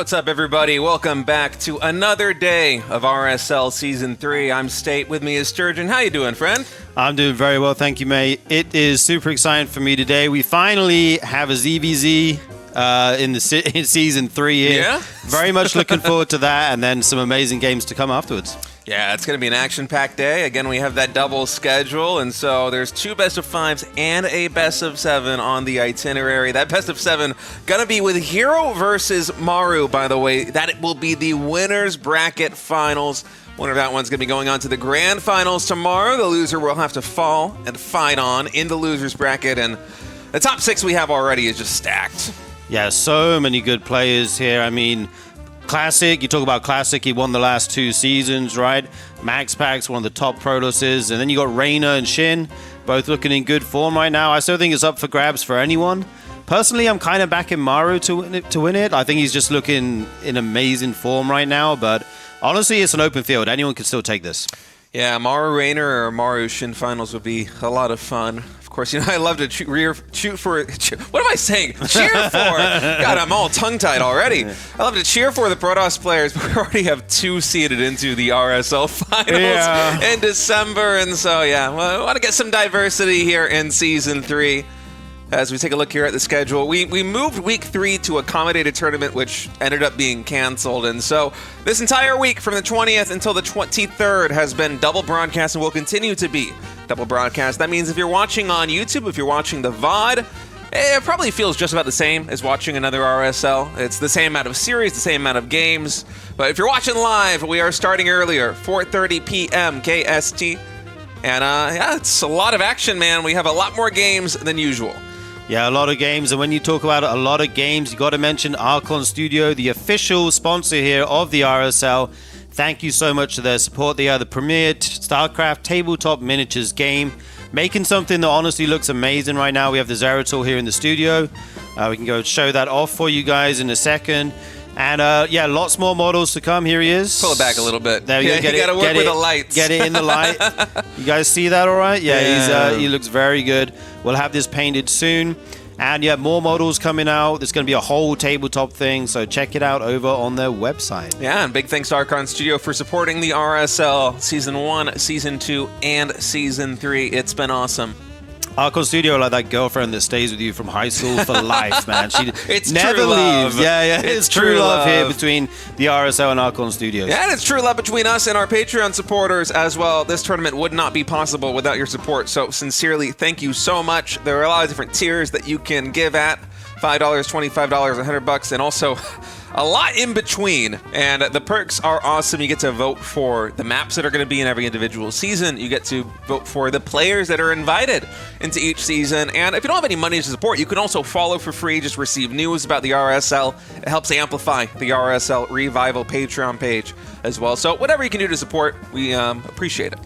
What's up, everybody? Welcome back to another day of RSL Season 3. I'm State. With me is Sturgeon. How you doing, friend? I'm doing very well, thank you, mate. It is super exciting for me today. We finally have a ZVZ in Season 3 here. Yeah? Very much looking forward to that, and then some amazing games to come afterwards. Yeah, it's going to be an action-packed day. Again, we have that double schedule, and so there's 2 best-of-5s and a best-of-7 on the itinerary. That best-of-7 going to be with Hero versus Maru, by the way. That will be the winner's bracket finals. Winner of that one's going to be going on to the grand finals tomorrow. The loser will have to fall and fight on in the loser's bracket, and the top 6 we have already is just stacked. Yeah, so many good players here. I mean, Classic, you talk about Classic, he won the last 2 seasons, right? MaxPax, one of the top Protosses, and then you got Reynor and SHIN, both looking in good form right now. I still think it's up for grabs for anyone. Personally, I'm kind of backing Maru to win it. I think he's just looking in amazing form right now, but honestly, it's an open field. Anyone can still take this. Yeah, Maru Reynor or Maru SHIN finals would be a lot of fun. Of course, I love to cheer for. What am I saying? Cheer for. God, I'm all tongue-tied already. I love to cheer for the Protoss players, but we already have 2 seeded into the RSL finals in December, and so we want to get some diversity here in Season 3. As we take a look here at the schedule, we moved Week 3 to accommodate a tournament which ended up being canceled. And so this entire week from the 20th until the 23rd has been double broadcast and will continue to be double broadcast. That means if you're watching on YouTube, if you're watching the VOD, it probably feels just about the same as watching another RSL. It's the same amount of series, the same amount of games. But if you're watching live, we are starting earlier, 4:30 p.m. KST. And it's a lot of action, man. We have a lot more games than usual. Yeah, a lot of games, and when you talk about a lot of games, you got to mention Archon Studio, the official sponsor here of the RSL. Thank you so much for their support. They are the premier StarCraft tabletop miniatures game, making something that honestly looks amazing right now. We have the Zeratul here in the studio. We can go show that off for you guys in a second. And lots more models to come. Here he is. Pull it back a little bit. There you go. You got to work with the lights. Get it in the light. You guys see that all right? Yeah. He looks very good. We'll have this painted soon. And more models coming out. There's going to be a whole tabletop thing, so check it out over on their website. Yeah, and big thanks to Archon Studio for supporting the RSL Season 1, Season 2, and Season 3. It's been awesome. Archon Studio, like that girlfriend that stays with you from high school for life, man. She it's never true leaves. Love. Yeah. It's true love here between the RSL and Archon Studios. Yeah, and it's true love between us and our Patreon supporters as well. This tournament would not be possible without your support, so sincerely, thank you so much. There are a lot of different tiers that you can give at. $5, $25, $100, and also a lot in between. And the perks are awesome. You get to vote for the maps that are going to be in every individual season. You get to vote for the players that are invited into each season. And if you don't have any money to support, you can also follow for free. Just receive news about the RSL. It helps amplify the RSL Revival Patreon page as well. So whatever you can do to support, we appreciate it.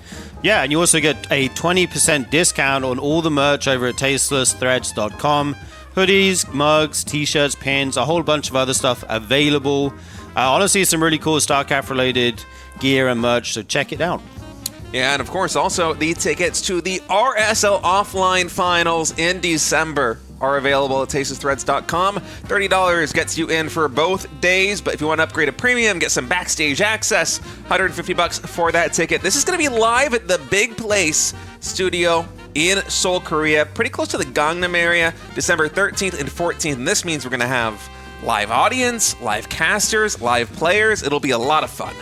Yeah, and you also get a 20% discount on all the merch over at tastelessthreads.com. Hoodies, mugs, t-shirts, pins, a whole bunch of other stuff available. Honestly, some really cool StarCraft-related gear and merch, so check it out. Yeah, and of course, also the tickets to the RSL Offline Finals in December are available at tastelessthreads.com. $30 gets you in for both days, but if you want to upgrade a premium, get some backstage access, $150 for that ticket. This is going to be live at the Big Place studio in Seoul, Korea, pretty close to the Gangnam area, December 13th and 14th. And this means we're going to have live audience, live casters, live players. It'll be a lot of fun.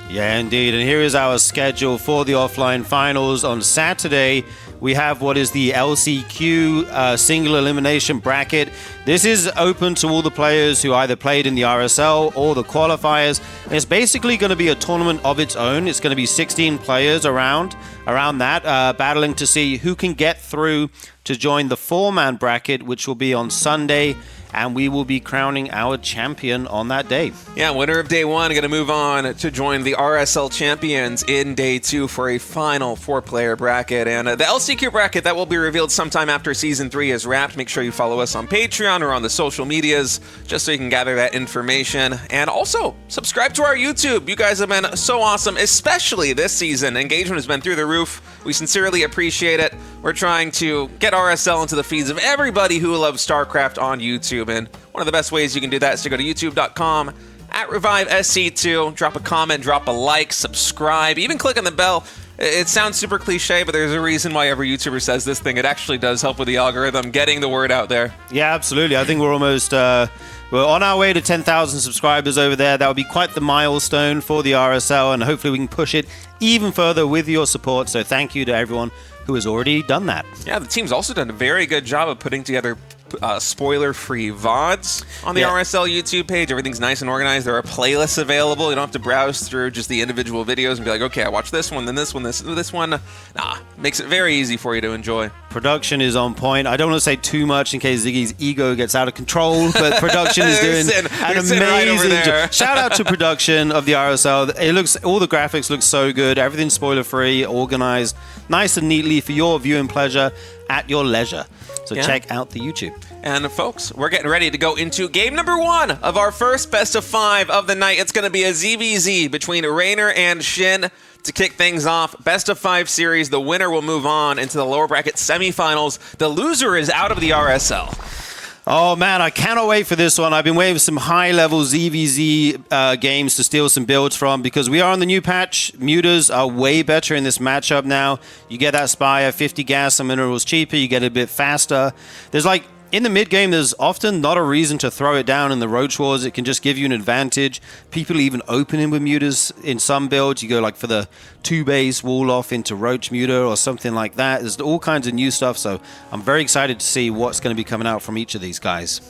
Yeah, indeed. And here is our schedule for the offline finals. On Saturday, we have what is the LCQ single elimination bracket. This is open to all the players who either played in the RSL or the qualifiers. And it's basically going to be a tournament of its own. It's going to be 16 players around that, battling to see who can get through to join the 4-man bracket, which will be on Sunday. And we will be crowning our champion on that day. Yeah, winner of day 1 going to move on to join the RSL champions in day 2 for a final 4-player bracket. And the LCQ bracket, that will be revealed sometime after Season 3 is wrapped. Make sure you follow us on Patreon or on the social medias just so you can gather that information. And also, subscribe to our YouTube. You guys have been so awesome, especially this season. Engagement has been through the roof. We sincerely appreciate it. We're trying to get RSL into the feeds of everybody who loves StarCraft on YouTube, and One of the best ways you can do that is to go to youtube.com @ReviveSC2, drop a comment, drop a like, subscribe, even click on the bell. It sounds super cliche, but there's a reason why every YouTuber says this thing. It actually does help with the algorithm, getting the word out there. Yeah, absolutely. I think we're almost we're on our way to 10,000 subscribers over there. That would be quite the milestone for the RSL, and hopefully we can push it even further with your support. So thank you to everyone who has already done that. Yeah, the team's also done a very good job of putting together spoiler-free VODs on the RSL YouTube page. Everything's nice and organized. There are playlists available. You don't have to browse through just the individual videos and be like, okay, I watched this one, then this one, this one. Nah, makes it very easy for you to enjoy. Production is on point. I don't want to say too much in case Ziggy's ego gets out of control, but production is doing an amazing job. Shout out to production of the RSL. It looks, all the graphics look so good. Everything's spoiler-free, organized, nice and neatly for your viewing pleasure at your leisure. So check out the YouTube. And folks, we're getting ready to go into game number 1 of our first best of 5 of the night. It's going to be a ZVZ between Reynor and SHIN to kick things off. Best of 5 series. The winner will move on into the lower bracket semifinals. The loser is out of the RSL. Oh man, I cannot wait for this one. I've been waiting for some high-level ZVZ games to steal some builds from, because we are on the new patch. Mutas are way better in this matchup now. You get that Spire, 50 gas and minerals cheaper. You get it a bit faster. There's like, in the mid-game, there's often not a reason to throw it down in the Roach Wars. It can just give you an advantage. People even open in with mutas in some builds. You go like for the 2-base wall off into Roach Muta or something like that. There's all kinds of new stuff, so I'm very excited to see what's going to be coming out from each of these guys.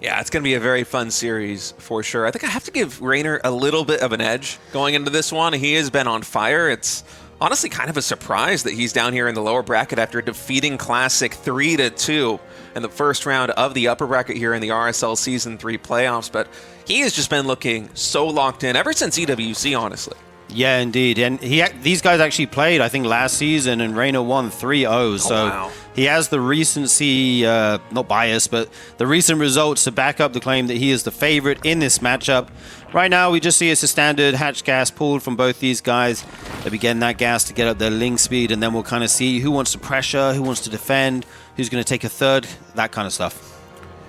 Yeah, it's going to be a very fun series for sure. I think I have to give Reynor a little bit of an edge going into this one. He has been on fire. It's honestly kind of a surprise that he's down here in the lower bracket after defeating Classic 3-2 in the first round of the upper bracket here in the RSL Season 3 playoffs. But he has just been looking so locked in ever since EWC, honestly. Yeah, indeed. And these guys actually played, I think, last season, and Reynor won 3-0. So he has the recency, not bias, but the recent results to back up the claim that he is the favorite in this matchup. Right now, we just see it's a standard hatch gas pulled from both these guys. They'll be getting that gas to get up their link speed, and then we'll kind of see who wants to pressure, who wants to defend, who's going to take a third, that kind of stuff.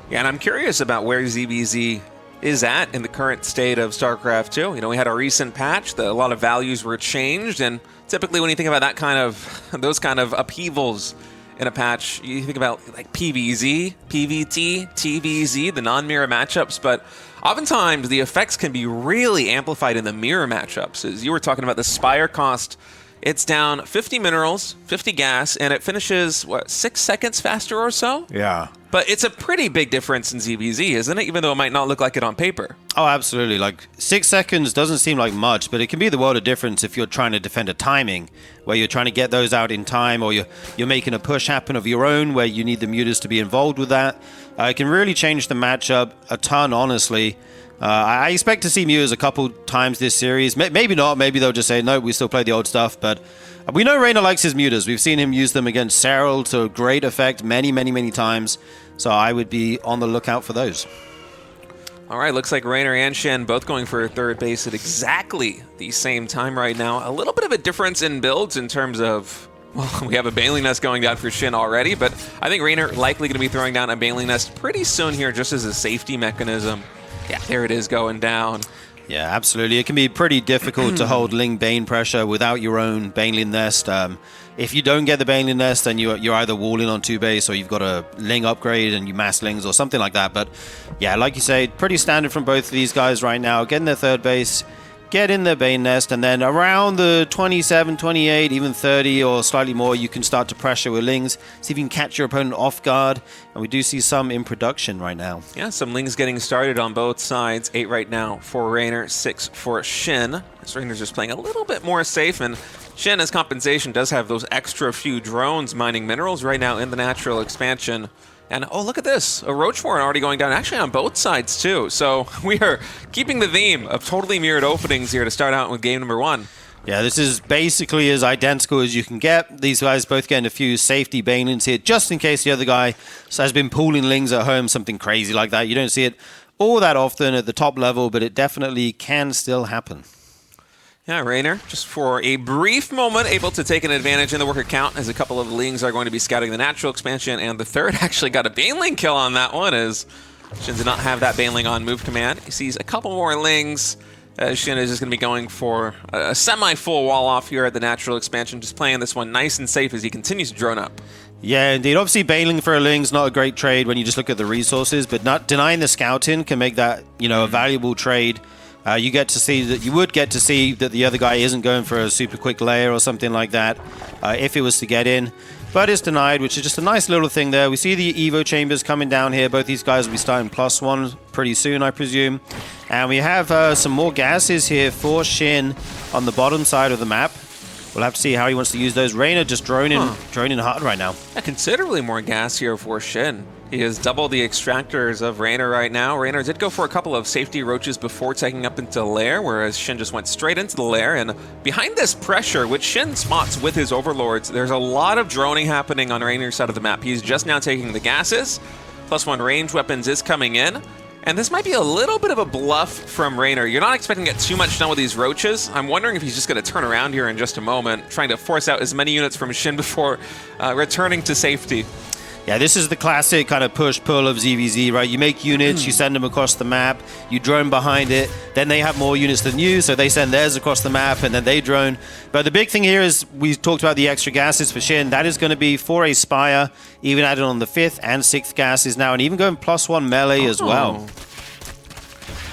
Yeah, and I'm curious about where ZVZ is at in the current state of StarCraft II. You know, we had a recent patch that a lot of values were changed, and typically when you think about that kind of, those kind of upheavals in a patch, you think about like PVZ, PVT, TVZ, the non-mirror matchups, but oftentimes the effects can be really amplified in the mirror matchups. As you were talking about the Spire cost, it's down 50 minerals, 50 gas, and it finishes, what, 6 seconds faster or so? Yeah. But it's a pretty big difference in ZVZ, isn't it? Even though it might not look like it on paper. Oh, absolutely. Like 6 seconds doesn't seem like much, but it can be the world of difference if you're trying to defend a timing, where you're trying to get those out in time, or you're making a push happen of your own, where you need the mutas to be involved with that. It can really change the matchup a ton, honestly. I expect to see mutas a couple times this series. Maybe not. Maybe they'll just say, no, we still play the old stuff. But we know Reynor likes his mutas. We've seen him use them against Serral to great effect many, many, many times. So I would be on the lookout for those. All right, looks like Reynor and SHIN both going for third base at exactly the same time right now. A little bit of a difference in builds in terms of, well, we have a Baneling Nest going down for SHIN already, but I think Reynor likely going to be throwing down a Baneling Nest pretty soon here just as a safety mechanism. Yeah, there it is going down. Yeah, absolutely. It can be pretty difficult to hold Ling Bane pressure without your own Baneling Nest. If you don't get the Baneling Nest, then you're either walling on 2-base or you've got a Ling upgrade and you mass Lings or something like that. But yeah, like you say, pretty standard from both of these guys right now. Getting their third base, get in the Bane Nest, and then around the 27, 28, even 30 or slightly more, you can start to pressure with Lings. See if you can catch your opponent off guard. And we do see some in production right now. Yeah, some Lings getting started on both sides. 8 right now for Reynor, 6 for SHIN. Reynor's just playing a little bit more safe, and SHIN, as compensation, does have those extra few drones mining minerals right now in the natural expansion. And oh, look at this. A Roach Warren already going down, actually on both sides too. So we are keeping the theme of totally mirrored openings here to start out with game number 1. Yeah, this is basically as identical as you can get. These guys both getting a few safety Banelings here, just in case the other guy has been pooling Lings at home, something crazy like that. You don't see it all that often at the top level, but it definitely can still happen. Yeah, Reynor, just for a brief moment, able to take an advantage in the worker count as a couple of Lings are going to be scouting the natural expansion, and the third actually got a Baneling kill on that one as Shin did not have that Baneling on move command. He sees a couple more Lings. Shin is just going to be going for a semi-full wall off here at the natural expansion, just playing this one nice and safe as he continues to drone up. Yeah, indeed. Obviously, Baneling for a Ling's not a great trade when you just look at the resources, but not denying the scouting can make that, a valuable trade. You would get to see that the other guy isn't going for a super quick layer or something like that if it was to get in. But it's denied, which is just a nice little thing there. We see the Evo chambers coming down here. Both these guys will be starting +1 pretty soon, I presume. And we have some more gases here for SHIN on the bottom side of the map. We'll have to see how he wants to use those. Reynor just droning hard right now. Yeah, considerably more gas here for SHIN. He has double the extractors of Reynor right now. Reynor did go for a couple of safety roaches before taking up into lair, whereas Shin just went straight into the lair. And behind this pressure, which Shin spots with his overlords, there's a lot of droning happening on Reynor's side of the map. He's just now taking the gases. +1 range weapons is coming in. And this might be a little bit of a bluff from Reynor. You're not expecting to get too much done with these roaches. I'm wondering if he's just going to turn around here in just a moment, trying to force out as many units from Shin before returning to safety. Yeah, this is the classic kind of push-pull of ZVZ, right? You make units, you send them across the map, you drone behind it, then they have more units than you, so they send theirs across the map, and then they drone. But the big thing here is, we talked about the extra gases for Shin. That is going to be for a Spire, even added on the 5th and 6th gases now, and even going +1 melee as well.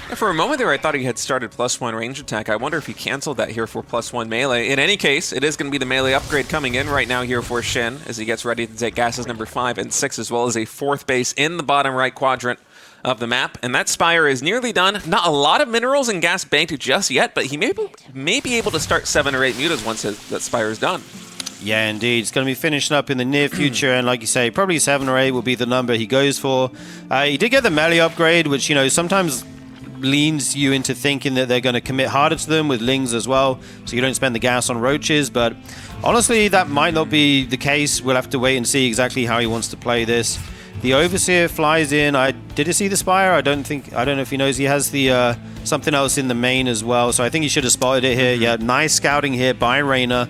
Yeah, for a moment there, I thought he had started +1 range attack. I wonder if he canceled that here for +1 melee. In any case, it is going to be the melee upgrade coming in right now here for Shin as he gets ready to take gases number 5 and 6, as well as a 4th base in the bottom right quadrant of the map. And that Spire is nearly done. Not a lot of minerals and gas banked just yet, but he may be able to start 7 or 8 mutas once that Spire is done. Yeah, indeed. It's going to be finishing up in the near future, and like you say, probably 7 or 8 will be the number he goes for. He did get the melee upgrade, which, sometimes leans you into thinking that they're going to commit harder to them with Lings as well, so you don't spend the gas on roaches, but honestly, that might not be the case. We'll have to wait and see exactly how he wants to play this. The Overseer flies in. Did he see the Spire? I don't know if he knows. He has the something else in the main as well, so I think he should have spotted it here. Yeah, nice scouting here by Reynor.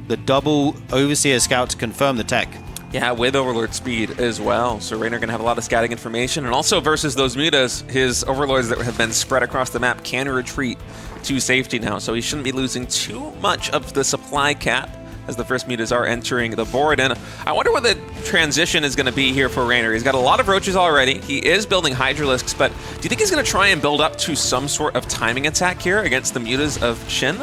The double Overseer scout to confirm the tech. Yeah, with Overlord speed as well. So Reynor going to have a lot of scouting information. And also versus those mutas, his Overlords that have been spread across the map can retreat to safety now. So he shouldn't be losing too much of the supply cap as the first mutas are entering the board. And I wonder what the transition is going to be here for Reynor. He's got a lot of roaches already. He is building Hydralisks, but do you think he's going to try and build up to some sort of timing attack here against the mutas of Shin?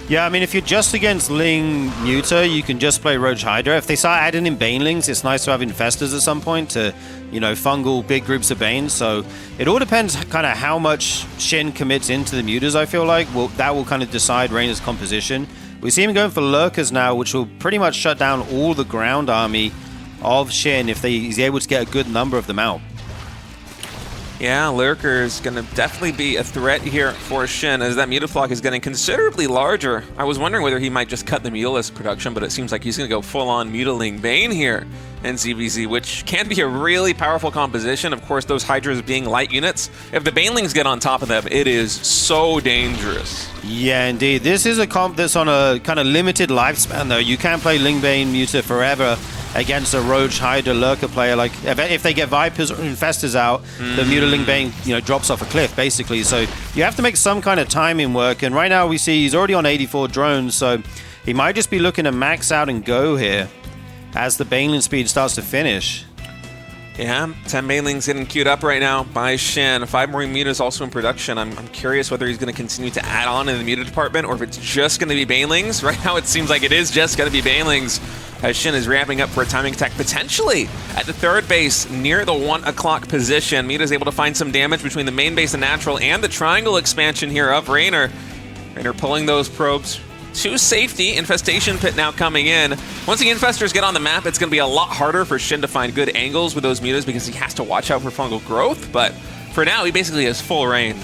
Yeah, I mean, if you're just against Ling Muta, you can just play Roach Hydra. If they start adding in Banelings, it's nice to have Infestors at some point to, fungal big groups of Banes. So it all depends kind of how much Shin commits into the Mutas, I feel like. Well, that will kind of decide Reynor's composition. We see him going for Lurkers now, which will pretty much shut down all the ground army of Shin if he's able to get a good number of them out. Yeah, Lurker is going to definitely be a threat here for Shin as that Mutaflock is getting considerably larger. I was wondering whether he might just cut the Mutalisk production, but it seems like he's going to go full-on Mutaling Bane here in ZVZ, which can be a really powerful composition. Of course, those Hydras being light units, if the Banelings get on top of them, it is so dangerous. Yeah, indeed. This is a comp that's on a kind of limited lifespan, though. You can't play Lingbane Muta forever against a Roach Hydra Lurker player. Like, if they get Vipers or Infestors out, the Mutaling Bane, drops off a cliff, basically. So you have to make some kind of timing work. And right now we see he's already on 84 drones, so he might just be looking to max out and go here as the Baneling speed starts to finish. Yeah, 10 Banelings getting queued up right now by Shin. 5 more mutas also in production. I'm curious whether he's going to continue to add on in the muta department or if it's just going to be Banelings. Right now it seems like it is just going to be Banelings as Shin is ramping up for a timing attack potentially at the 3rd base near the 1 o'clock position. Muta's able to find some damage between the main base and natural and the triangle expansion here of Reynor. Reynor pulling those probes to safety. Infestation Pit now coming in. Once the Infestors get on the map, it's going to be a lot harder for Shin to find good angles with those mutas because he has to watch out for fungal growth. But for now, he basically has full reign.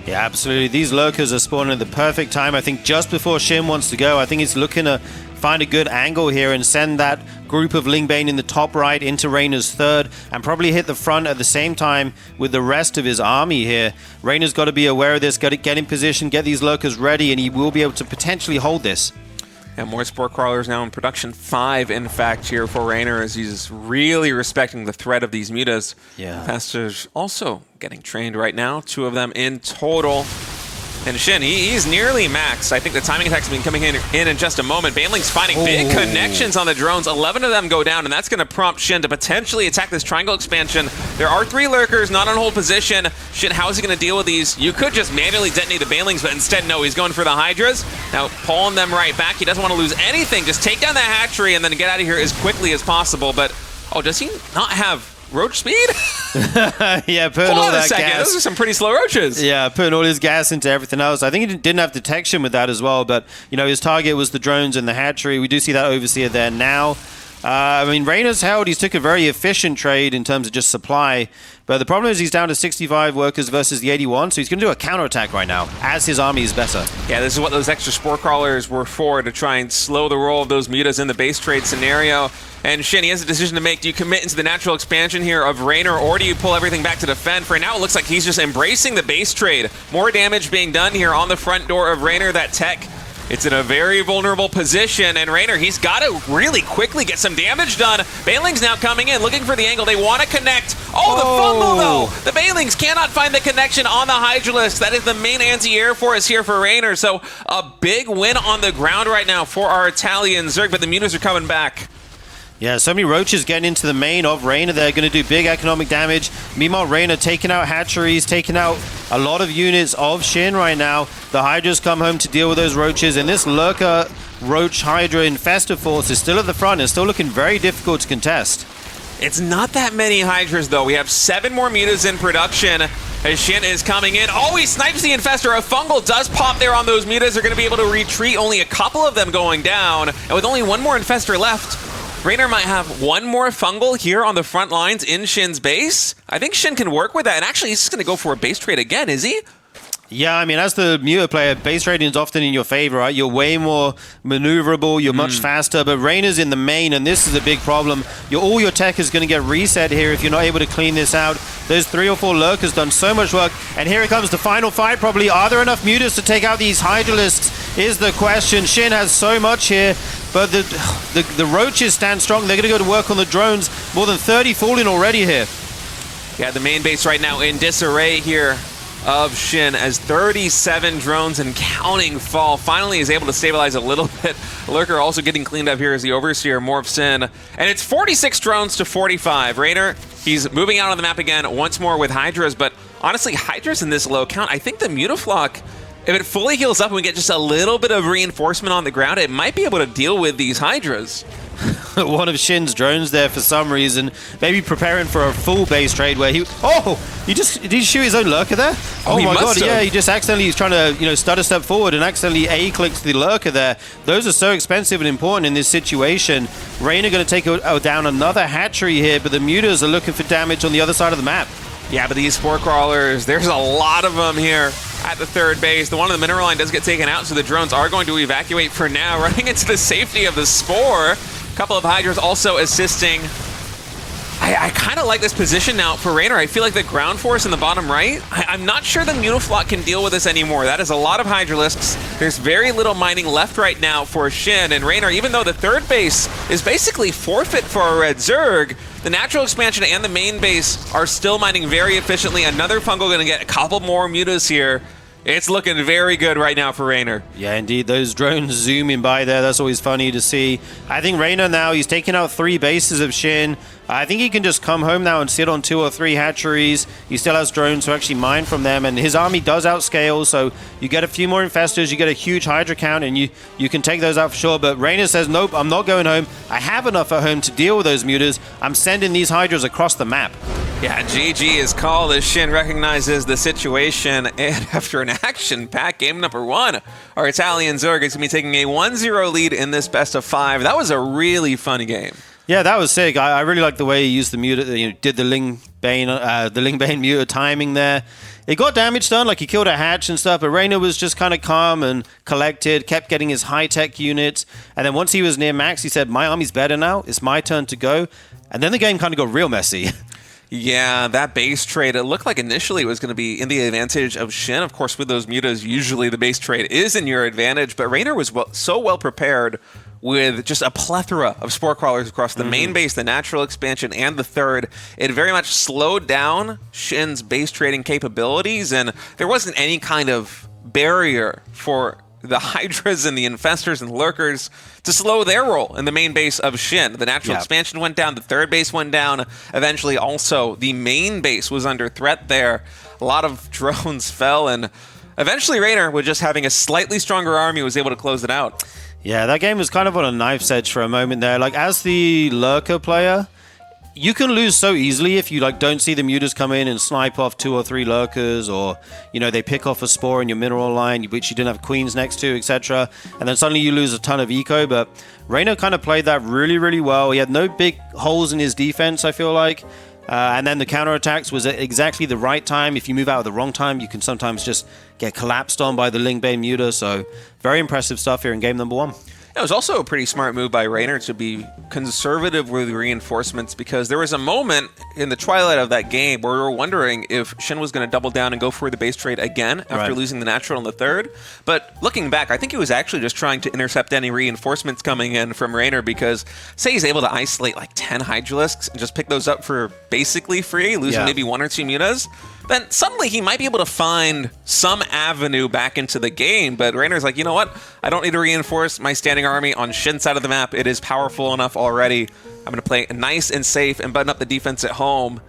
Yeah, absolutely. These Lurkers are spawning at the perfect time. I think just before Shin wants to go, I think he's looking to find a good angle here and send that group of Lingbane in the top right into Reynor's 3rd and probably hit the front at the same time with the rest of his army here. Reynor's got to be aware of this, got to get in position, get these Lurkers ready, and he will be able to potentially hold this. And more Spore Crawlers now in production. 5, in fact, here for Reynor, as he's really respecting the threat of these mutas. Yeah. Fasters also getting trained right now. 2 of them in total. And SHIN, he's nearly maxed. I think the timing attacks have been coming in just a moment. Baneling's finding big connections on the drones. 11 of them go down, and that's going to prompt SHIN to potentially attack this triangle expansion. There are 3 lurkers, not on hold position. SHIN, how is he going to deal with these? You could just manually detonate the Banelings, but instead, no, he's going for the Hydras. Now, pulling them right back. He doesn't want to lose anything. Just take down the hatchery and then get out of here as quickly as possible. But, oh, does he not have roach speed? Yeah, putting all that gas. Those are some pretty slow roaches. Yeah, putting all his gas into everything else. I think he didn't have detection with that as well, but you know his target was the drones and the hatchery. We do see that Overseer there now. I mean, Reynor's held. He's took a very efficient trade in terms of just supply, but the problem is he's down to 65 workers versus the 81, so he's going to do a counterattack right now as his army is better. Yeah, this is what those extra Spore Crawlers were for, to try and slow the roll of those mutas in the base trade scenario. And SHIN, he has a decision to make. Do you commit into the natural expansion here of Reynor, or do you pull everything back to defend? For right now, it looks like he's just embracing the base trade. More damage being done here on the front door of Reynor. That tech, it's in a very vulnerable position, and Reynor, he's got to really quickly get some damage done. Banelings now coming in, looking for the angle. They want to connect. Oh, the fumble, though! The Banelings cannot find the connection on the Hydralisk. That is the main anti-air force here for Reynor, so a big win on the ground right now for our Italian Zerg, but the mutas are coming back. Yeah, so many roaches getting into the main of Reynor. They're going to do big economic damage. Meanwhile, Reynor taking out hatcheries, taking out a lot of units of SHIN right now. The Hydras come home to deal with those roaches, and this Lurker Roach Hydra Infestor force is still at the front and still looking very difficult to contest. It's not that many Hydras, though. We have 7 more mutas in production as SHIN is coming in. Oh, he snipes the Infestor. A fungal does pop there on those mutas. They're going to be able to retreat. Only a couple of them going down. And with only 1 more Infestor left, Reynor might have 1 more fungal here on the front lines in SHIN's base. I think SHIN can work with that. And actually, he's just going to go for a base trade again, is he? Yeah, I mean, as the Muta player, base rating is often in your favor, right? You're way more maneuverable, you're much faster, but Reynor's in the main, and this is a big problem. All your tech is going to get reset here if you're not able to clean this out. Those 3 or 4 lurkers done so much work, and here it comes, the final fight probably. Are there enough mutas to take out these Hydralisks is the question. SHIN has so much here, but the roaches stand strong. They're going to go to work on the drones. More than 30 falling already here. Yeah, the main base right now in disarray here of SHIN as 37 drones and counting fall. Finally is able to stabilize a little bit. Lurker also getting cleaned up here as the Overseer morphs in. And it's 46 drones to 45. Reynor, he's moving out on the map again once more with Hydras, but honestly, Hydras in this low count, I think the Mutaflock, if it fully heals up and we get just a little bit of reinforcement on the ground, it might be able to deal with these Hydras. One of SHIN's drones there for some reason, maybe preparing for a full base trade where did he shoot his own lurker there? Oh my god, yeah, he just accidentally, he's trying to, stutter step forward and accidentally A-clicks the lurker there. Those are so expensive and important in this situation. Reynor going to take down another hatchery here, but the mutas are looking for damage on the other side of the map. Yeah, but these Spore Crawlers, there's a lot of them here at the third base. The one on the mineral line does get taken out, so the drones are going to evacuate for now, running into the safety of the Spore. A couple of Hydras also assisting. I kind of like this position now for Reynor. I feel like the ground force in the bottom right, I'm not sure the Mutaflock can deal with this anymore. That is a lot of Hydralisks. There's very little mining left right now for SHIN and Reynor, even though the third base is basically forfeit for a Red Zerg. The natural expansion and the main base are still mining very efficiently. Another fungal going to get a couple more mutas here. It's looking very good right now for Reynor. Yeah, indeed. Those drones zooming by there, that's always funny to see. I think Reynor now, he's taking out 3 bases of SHIN. I think he can just come home now and sit on 2 or 3 hatcheries. He still has drones to actually mine from them, and his army does outscale, so you get a few more infestors, you get a huge Hydra count, and you can take those out for sure. But Reynor says, nope, I'm not going home. I have enough at home to deal with those mutas. I'm sending these Hydras across the map. Yeah, GG is called as SHIN recognizes the situation, and after an action-packed game number 1, our Italian Zerg is going to be taking a 1-0 lead in this best of 5. That was a really fun game. Yeah, that was sick. I really like the way he used the muta, did the Ling Bane muta timing there. It got damage done, like he killed a hatch and stuff, but Reynor was just kind of calm and collected, kept getting his high-tech units, and then once he was near max, he said, my army's better now, it's my turn to go, and then the game kind of got real messy. Yeah, that base trade, it looked like initially it was going to be in the advantage of SHIN. Of course, with those mutas, usually the base trade is in your advantage, but Reynor was so well prepared with just a plethora of spore crawlers across the main base, the natural expansion, and the third. It very much slowed down SHIN's base trading capabilities, and there wasn't any kind of barrier for the Hydras and the Infestors and Lurkers to slow their role in the main base of SHIN. The natural expansion went down, the third base went down. Eventually, also, the main base was under threat there. A lot of drones fell, and eventually Reynor, with just having a slightly stronger army, was able to close it out. Yeah, that game was kind of on a knife's edge for a moment there. Like, as the Lurker player, you can lose so easily if you don't see the mutas come in and snipe off 2 or 3 lurkers, or they pick off a spore in your mineral line which you didn't have queens next to, etc. And then suddenly you lose a ton of eco. But Reynor kind of played that really, really well. He had no big holes in his defense, I feel like. And then the counterattacks was at exactly the right time. If you move out at the wrong time, you can sometimes just get collapsed on by the Ling Bane muta. So very impressive stuff here in game number 1. It was also a pretty smart move by Reynor to be conservative with reinforcements, because there was a moment in the twilight of that game where we were wondering if SHIN was going to double down and go for the base trade again after losing the natural in the third. But looking back, I think he was actually just trying to intercept any reinforcements coming in from Reynor, because say he's able to isolate like 10 Hydralisks and just pick those up for basically free, losing maybe 1 or 2 mutas, then suddenly he might be able to find some avenue back into the game. But Reynor's like, you know what? I don't need to reinforce my standing army on SHIN's side of the map. It is powerful enough already. I'm going to play nice and safe and button up the defense at home.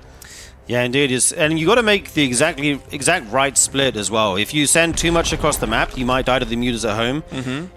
Yeah, indeed. And you got to make the exact right split as well. If you send too much across the map, you might die to the mutas at home.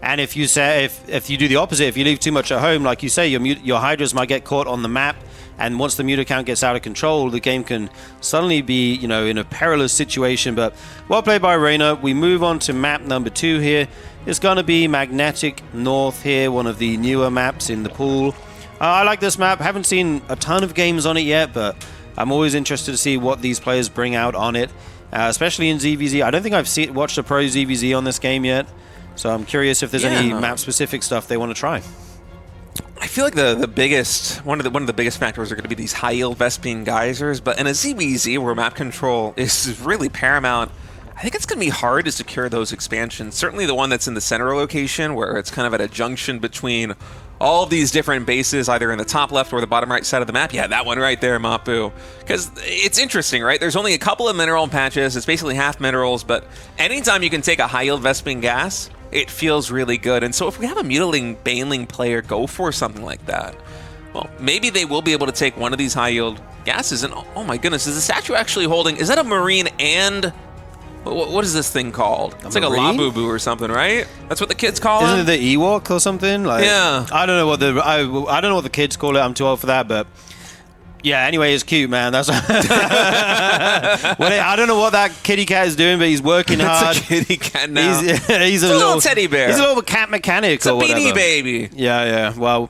And if you do the opposite, if you leave too much at home, like you say, your Hydras might get caught on the map. And once the muta count gets out of control, the game can suddenly be, in a perilous situation. But well played by Reynor. We move on to map number 2 here. It's going to be Magnetic North here, one of the newer maps in the pool. I like this map. Haven't seen a ton of games on it yet, but I'm always interested to see what these players bring out on it, especially in ZVZ. I don't think I've watched a pro ZVZ on this game yet, so I'm curious if there's any map-specific stuff they want to try. I feel like the biggest one of the biggest factors are going to be these high yield Vespene geysers, but in a ZVZ where map control is really paramount, I think it's going to be hard to secure those expansions. Certainly the one that's in the center location, where it's kind of at a junction between all of these different bases, either in the top left or the bottom right side of the map. Yeah, that one right there, Mapu. Because it's interesting, right? There's only a couple of mineral patches. It's basically half minerals, but anytime you can take a high yield Vespene gas, it feels really good. And so if we have a Mutiling Baneling player go for something like that, well, maybe they will be able to take one of these high yield gases. And oh my goodness, is the statue actually holding? Is that a marine and what is this thing called? It's like a Labubu or something, right? That's what the kids call it. Isn't it the Ewok or something? Yeah. I don't know what I don't know what the kids call it. I'm too old for that, but yeah. Anyway, it's cute, man. That's I don't know what that kitty cat is doing, but he's working hard. It's a kitty cat now. He's a little teddy bear. He's a little cat mechanic. It's a beanie baby. Yeah. Well,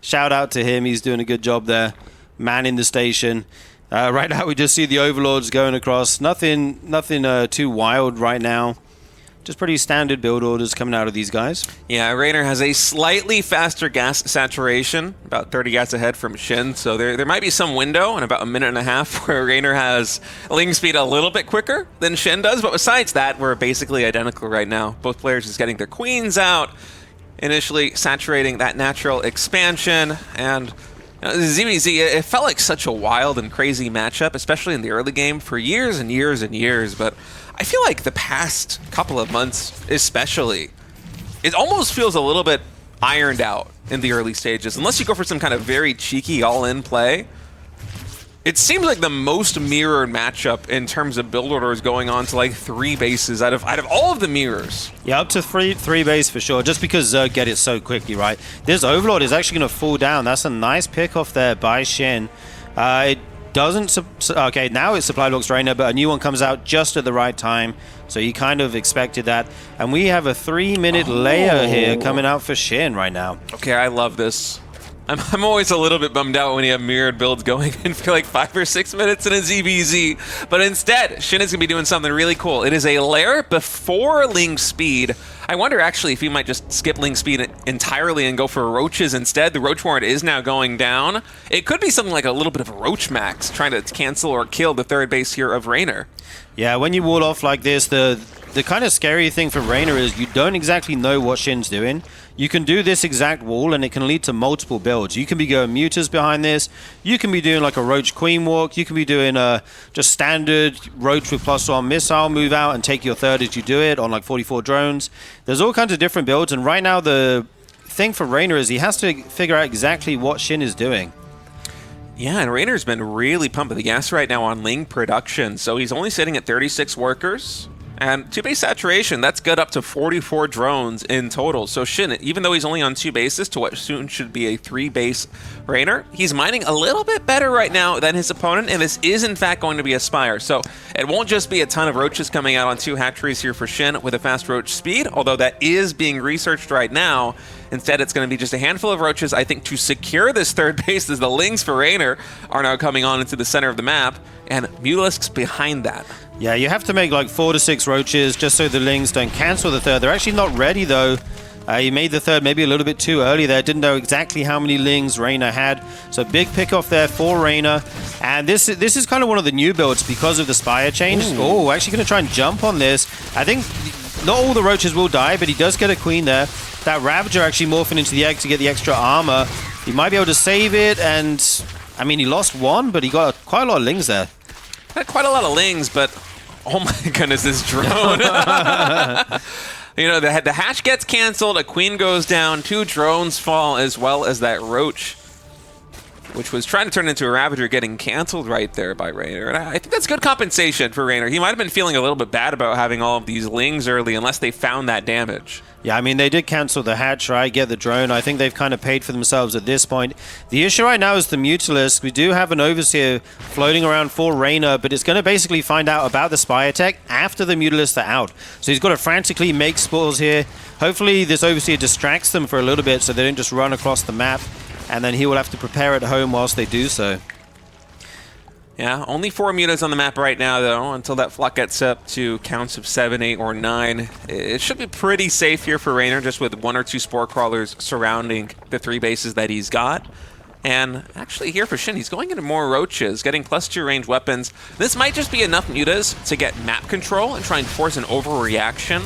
shout out to him. He's doing a good job there, manning the station. Right now, we just see the Overlords going across. Nothing too wild right now. Just pretty standard build orders coming out of these guys. Yeah, Reynor has a slightly faster gas saturation, about 30 gas ahead from SHIN, so there might be some window in about a minute and a half where Reynor has ling speed a little bit quicker than SHIN does, but besides that, we're basically identical right now. Both players just getting their queens out, initially saturating that natural expansion, and ZVZ, it felt like such a wild and crazy matchup, especially in the early game, for years and years and years, but I feel like the past couple of months especially, it almost feels a little bit ironed out in the early stages. Unless you go for some kind of very cheeky all-in play, it seems like the most mirrored matchup in terms of build orders going on to like 3 bases out of all of the mirrors. Yeah, up to three base for sure, just because Zerg get it so quickly, right? This Overlord is actually going to fall down. That's a nice pick off there by SHIN. It doesn't... Okay, now it's supply blocks Reynor, but a new one comes out just at the right time, so you kind of expected that. And we have a 3-minute layer here coming out for SHIN right now. Okay, I love this. I'm always a little bit bummed out when you have mirrored builds going in for like 5 or 6 minutes in a ZBZ. But instead, SHIN is going to be doing something really cool. It is a lair before Ling speed. I wonder actually if he might just skip Ling speed entirely and go for roaches instead. The roach warrant is now going down. It could be something like a little bit of a roach max, trying to cancel or kill the third base here of Reynor. Yeah, when you wall off like this, the kind of scary thing for Reynor is you don't exactly know what SHIN's doing. You can do this exact wall and it can lead to multiple builds. You can be going mutas behind this. You can be doing like a roach queen walk. You can be doing a just standard roach with +1 missile, move out and take your third as you do it on like 44 drones. There's all kinds of different builds, and right now the thing for Reynor is he has to figure out exactly what SHIN is doing. Yeah, and Reynor's been really pumping the gas right now on Ling production. So he's only sitting at 36 workers. And 2-base saturation, that's good up to 44 drones in total. So SHIN, even though he's only on 2 bases to what soon should be a 3-base Reynor, he's mining a little bit better right now than his opponent, and this is in fact going to be a Spire. So it won't just be a ton of roaches coming out on 2 hatcheries here for SHIN with a fast roach speed, although that is being researched right now. Instead, it's going to be just a handful of roaches, I think, to secure this third base as the Lings for Reynor are now coming on into the center of the map, and Mutalisks behind that. Yeah, you have to make like 4 to 6 roaches just so the Lings don't cancel the third. They're actually not ready though. He made the third maybe a little bit too early there. Didn't know exactly how many Lings Reynor had. So big pick off there for Reynor. And this is kind of one of the new builds because of the Spire change. Oh, actually going to try and jump on this. I think not all the roaches will die, but he does get a queen there. That Ravager actually morphing into the egg to get the extra armor. He might be able to save it, and I mean, he lost 1, but he got quite a lot of Lings there. Had quite a lot of Lings, but oh my goodness, this drone. You know, the hatch gets canceled, a queen goes down, 2 drones fall, as well as that roach, which was trying to turn into a Ravager, getting canceled right there by Reynor. And I think that's good compensation for Reynor. He might have been feeling a little bit bad about having all of these Lings early, unless they found that damage. Yeah, I mean, they did cancel the hatch, right? Get the drone. I think they've kind of paid for themselves at this point. The issue right now is the Mutalisk. We do have an Overseer floating around for Reynor, but it's going to basically find out about the Spire tech after the Mutalisks are out. So he's got to frantically make spores here. Hopefully this Overseer distracts them for a little bit so they don't just run across the map, and then he will have to prepare at home whilst they do so. Yeah, only 4 mutas on the map right now, though, until that flock gets up to counts of 7, 8, or 9. It should be pretty safe here for Reynor, just with 1 or 2 Spore Crawlers surrounding the 3 bases that he's got. And actually here for SHIN, he's going into more roaches, getting +2 range weapons. This might just be enough mutas to get map control and try and force an overreaction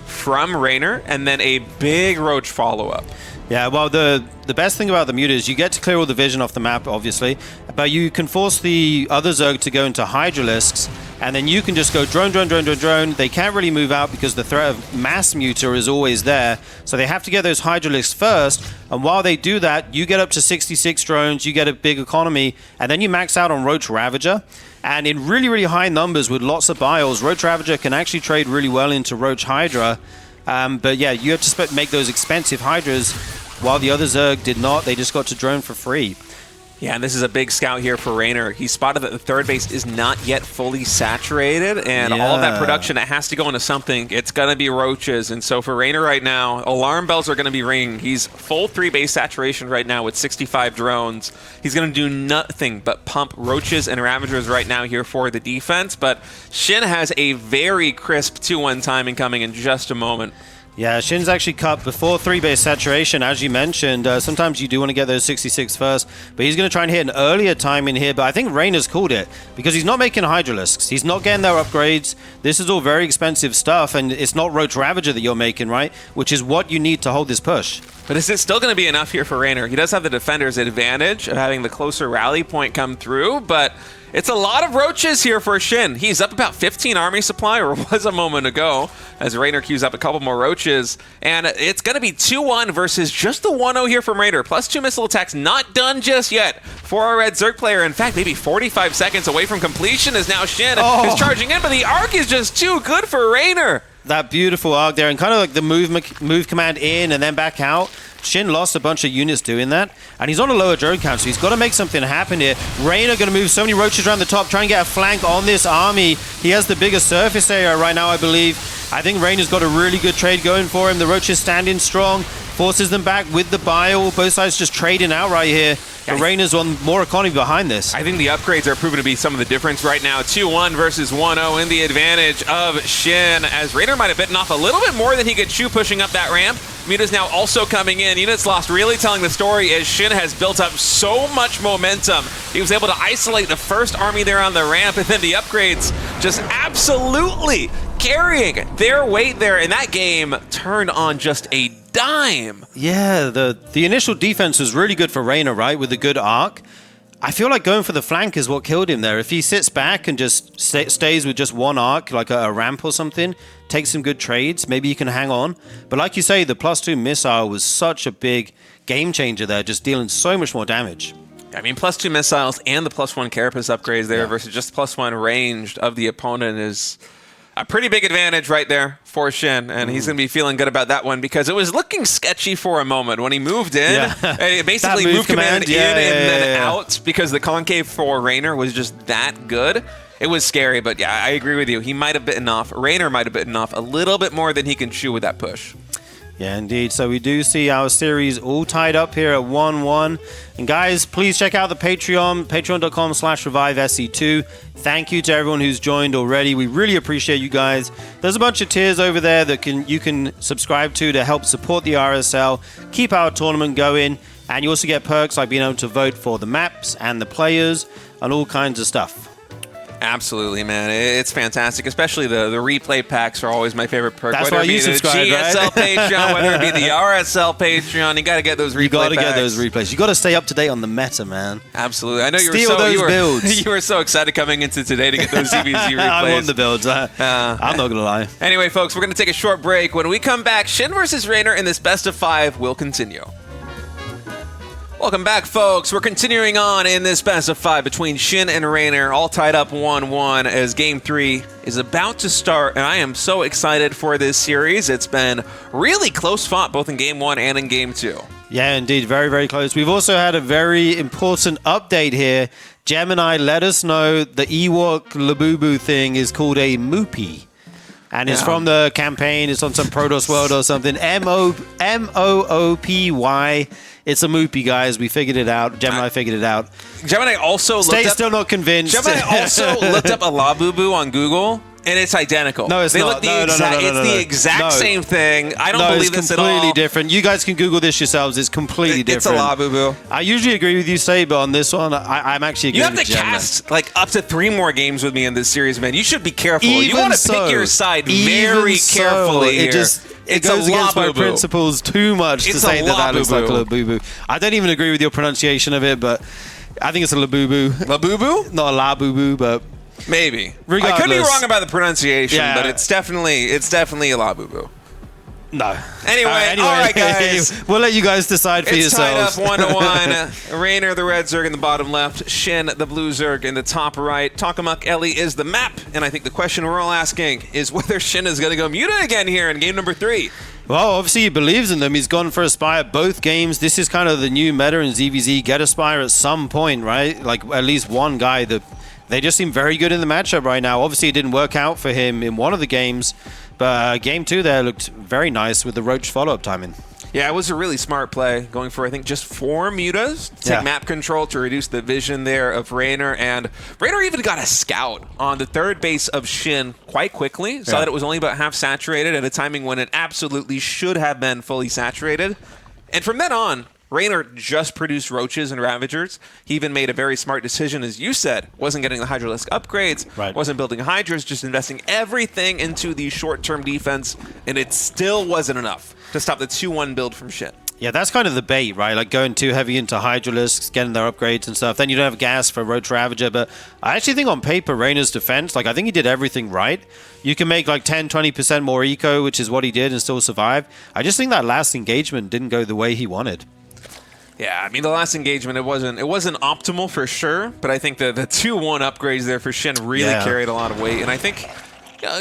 from Reynor, and then a big roach follow-up. Yeah, well, the best thing about the Muta is you get to clear all the vision off the map, obviously, but you can force the other Zerg to go into Hydralisks, and then you can just go drone, drone, drone, drone, drone. They can't really move out because the threat of mass Muta is always there, so they have to get those Hydralisks first, and while they do that, you get up to 66 drones, you get a big economy, and then you max out on Roach Ravager. And in really, really high numbers with lots of bios, Roach Ravager can actually trade really well into Roach Hydra. But yeah, you have to make those expensive Hydras, while the other Zerg did not. They just got to drone for free. Yeah, and this is a big scout here for Reynor. He spotted that the third base is not yet fully saturated, and all of that production, it has to go into something. It's going to be roaches, and so for Reynor right now, alarm bells are going to be ringing. He's full 3-base saturation right now with 65 drones. He's going to do nothing but pump roaches and Ravagers right now here for the defense, but SHIN has a very crisp 2-1 timing coming in just a moment. Yeah, SHIN's actually cut before 3-base saturation, as you mentioned. Sometimes you do want to get those 66 first, but he's going to try and hit an earlier time in here. But I think Reynor's called it because he's not making Hydralisks. He's not getting their upgrades. This is all very expensive stuff, and it's not Roach Ravager that you're making, right? Which is what you need to hold this push. But is it still going to be enough here for Reynor? He does have the defender's advantage of having the closer rally point come through, but it's a lot of roaches here for SHIN. He's up about 15 army supply, or was a moment ago, as Reynor queues up a couple more roaches. And it's going to be 2-1 versus just the 1-0 here from Reynor. +2 missile attacks, not done just yet for our red Zerg player. In fact, maybe 45 seconds away from completion as now SHIN is charging in, but the arc is just too good for Reynor. That beautiful arc there, and kind of like the move command in and then back out. SHIN lost a bunch of units doing that, and he's on a lower drone count, so he's got to make something happen here. Reynor going to move so many roaches around the top, try and get a flank on this army. He has the bigger surface area right now, I believe. I think Reynor's got a really good trade going for him. The roaches standing strong. forces them back with the bile. Both sides just trading out right here. The Reynor's on more economy behind this. I think the upgrades are proving to be some of the difference right now. 2-1 versus 1-0 in the advantage of SHIN, as Reynor might have bitten off a little bit more than he could chew pushing up that ramp. Muta's now also coming in. Units lost really telling the story as SHIN has built up so much momentum. He was able to isolate the first army there on the ramp, and then the upgrades just absolutely carrying their weight there. And that game turned on just a dime. Yeah, the initial defense was really good for Reynor, right, with a good arc. I feel like going for the flank is what killed him there. If he sits back and just stays with just one arc, like a ramp or something, takes some good trades, maybe he can hang on. But like you say, the +2 missile was such a big game changer there, just dealing so much more damage. I mean, +2 missiles and the +1 carapace upgrades there versus just +1 ranged of the opponent is a pretty big advantage right there for SHIN, and he's going to be feeling good about that one because it was looking sketchy for a moment when he moved in. It basically moved command in and then out because the concave for Reynor was just that good. It was scary, but yeah, I agree with you. He might have bitten off, Reynor might have bitten off a little bit more than he can chew with that push. Yeah, indeed. So we do see our series all tied up here at 1-1. And guys, please check out the Patreon, patreon.com/ReviveSC2. Thank you to everyone who's joined already. We really appreciate you guys. There's a bunch of tiers over there that you can subscribe to help support the RSL, keep our tournament going, and you also get perks like being able to vote for the maps and the players and all kinds of stuff. Absolutely, man. It's fantastic. Especially the replay packs are always my favorite perk. That's whether why you subscribe, GSL Patreon, whether it be the RSL Patreon, you got to get those replay packs. You got to get those replays. You got to stay up to date on the meta, man. Absolutely. I know builds. You were so excited coming into today to get those ZVZ replays. I want the builds. I'm not going to lie. Anyway, folks, we're going to take a short break. When we come back, SHIN versus Reynor in this best of 5 will continue. Welcome back, folks. We're continuing on in this best of 5 between SHIN and Reynor, all tied up 1-1 as Game 3 is about to start, and I am so excited for this series. It's been really close fought, both in Game 1 and in Game 2. Yeah, indeed. Very, very close. We've also had a very important update here. Gemini let us know the Ewok Labubu thing is called a Moopy. And it's from the campaign. It's on some Protoss World or something. M-O-O-P-Y. It's a Moopy, guys. We figured it out. Gemini figured it out. Gemini also still not convinced. Gemini also looked up a Labubu on Google, and it's identical. No, it's not. It's the exact same thing. I don't believe this at all. It's completely different. You guys can Google this yourselves. It's completely different. It's a Labubu. I usually agree with you, Say, but on this one, I'm actually agreeing with Gemini. You have to cast like up to 3 more games with me in this series, man. You should be careful. You want to pick your side very carefully here. It goes against my principles too much to say that looks like a Labubu. I don't even agree with your pronunciation of it, but I think it's a Labubu. Labubu? Not a Labubu, but maybe. Regardless. I could be wrong about the pronunciation, but it's definitely a Labubu. No. Anyway, all right, guys. We'll let you guys decide for yourselves. It's tied up 1-1. Reynor, the red Zerg in the bottom left. SHIN, the blue Zerg in the top right. Takamuk Ellie is the map. And I think the question we're all asking is whether SHIN is going to go Muta again here in game number 3. Well, obviously he believes in them. He's gone for a Spire both games. This is kind of the new meta in ZVZ. Get a Spire at some point, right? Like at least one guy that... They just seem very good in the matchup right now. Obviously, it didn't work out for him in one of the games, but game 2 there looked very nice with the Roach follow-up timing. Yeah, it was a really smart play, going for, I think, just 4 mutas to take map control to reduce the vision there of Reynor. And Reynor even got a scout on the third base of SHIN quite quickly. Saw that it was only about half saturated at a timing when it absolutely should have been fully saturated. And from then on, Reynor just produced Roaches and Ravagers. He even made a very smart decision, as you said. Wasn't getting the Hydralisk upgrades, wasn't building Hydras, just investing everything into the short-term defense, and it still wasn't enough to stop the 2-1 build from SHIN. Yeah, that's kind of the bait, right? Like going too heavy into Hydralisks, getting their upgrades and stuff. Then you don't have gas for Roach Ravager, but I actually think on paper, Reynor's defense, like I think he did everything right. You can make like 10-20% more eco, which is what he did, and still survive. I just think that last engagement didn't go the way he wanted. Yeah, I mean, the last engagement, it wasn't optimal for sure, but I think the 2-1 upgrades there for SHIN really carried a lot of weight. And I think,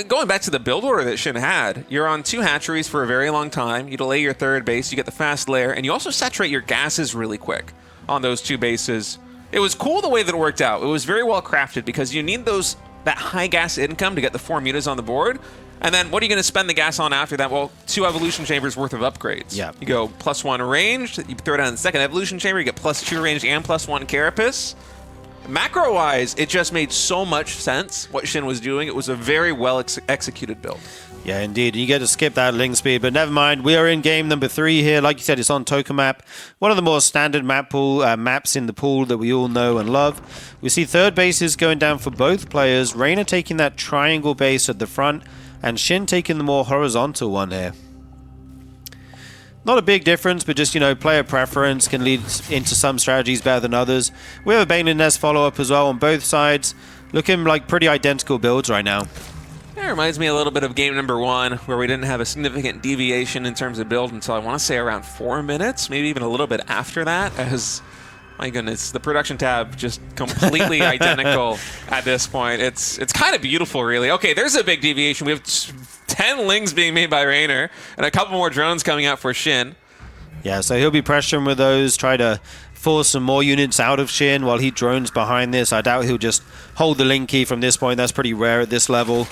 going back to the build order that SHIN had, you're on 2 hatcheries for a very long time, you delay your third base, you get the fast lair, and you also saturate your gases really quick on those 2 bases. It was cool the way that it worked out. It was very well crafted because you need that high gas income to get the 4 mutas on the board. And then what are you going to spend the gas on after that? Well, 2 evolution chambers worth of upgrades. Yeah. You go +1 ranged, you throw down the second evolution chamber, you get +2 ranged and +1 carapace. Macro-wise, it just made so much sense what Shin was doing. It was a very well executed build. Yeah, indeed. You get to skip that link speed, but never mind. We are in game number 3 here. Like you said, it's on Token Map. One of the more standard maps in the pool that we all know and love. We see third bases going down for both players. Reynor taking that triangle base at the front, and Shin taking the more horizontal one here. Not a big difference, but just, player preference can lead into some strategies better than others. We have a Bane and Nest follow-up as well on both sides. Looking like pretty identical builds right now. It reminds me a little bit of game number 1, where we didn't have a significant deviation in terms of build until I want to say around 4 minutes, maybe even a little bit after that, as, my goodness, the production tab just completely identical at this point. It's kind of beautiful, really. Okay, there's a big deviation. We have 10 lings being made by Reynor, and a couple more drones coming out for Shin. Yeah, so he'll be pressuring with those, try to force some more units out of Shin while he drones behind this. I doubt he'll just hold the link key from this point. That's pretty rare at this level.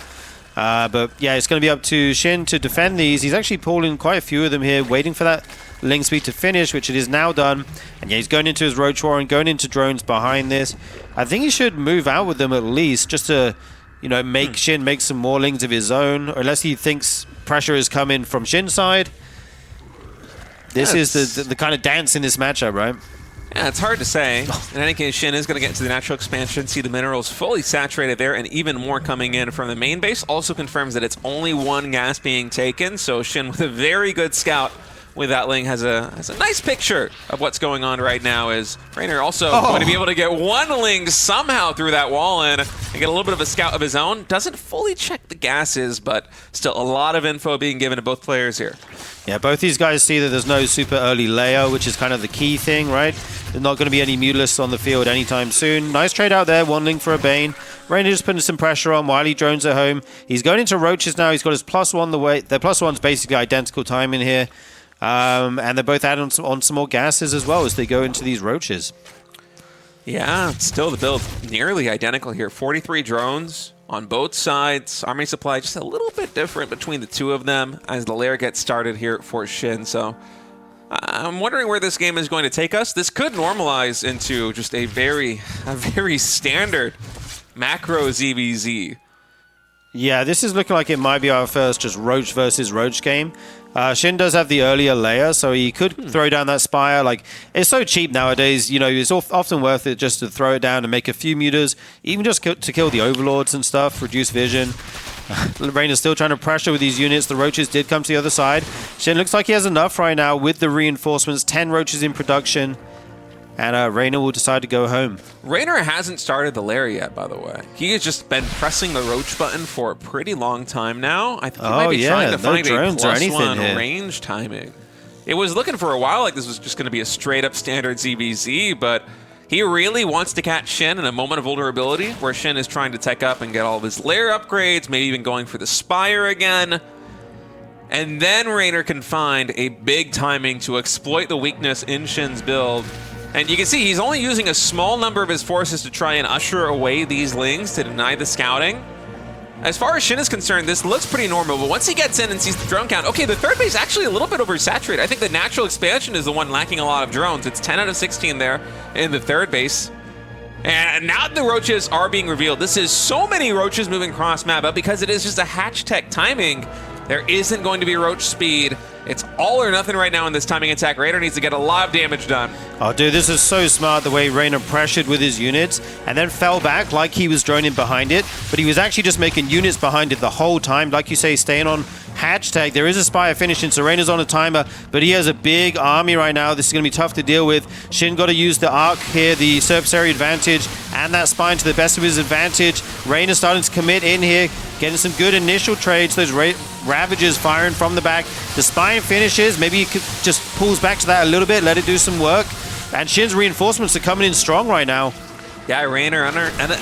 But yeah, it's going to be up to Shin to defend these. He's actually pulling quite a few of them here, waiting for that link speed to finish, which it is now done. And yeah, he's going into his Roach Warren, going into drones behind this. I think he should move out with them at least, just to, make Shin make some more lings of his own, or unless he thinks pressure is coming from Shin's side. This is the kind of dance in this matchup, right? Yeah, it's hard to say. In any case, Shin is going to get into the natural expansion, see the minerals fully saturated there, and even more coming in from the main base. Also confirms that it's only 1 gas being taken, so Shin with a very good scout with that ling has a nice picture of what's going on right now, as Reynor also going to be able to get 1 ling somehow through that wall in and get a little bit of a scout of his own. Doesn't fully check the gases, but still a lot of info being given to both players here. Yeah, both these guys see that there's no super early layer, which is kind of the key thing, right? There's not going to be any Mutalisks on the field anytime soon. Nice trade out there, 1 link for a Bane. Reynor just putting some pressure on while he drones at home. He's going into Roaches now. He's got his +1 the way. Their +1's basically identical timing here. And they're both adding on some more gases as well as they go into these Roaches. Yeah, still the build nearly identical here. 43 drones on both sides. Army supply just a little bit different between the 2 of them as the lair gets started here for Shin. So I'm wondering where this game is going to take us. This could normalize into just a very standard macro ZVZ. Yeah, this is looking like it might be our first just Roach versus Roach game. Shin does have the earlier layer, so he could throw down that Spire. Like, it's so cheap nowadays, it's often worth it just to throw it down and make a few mutas, even just to kill the Overlords and stuff, reduce vision. Reynor's still trying to pressure with these units. The Roaches did come to the other side. Shin looks like he has enough right now with the reinforcements. 10 Roaches in production. And Reynor will decide to go home. Reynor hasn't started the lair yet, by the way. He has just been pressing the Roach button for a pretty long time now. I think he might be trying to find a +1 range timing. It was looking for a while like this was just going to be a straight-up standard ZVZ, but he really wants to catch Shin in a moment of vulnerability where Shin is trying to tech up and get all of his lair upgrades, maybe even going for the Spire again. And then Reynor can find a big timing to exploit the weakness in Shin's build. And you can see he's only using a small number of his forces to try and usher away these lings to deny the scouting. As far as Shin is concerned, this looks pretty normal, but once he gets in and sees the drone count, okay, the third base actually a little bit oversaturated. I think the natural expansion is the one lacking a lot of drones. It's 10 out of 16 there in the third base. And now the Roaches are being revealed. This is so many Roaches moving cross map, but because it is just a hatch tech timing, there isn't going to be Roach speed. It's all or nothing right now in this timing attack. Reynor needs to get a lot of damage done. Oh, dude, this is so smart the way Reynor pressured with his units and then fell back like he was droning behind it. But he was actually just making units behind it the whole time. Like you say, staying on hatch tag. There is a Spire finishing, so Reynor's on a timer, but he has a big army right now. This is going to be tough to deal with. Shin got to use the arc here, the surface area advantage, and that spine to the best of his advantage. Reynor starting to commit in here, getting some good initial trades. Those Ravages firing from the back. The spine finishes. Maybe he could just pulls back to that a little bit, let it do some work. And Shin's reinforcements are coming in strong right now. Yeah, Reynor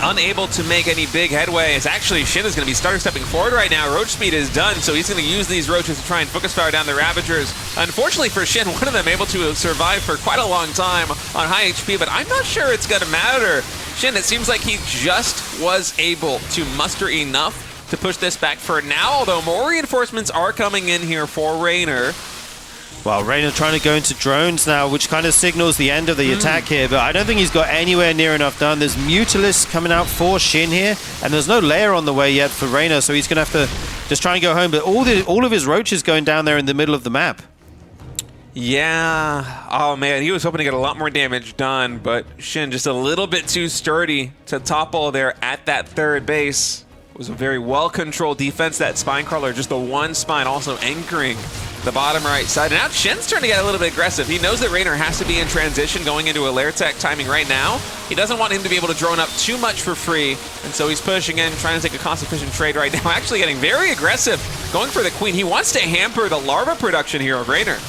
unable to make any big headway. It's actually Shin is going to be stepping forward right now. Roach speed is done, so he's going to use these Roaches to try and focus fire down the Ravagers. Unfortunately for Shin, one of them able to survive for quite a long time on high HP, but I'm not sure it's going to matter. Shin, it seems like he just was able to muster enough to push this back for now, although more reinforcements are coming in here for Reynor. Well, Reynor trying to go into drones now, which kind of signals the end of the attack here, but I don't think he's got anywhere near enough done. There's Mutalisks coming out for SHIN here, and there's no layer on the way yet for Reynor, so he's going to have to just try and go home. But all of his roaches going down there in the middle of the map. Yeah. Oh, man. He was hoping to get a lot more damage done, but SHIN just a little bit too sturdy to topple there at that third base. It was a very well-controlled defense. That spine crawler, just the one spine also anchoring the bottom right side. And now SHIN's starting to get a little bit aggressive. He knows that Reynor has to be in transition going into a lair tech timing right now. He doesn't want him to be able to drone up too much for free, and so he's pushing in, trying to take a cost-efficient trade right now. Actually getting very aggressive, going for the queen. He wants to hamper the larva production here of Reynor.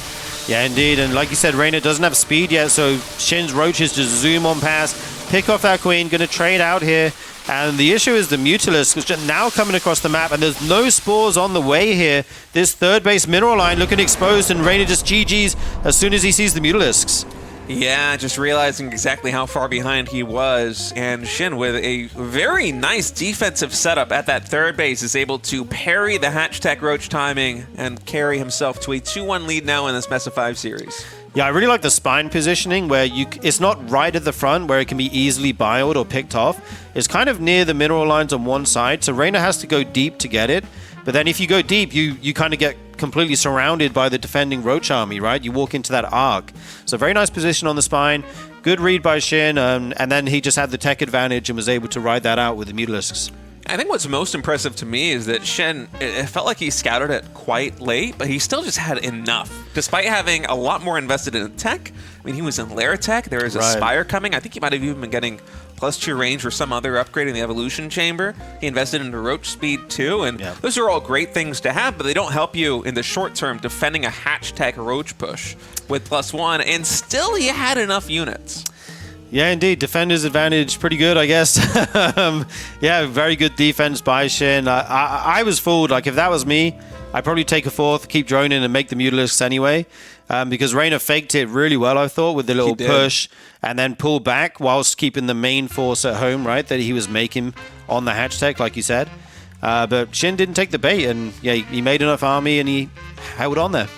Yeah, indeed. And like you said, Reynor doesn't have speed yet, so SHIN's roaches just zoom on past, pick off that queen, going to trade out here. And the issue is the Mutalisks, which are now coming across the map, and there's no spores on the way here. This third base mineral line looking exposed, and Reynor just GG's as soon as he sees the Mutalisks. Yeah, just realizing exactly how far behind he was. And SHIN, with a very nice defensive setup at that third base, is able to parry the Hatch Tech Roach timing and carry himself to a 2-1 lead now in this Best of 5 series. Yeah, I really like the spine positioning where it's not right at the front where it can be easily bioed or picked off. It's kind of near the mineral lines on one side, so Reynor has to go deep to get it. But then if you go deep, you kind of get completely surrounded by the defending Roach army, right? You walk into that arc. So very nice position on the spine. Good read by SHIN, and then he just had the tech advantage and was able to ride that out with the Mutalisks. I think what's most impressive to me is that SHIN, it felt like he scouted it quite late, but he still just had enough. Despite having a lot more invested in tech, I mean, he was in lair tech, there is a Spire coming. I think he might have even been getting +2 range or some other upgrade in the evolution chamber. He invested into roach speed too, and those are all great things to have, but they don't help you in the short term defending a hatch tech roach push with +1, and still he had enough units. Yeah, indeed. Defender's advantage, pretty good, I guess. Yeah, very good defense by SHIN. I was fooled. Like, if that was me, I'd probably take a fourth, keep droning, and make the Mutalisks anyway. Because Reynor faked it really well, I thought, with the little push, and then pull back whilst keeping the main force at home, right, that he was making on the hatch tech, like you said. But SHIN didn't take the bait, and yeah, he made enough army, and he held on there.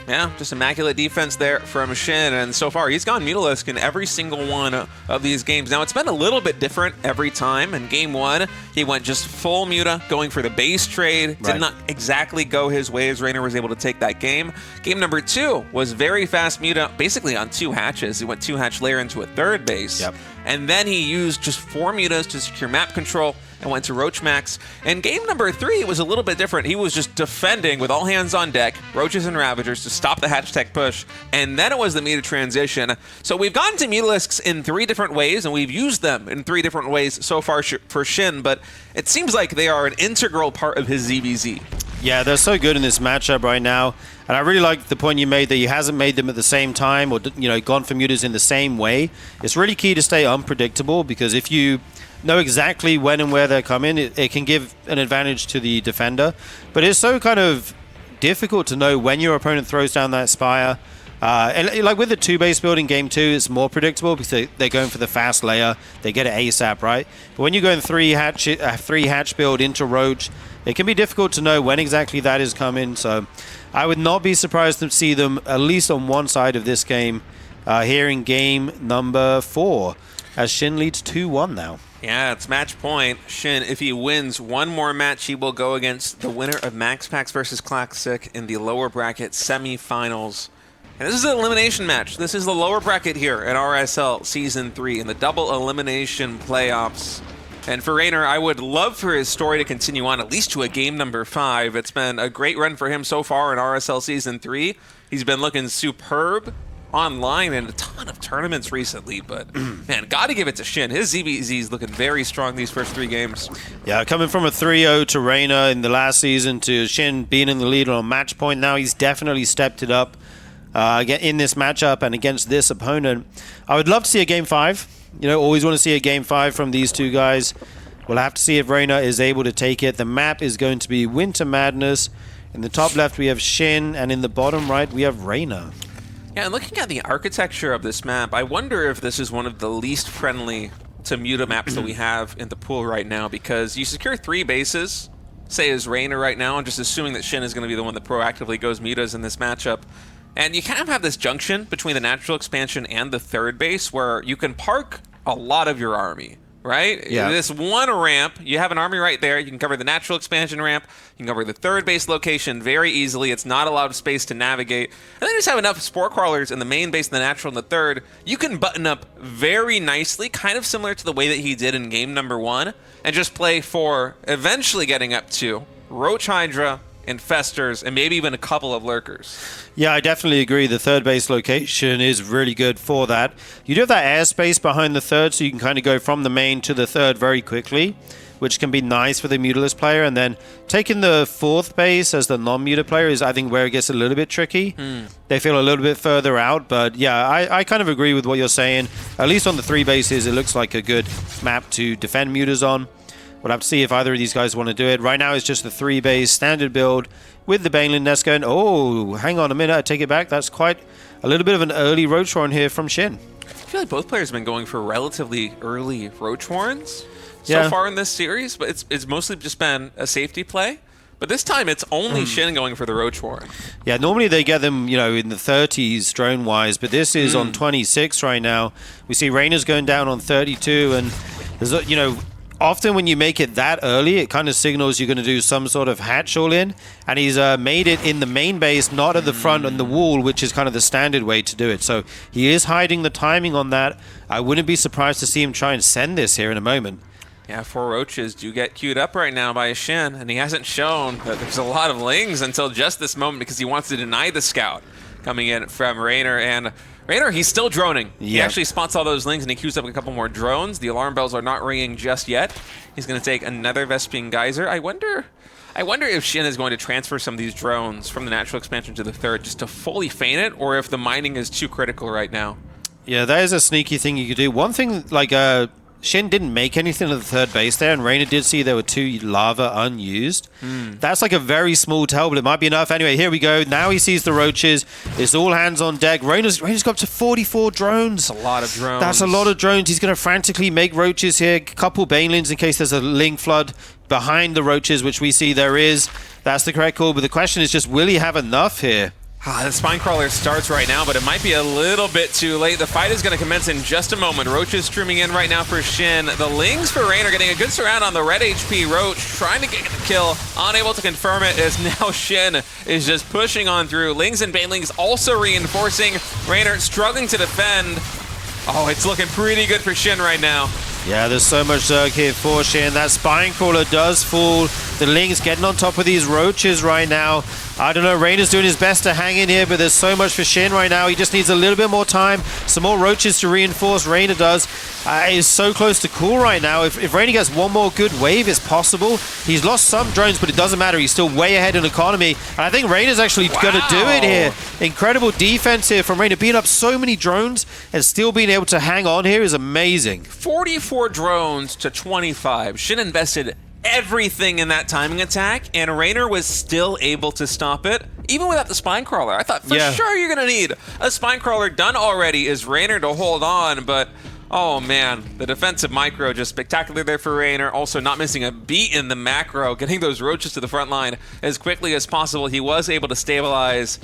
Yeah, just immaculate defense there from SHIN, and so far he's gone Mutalisk in every single one of these games. Now, it's been a little bit different every time. In Game 1, he went just full Muta, going for the base trade. Did not exactly go his way as Reynor was able to take that game. Game number 2 was very fast Muta, basically on 2 hatches. He went 2 hatch layer into a third base. And then he used just 4 Mutas to secure map control and went to Roach Max. And game number 3 was a little bit different. He was just defending with all hands on deck, Roaches and Ravagers to stop the hatch tech push, and then it was the Muta transition. So we've gotten to Mutalisks in 3 different ways, and we've used them in 3 different ways so far for SHIN, but it seems like they are an integral part of his ZVZ. Yeah, they're so good in this matchup right now. And I really like the point you made that he hasn't made them at the same time or, gone for mutas in the same way. It's really key to stay unpredictable, because if you know exactly when and where they're coming, it can give an advantage to the defender. But it's so kind of difficult to know when your opponent throws down that Spire. And like with the 2-base build in Game 2, it's more predictable because they're going for the fast layer. They get it ASAP, right? But when you go in 3 hatch build into Roach, it can be difficult to know when exactly that is coming. So I would not be surprised to see them at least on one side of this game here in game number 4, as SHIN leads 2-1 now. Yeah, it's match point. SHIN, if he wins one more match, he will go against the winner of MaxPax versus Classic in the lower bracket semifinals. And this is an elimination match. This is the lower bracket here at RSL Season 3 in the double elimination playoffs. And for Reynor, I would love for his story to continue on at least to a game number 5. It's been a great run for him so far in RSL Season 3. He's been looking superb online in a ton of tournaments recently, but man, gotta give it to SHIN. His ZBZ is looking very strong these first 3 games. Yeah, coming from a 3-0 to Reynor in the last season to SHIN being in the lead on match point now, he's definitely stepped it up in this matchup and against this opponent. I would love to see a game 5. Always want to see a game 5 from these 2 guys. We'll have to see if Reynor is able to take it. The map is going to be Winter Madness. In the top left, we have SHIN, and in the bottom right, we have Reynor. Yeah, and looking at the architecture of this map, I wonder if this is one of the least friendly to Muta maps that we have in the pool right now, because you secure 3 bases, say, is Reynor right now. I'm just assuming that SHIN is going to be the one that proactively goes mutas in this matchup. And you kind of have this junction between the natural expansion and the third base where you can park a lot of your army, right? Yeah. This one ramp, you have an army right there. You can cover the natural expansion ramp. You can cover the third base location very easily. It's not a lot of space to navigate. And then you just have enough spore crawlers in the main base and the natural in the third. You can button up very nicely, kind of similar to the way that he did in game number 1, and just play for eventually getting up to Roach Hydra, Infestors, and maybe even a couple of Lurkers. Yeah, I definitely agree. The third base location is really good for that. You do have that airspace behind the third, so you can kind of go from the main to the third very quickly, which can be nice for the mutalist player. And then taking the fourth base as the non-muta player is, I think, where it gets a little bit tricky. They feel a little bit further out, but yeah, I kind of agree with what you're saying. At least on the 3 bases, it looks like a good map to defend mutas on. We'll have to see if either of these guys want to do it. Right now, it's just the 3 base standard build with the Baneling nest going. Oh, hang on a minute. I take it back. That's quite a little bit of an early Roach Warren here from SHIN. I feel like both players have been going for relatively early Roach Warrens so far in this series, but it's mostly just been a safety play. But this time, it's only SHIN going for the Roach Warren. Yeah, normally they get them, in the 30s drone-wise, but this is on 26 right now. We see Reynor's going down on 32, and there's, often when you make it that early, it kind of signals you're going to do some sort of hatch all-in, and he's made it in the main base, not at the front on the wall, which is kind of the standard way to do it. So he is hiding the timing on that. I wouldn't be surprised to see him try and send this here in a moment. Yeah, 4 Roaches do get queued up right now by SHIN, and he hasn't shown that there's a lot of Lings until just this moment because he wants to deny the scout coming in from Reynor. And Reynor, he's still droning. He actually spots all those Lings and he queues up a couple more drones. The alarm bells are not ringing just yet. He's going to take another Vespian Geyser. I wonder if SHIN is going to transfer some of these drones from the natural expansion to the third just to fully feign it, or if the mining is too critical right now. Yeah, that is a sneaky thing you could do. One thing, SHIN didn't make anything of the third base there, and Reynor did see there were 2 lava unused. That's like a very small tell, but it might be enough. Anyway, here we go. Now he sees the Roaches. It's all hands on deck. Reynor's got up to 44 drones. That's a lot of drones. That's a lot of drones. He's going to frantically make Roaches here. A couple Banelings in case there's a Ling flood behind the Roaches, which we see there is. That's the correct call, but the question is just, will he have enough here? The Spinecrawler starts right now, but it might be a little bit too late. The fight is going to commence in just a moment. Roaches streaming in right now for SHIN. The Lings for Reynor getting a good surround on the red HP Roach, trying to get the kill, unable to confirm it as now SHIN is just pushing on through. Lings and Banelings also reinforcing. Reynor struggling to defend. Oh, it's looking pretty good for SHIN right now. Yeah, there's so much Zerg here for SHIN. That Spinecrawler does fall. The Ling's getting on top of these Roaches right now. I don't know, Reynor's doing his best to hang in here, but there's so much for SHIN right now. He just needs a little bit more time. Some more Roaches to reinforce. Reynor does. He's so close to cool right now. If Reynor gets one more good wave, it's possible. He's lost some drones, but it doesn't matter. He's still way ahead in economy. And I think Reynor's actually going to do it here. Incredible defense here from Reynor. Being up so many drones and still being able to hang on here is amazing. 44 drones to 25. SHIN invested everything in that timing attack, and Reynor was still able to stop it, even without the Spinecrawler. I thought for sure you're going to need a Spinecrawler done already is Reynor to hold on, but oh man, the defensive micro just spectacular there for Reynor. Also not missing a beat in the macro, getting those Roaches to the front line as quickly as possible. He was able to stabilize,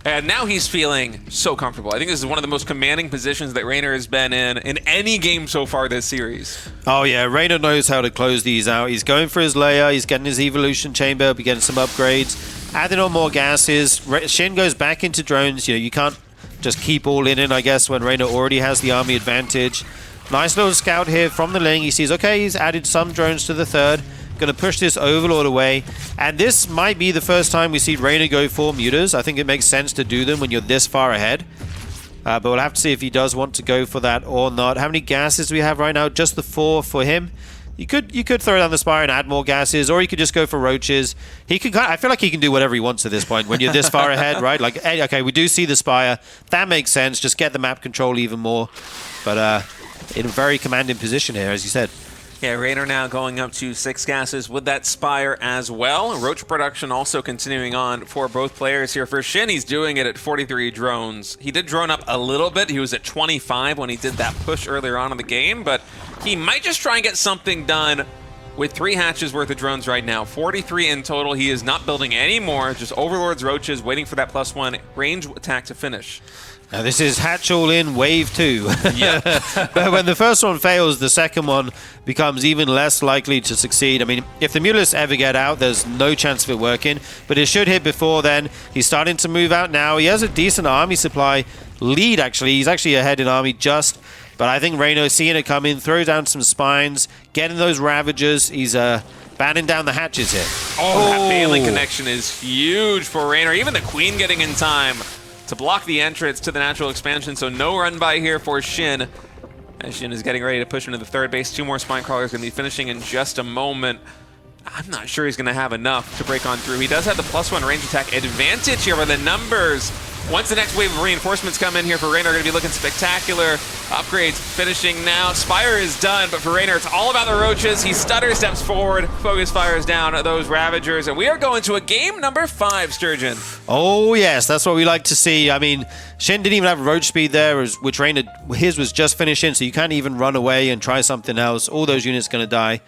and now he's feeling so comfortable. I think this is one of the most commanding positions that Reynor has been in any game so far this series. Oh yeah, Reynor knows how to close these out. He's going for his layer, he's getting his evolution chamber, getting some upgrades, adding on more gases. SHIN goes back into drones. You can't just keep all in, I guess, when Reynor already has the army advantage. Nice little scout here from the Ling. He sees, okay, he's added some drones to the third. Going to push this Overlord away. And this might be the first time we see Reynor go for mutas. I think it makes sense to do them when you're this far ahead. But we'll have to see if he does want to go for that or not. How many gases do we have right now? Just the 4 for him. You could throw down the Spire and add more gases, or you could just go for Roaches. He can. I feel like he can do whatever he wants at this point when you're this far ahead, right? Like, hey, okay, we do see the Spire. That makes sense. Just get the map control even more. But in a very commanding position here, as you said. Yeah, Reynor now going up to 6 gases with that Spire as well. Roach production also continuing on for both players here. For SHIN, he's doing it at 43 drones. He did drone up a little bit. He was at 25 when he did that push earlier on in the game, but he might just try and get something done with 3 hatches worth of drones right now. 43 in total. He is not building any more, just Overlords, Roaches, waiting for that +1 range attack to finish. Now this is hatch all in wave 2. Yeah. But when the first one fails, the second one becomes even less likely to succeed. I mean, if the Mulists ever get out, there's no chance of it working, but it should hit before then. He's starting to move out now. He has a decent army supply lead, actually. He's actually ahead in army just, but I think Reynor seeing it come in, throw down some spines, getting those Ravagers. He's batting down the hatches here. Oh, that Bailey connection is huge for Reynor. Even the Queen getting in time to block the entrance to the natural expansion, so no run by here for SHIN. As SHIN is getting ready to push into the third base. 2 more Spine Crawlers going to be finishing in just a moment. I'm not sure he's going to have enough to break on through. He does have the +1 range attack advantage here with the numbers. Once the next wave of reinforcements come in here for Reynor, are going to be looking spectacular. Upgrades finishing now. Spire is done, but for Reynor, it's all about the Roaches. He stutter steps forward, focus fires down those Ravagers, and we are going to a game number 5, Sturgeon. Oh, yes, that's what we like to see. I mean, SHIN didn't even have Roach speed there, which Reynor, his was just finishing, so you can't even run away and try something else. All those units going to die.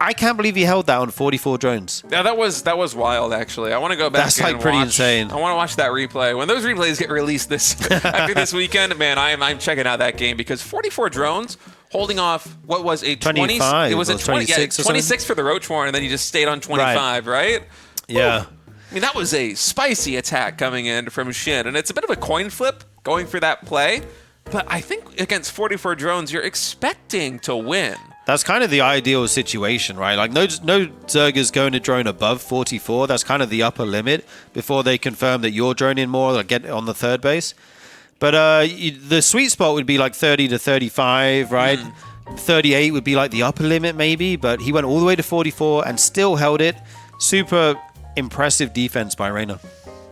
I can't believe he held that on 44 drones. Yeah, that was wild, actually. I want to go back. That's like pretty insane. I want to watch that replay. When those replays get released after this weekend, man, I'm checking out that game because 44 drones holding off what was a 25. It was a 26 or 26 for the Roach Warren, and then you just stayed on 25, right? Yeah. Ooh. I mean, that was a spicy attack coming in from SHIN, and it's a bit of a coin flip going for that play. But I think against 44 drones, you're expecting to win. That's kind of the ideal situation, right? Like no Zergers going to drone above 44. That's kind of the upper limit before they confirm that you're droning more or get on the third base. But the sweet spot would be like 30 to 35, right? 38 would be like the upper limit maybe, but he went all the way to 44 and still held it. Super impressive defense by Reynor.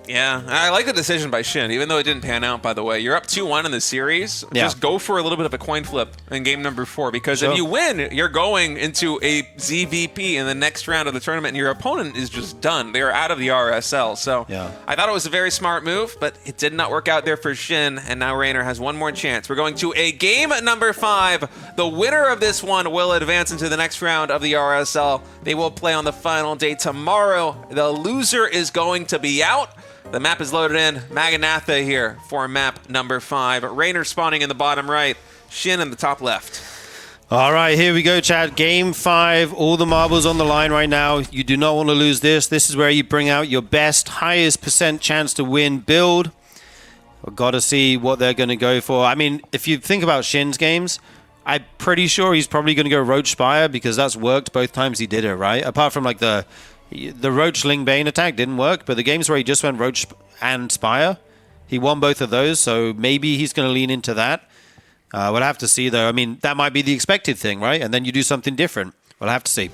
Yeah, I like the decision by SHIN, even though it didn't pan out, by the way. You're up 2-1 in the series. Yeah. Just go for a little bit of a coin flip in game number 4, because Sure. if you win, you're going into a ZVP in the next round of the tournament, and your opponent is just done. They are out of the RSL. So Yeah. I thought it was a very smart move, but it did not work out there for SHIN, and now Reynor has one more chance. We're going to a game number 5. The winner of this one will advance into the next round of the RSL. They will play on the final day tomorrow. The loser is going to be out. The map is loaded in. Maganatha here for map number 5. Reynor spawning in the bottom right. SHIN in the top left. All right, here we go, Chad. Game 5. All the marbles on the line right now. You do not want to lose this. This is where you bring out your best, highest % chance to win build. We've got to see what they're going to go for. I mean, if you think about SHIN's games, I'm pretty sure he's probably going to go Roach Spire because that's worked both times he did it, right? Apart from like the Roach Ling Bane attack didn't work, but the games where he just went Roach and Spire, he won both of those, so maybe he's going to lean into that. We'll have to see, though. I mean, that might be the expected thing, right? And then you do something different. We'll have to see.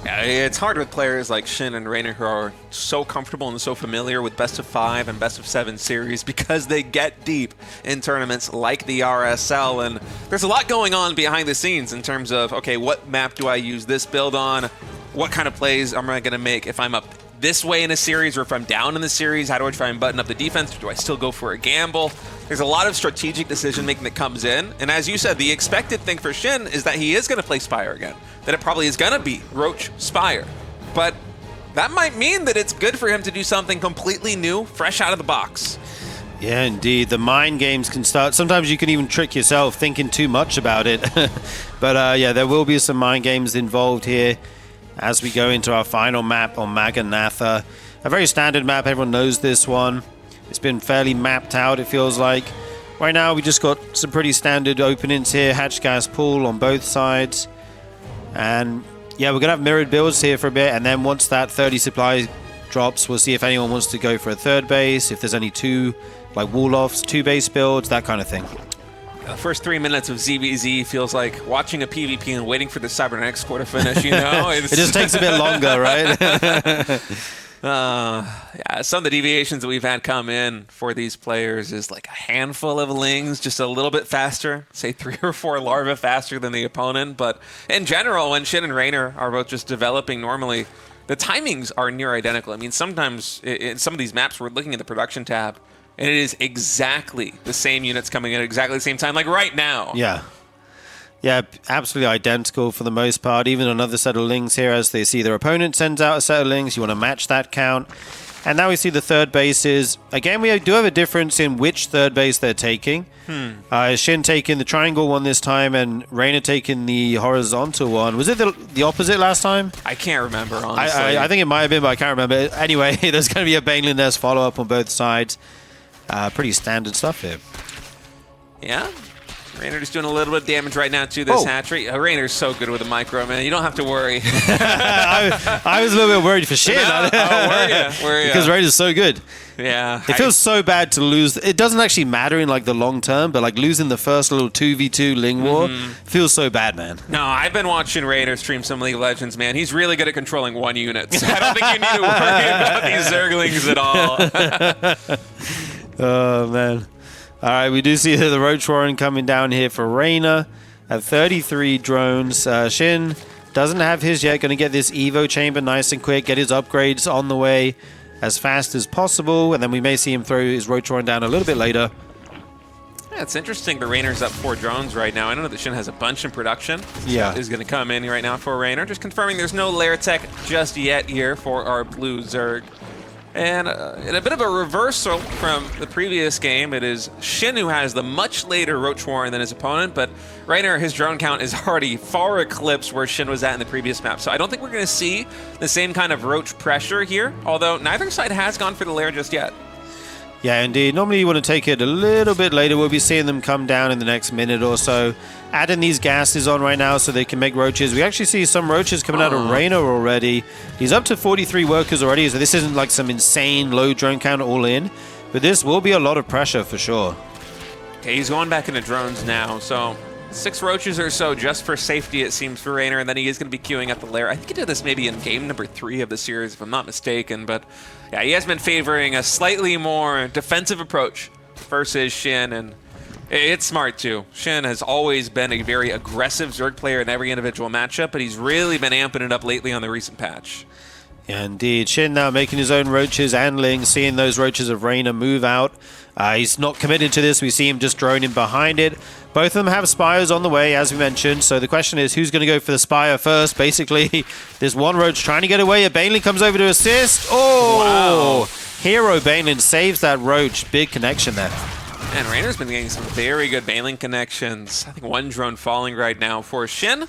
Yeah, it's hard with players like SHIN and Reynor who are so comfortable and so familiar with best of 5 and best of 7 series because they get deep in tournaments like the RSL, and there's a lot going on behind the scenes in terms of, okay, what map do I use this build on? What kind of plays am I going to make if I'm up this way in a series, or if I'm down in the series? How do I try and button up the defense? Or do I still go for a gamble? There's a lot of strategic decision making that comes in, and as you said, the expected thing for SHIN is that he is going to play Spire again, that it probably is going to be Roach Spire, but that might mean that it's good for him to do something completely new, fresh out of the box. Yeah, indeed. The mind games can start. Sometimes you can even trick yourself thinking too much about it. But yeah, there will be some mind games involved here as we go into our final map on Maganatha. A very standard map. Everyone knows this one. It's been fairly mapped out, it feels like. Right now, we just got some pretty standard openings here. Hatch gas pool on both sides. And yeah, we're going to have mirrored builds here for a bit. And then once that 30 supply drops, we'll see if anyone wants to go for a third base. If there's any 2, like wall-offs, 2 base builds, that kind of thing. The first 3 minutes of ZBZ feels like watching a PvP and waiting for the Cybernetics score to finish, you know? It just takes a bit longer, right? Yeah, some of the deviations that we've had come in for these players is like a handful of lings, just a little bit faster, say 3 or 4 larvae faster than the opponent. But in general, when SHIN and Reynor are both just developing normally, the timings are near identical. I mean, sometimes in some of these maps, we're looking at the production tab, and it is exactly the same units coming in at exactly the same time, like right now. Yeah. Yeah, absolutely identical for the most part. Even another set of lings here as they see their opponent sends out a set of lings. You want to match that count. And now we see the third bases. Again, we do have a difference in which third base they're taking. SHIN taking the triangle one this time and Reynor taking the horizontal one. Was it the opposite last time? I can't remember, honestly. I think it might have been, but I can't remember. Anyway, there's going to be a Baneling Nest follow-up on both sides. Pretty standard stuff here. Yeah. Reynor just doing a little bit of damage right now to this hatchery. Reynor's so good with a micro, man. You don't have to worry. I was a little bit worried for SHIN. Were you? Because Reynor's so good. Yeah. It feels so bad to lose. It doesn't actually matter in like the long term, but like losing the first little 2v2 Ling War feels so bad, man. No, I've been watching Reynor stream some League of Legends, man. He's really good at controlling one unit. So I don't think you need to worry about these Zerglings at all. Oh, man. All right, we do see the Roach Warren coming down here for Reynor at 33 drones. SHIN doesn't have his yet. Going to get this Evo chamber nice and quick, get his upgrades on the way as fast as possible, and then we may see him throw his Roach Warren down a little bit later. Yeah, it's interesting, but Reynor's up 4 drones right now. I know that SHIN has a bunch in production. Yeah. Is going to come in right now for Reynor. Just confirming there's no lair tech just yet here for our blue Zerg. And in a bit of a reversal from the previous game, it is SHIN who has the much later Roach Warren than his opponent, but Reynor, his drone count is already far eclipsed where SHIN was at in the previous map. So I don't think we're going to see the same kind of Roach pressure here, although neither side has gone for the lair just yet. Yeah, indeed. Normally you want to take it a little bit later. We'll be seeing them come down in the next minute or so. Adding these gases on right now so they can make roaches. We actually see some roaches coming out of Reynor already. He's up to 43 workers already, so this isn't like some insane low drone count all in. But this will be a lot of pressure for sure. Okay, he's going back into drones now, so 6 roaches or so just for safety, it seems, for Reynor, and then he is going to be queuing at the lair. I think he did this maybe in game number 3 of the series, if I'm not mistaken, but yeah, he has been favoring a slightly more defensive approach versus SHIN, and it's smart too. SHIN has always been a very aggressive Zerg player in every individual matchup, but he's really been amping it up lately on the recent patch. Yeah, indeed. SHIN now making his own roaches and Ling, seeing those roaches of Reynor move out. He's not committed to this. We see him just droning behind it. Both of them have Spires on the way, as we mentioned. So the question is, who's going to go for the Spire first? Basically, there's one Roach trying to get away. A Baneling comes over to assist. Oh! Wow. Hero Baneling saves that Roach. Big connection there. And Reynor's been getting some very good Baneling connections. I think one drone falling right now for SHIN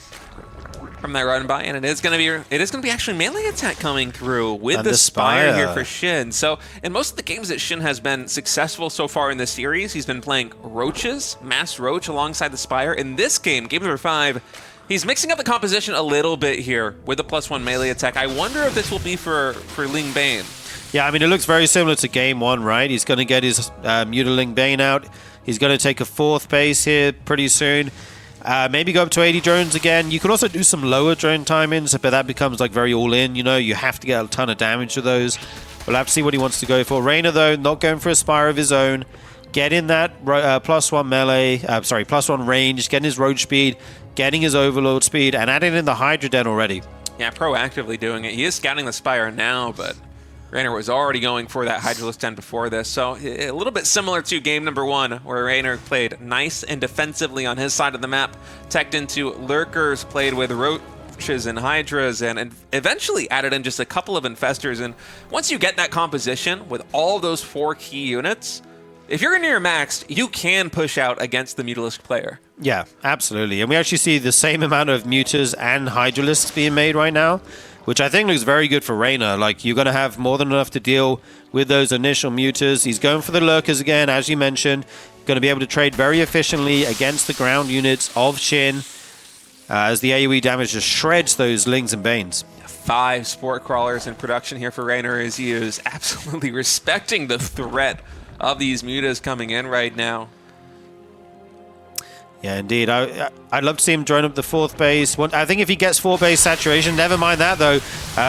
from that run by, and it is going to be actually melee attack coming through with the Spire here for SHIN. So in most of the games that SHIN has been successful so far in this series, he's been playing Roaches, Mass Roach alongside the Spire. In this game, game number 5, he's mixing up the composition a little bit here with the +1 melee attack. I wonder if this will be for Ling Bane. Yeah, I mean, it looks very similar to game 1, right? He's going to get his Mutiling Bane out. He's going to take a 4th base here pretty soon. Maybe go up to 80 drones again. You could also do some lower drone timings, but that becomes like very all-in, you know? You have to get a ton of damage to those. We'll have to see what he wants to go for. Reynor, though, not going for a Spire of his own. Getting that +1 melee, +1 range, getting his Roach speed, getting his Overlord speed, and adding in the Hydra Den already. Yeah, proactively doing it. He is scouting the Spire now, but Reynor was already going for that Hydralisk Den before this, so a little bit similar to game number 1, where Reynor played nice and defensively on his side of the map, teched into Lurkers, played with Roaches and Hydras, and eventually added in just a couple of Infestors. And once you get that composition with all those 4 key units, if you're near maxed, you can push out against the Mutalisk player. Yeah, absolutely. And we actually see the same amount of Mutas and Hydralisks being made right now, which I think looks very good for Reynor. Like, you're going to have more than enough to deal with those initial Mutas. He's going for the Lurkers again, as you mentioned. Going to be able to trade very efficiently against the ground units of SHIN, as the AoE damage just shreds those Lings and Banes. 5 Sport Crawlers in production here for Reynor, as he is absolutely respecting the threat of these Mutas coming in right now. Yeah, indeed. I'd love to see him drone up the 4th base. I think if he gets 4 base saturation, never mind that though.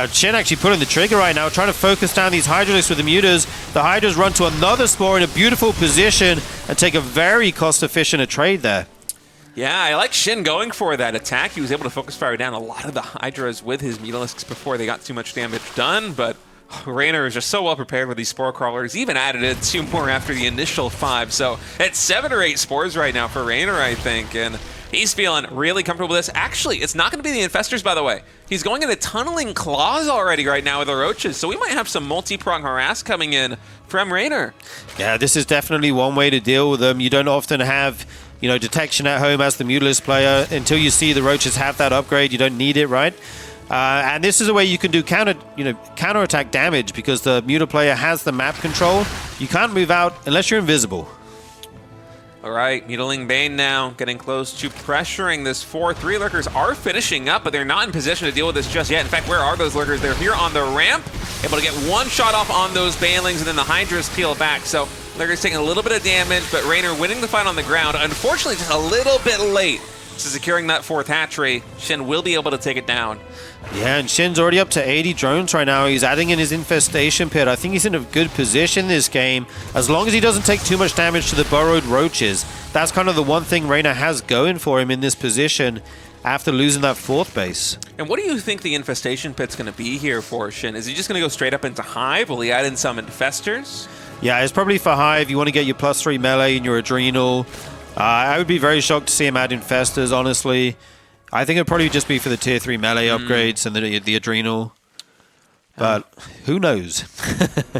SHIN actually pulling the trigger right now, trying to focus down these Hydralisks with the Mutas. The Hydras run to another Spore in a beautiful position and take a very cost-efficient trade there. Yeah, I like SHIN going for that attack. He was able to focus fire down a lot of the Hydras with his Mutalisks before they got too much damage done, but Reynor is just so well prepared with these Spore Crawlers, even added in 2 more after the initial 5. So it's 7 or 8 Spores right now for Reynor, I think. And He's feeling really comfortable with this. Actually, it's not going to be the Infestors, by the way. He's going into Tunneling Claws already right now with the Roaches, so we might have some multi-prong harass coming in from Reynor. Yeah, this is definitely one way to deal with them. You don't often have, you know, detection at home as the Mutalisk player. Until you see the Roaches have that upgrade, you don't need it, right? And this is a way you can do counterattack damage because the Muta player has the map control. You can't move out unless you're invisible. All right, Mutiling Bane now getting close to pressuring this 4-3. Lurkers are finishing up, but they're not in position to deal with this just yet. In fact, where are those Lurkers? They're here on the ramp, able to get one shot off on those Banelings, and then the Hydras peel back. So Lurkers taking a little bit of damage, but Reynor winning the fight on the ground. Unfortunately, just a little bit late to securing that 4th hatchery. SHIN will be able to take it down. Yeah, and SHIN's already up to 80 drones right now. He's adding in his infestation pit. I think he's in a good position this game, as long as he doesn't take too much damage to the burrowed roaches. That's kind of the one thing Reynor has going for him in this position after losing that 4th base. And what do you think the infestation pit's going to be here for SHIN? Is he just going to go straight up into Hive? Will he add in some infestors? Yeah, it's probably for Hive. You want to get your +3 melee and your adrenal. I would be very shocked to see him add infestors, honestly. I think it'd probably just be for the tier 3 melee upgrades and the adrenal. But who knows?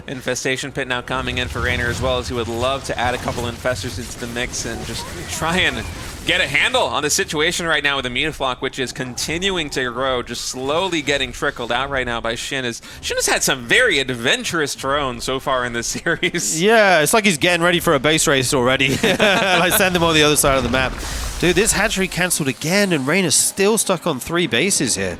Infestation pit now coming in for Reynor as well, as he would love to add a couple infestors into the mix and just try and get a handle on the situation right now with the Mutaflock, which is continuing to grow, just slowly getting trickled out right now by SHIN. SHIN has had some very adventurous drones so far in this series. Yeah, it's like he's getting ready for a base race already. Like send them on the other side of the map. Dude, this hatchery cancelled again, and Reynor's still stuck on 3 bases here.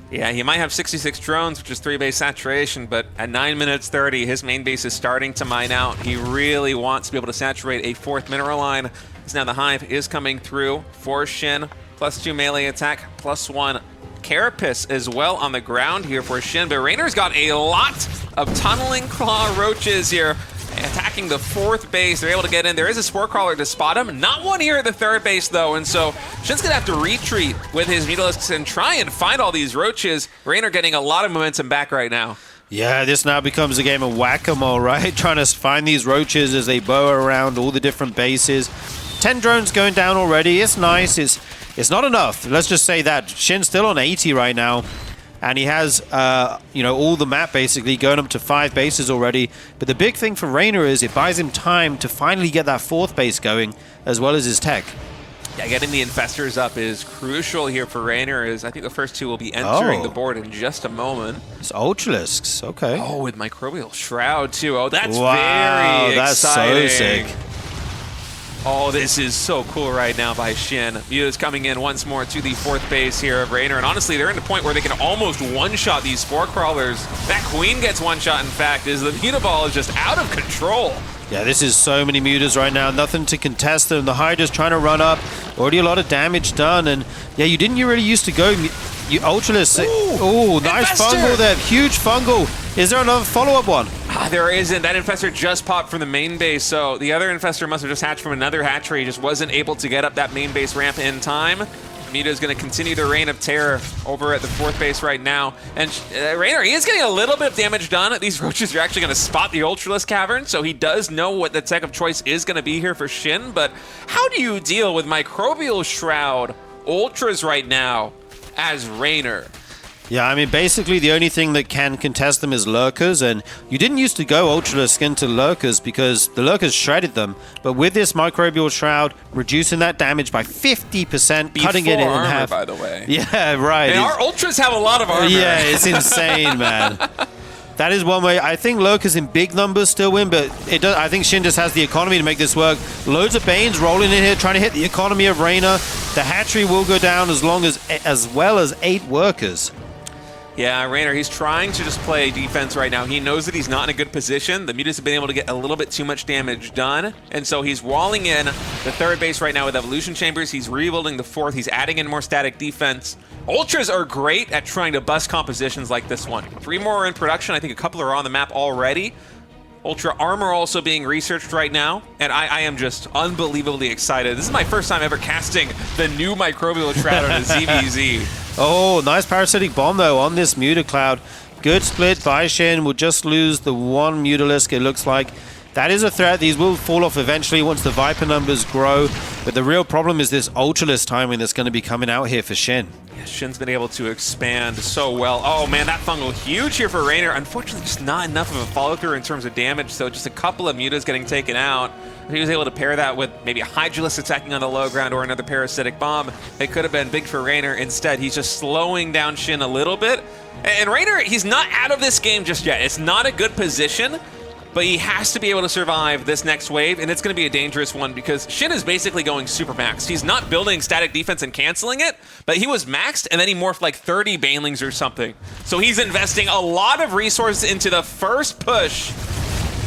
Yeah, he might have 66 drones, which is 3 base saturation, but at 9 minutes 30, his main base is starting to mine out. He really wants to be able to saturate a 4th mineral line. So now the Hive is coming through for SHIN. +2 melee attack, +1 carapace as well on the ground here for SHIN. But Reynor's got a lot of tunneling claw roaches here, attacking the 4th base. They're able to get in. There is a spore crawler to spot him. Not one here at the 3rd base, though. And so SHIN's going to have to retreat with his Mutalisks and try and find all these roaches. Reynor getting a lot of momentum back right now. Yeah, this now becomes a game of whack-a-mole, right? Trying to find these roaches as they bow around all the different bases. 10 drones going down already. It's nice. It's not enough. Let's just say that. SHIN's still on 80 right now. And he has, all the map basically going up to 5 bases already. But the big thing for Reynor is it buys him time to finally get that 4th base going, as well as his tech. Yeah, getting the infestors up is crucial here for Reynor. I think the first 2 will be entering the board in just a moment. It's Ultralisks, okay. Oh, with Microbial Shroud too. Oh, that's wow, very that's exciting. so sick. Oh, this is so cool right now by SHIN. Muta's coming in once more to the 4th base here of Reynor. And honestly, they're in the point where they can almost one-shot these spore crawlers. That queen gets one shot, in fact, as the Muta ball is just out of control. Yeah, this is so many Mutas right now. Nothing to contest them. The Hydra's trying to run up. Already a lot of damage done. And yeah, you really used to go... You Ultralisk. Ooh, nice fungal there. Huge fungal. Is there another follow-up one? There isn't. That infestor just popped from the main base, so the other infestor must have just hatched from another hatchery. Just wasn't able to get up that main base ramp in time. Muta is going to continue the reign of terror over at the 4th base right now. And Reynor, he is getting a little bit of damage done. These roaches are actually going to spot the Ultralisk cavern, so he does know what the tech of choice is going to be here for SHIN. But how do you deal with Microbial Shroud Ultras right now as Reynor? Yeah, I mean, basically the only thing that can contest them is Lurkers, and you didn't used to go Ultralisk into Lurkers because the Lurkers shredded them, but with this Microbial Shroud, reducing that damage by 50%, cutting it in armor, half. By the way. Yeah, right. And our Ultras have a lot of armor. Yeah, it's insane, man. That is one way. I think Lurkers in big numbers still win, but I think SHIN just has the economy to make this work. Loads of Banes rolling in here, trying to hit the economy of Reynor. The hatchery will go down as well as 8 workers. Yeah, Reynor, he's trying to just play defense right now. He knows that he's not in a good position. The Mutas have been able to get a little bit too much damage done, and so he's walling in the 3rd base right now with Evolution Chambers. He's rebuilding the 4th. He's adding in more static defense. Ultras are great at trying to bust compositions like this one. 3 more are in production. I think a couple are on the map already. Ultra Armor also being researched right now, and I am just unbelievably excited. This is my first time ever casting the new Microbial Shroud on a ZVZ. Oh, nice Parasitic Bomb, though, on this Muta Cloud. Good split by SHIN. We'll just lose the one Mutalisk, it looks like. That is a threat. These will fall off eventually once the Viper numbers grow. But the real problem is this Ultraless timing that's going to be coming out here for Shin. Yeah, Shin's been able to expand so well. Oh man, that fungal huge here for Reynor. Unfortunately, just not enough of a follow-through in terms of damage, so just a couple of mutas getting taken out. If he was able to pair that with maybe a Hydralisk attacking on the low ground or another parasitic bomb, it could have been big for Reynor. Instead, he's just slowing down Shin a little bit. And Reynor, he's not out of this game just yet. It's not a good position, but he has to be able to survive this next wave, and it's going to be a dangerous one because Shin is basically going super maxed. He's not building static defense and canceling it, but he was maxed, and then he morphed like 30 Banelings or something. So he's investing a lot of resources into the first push.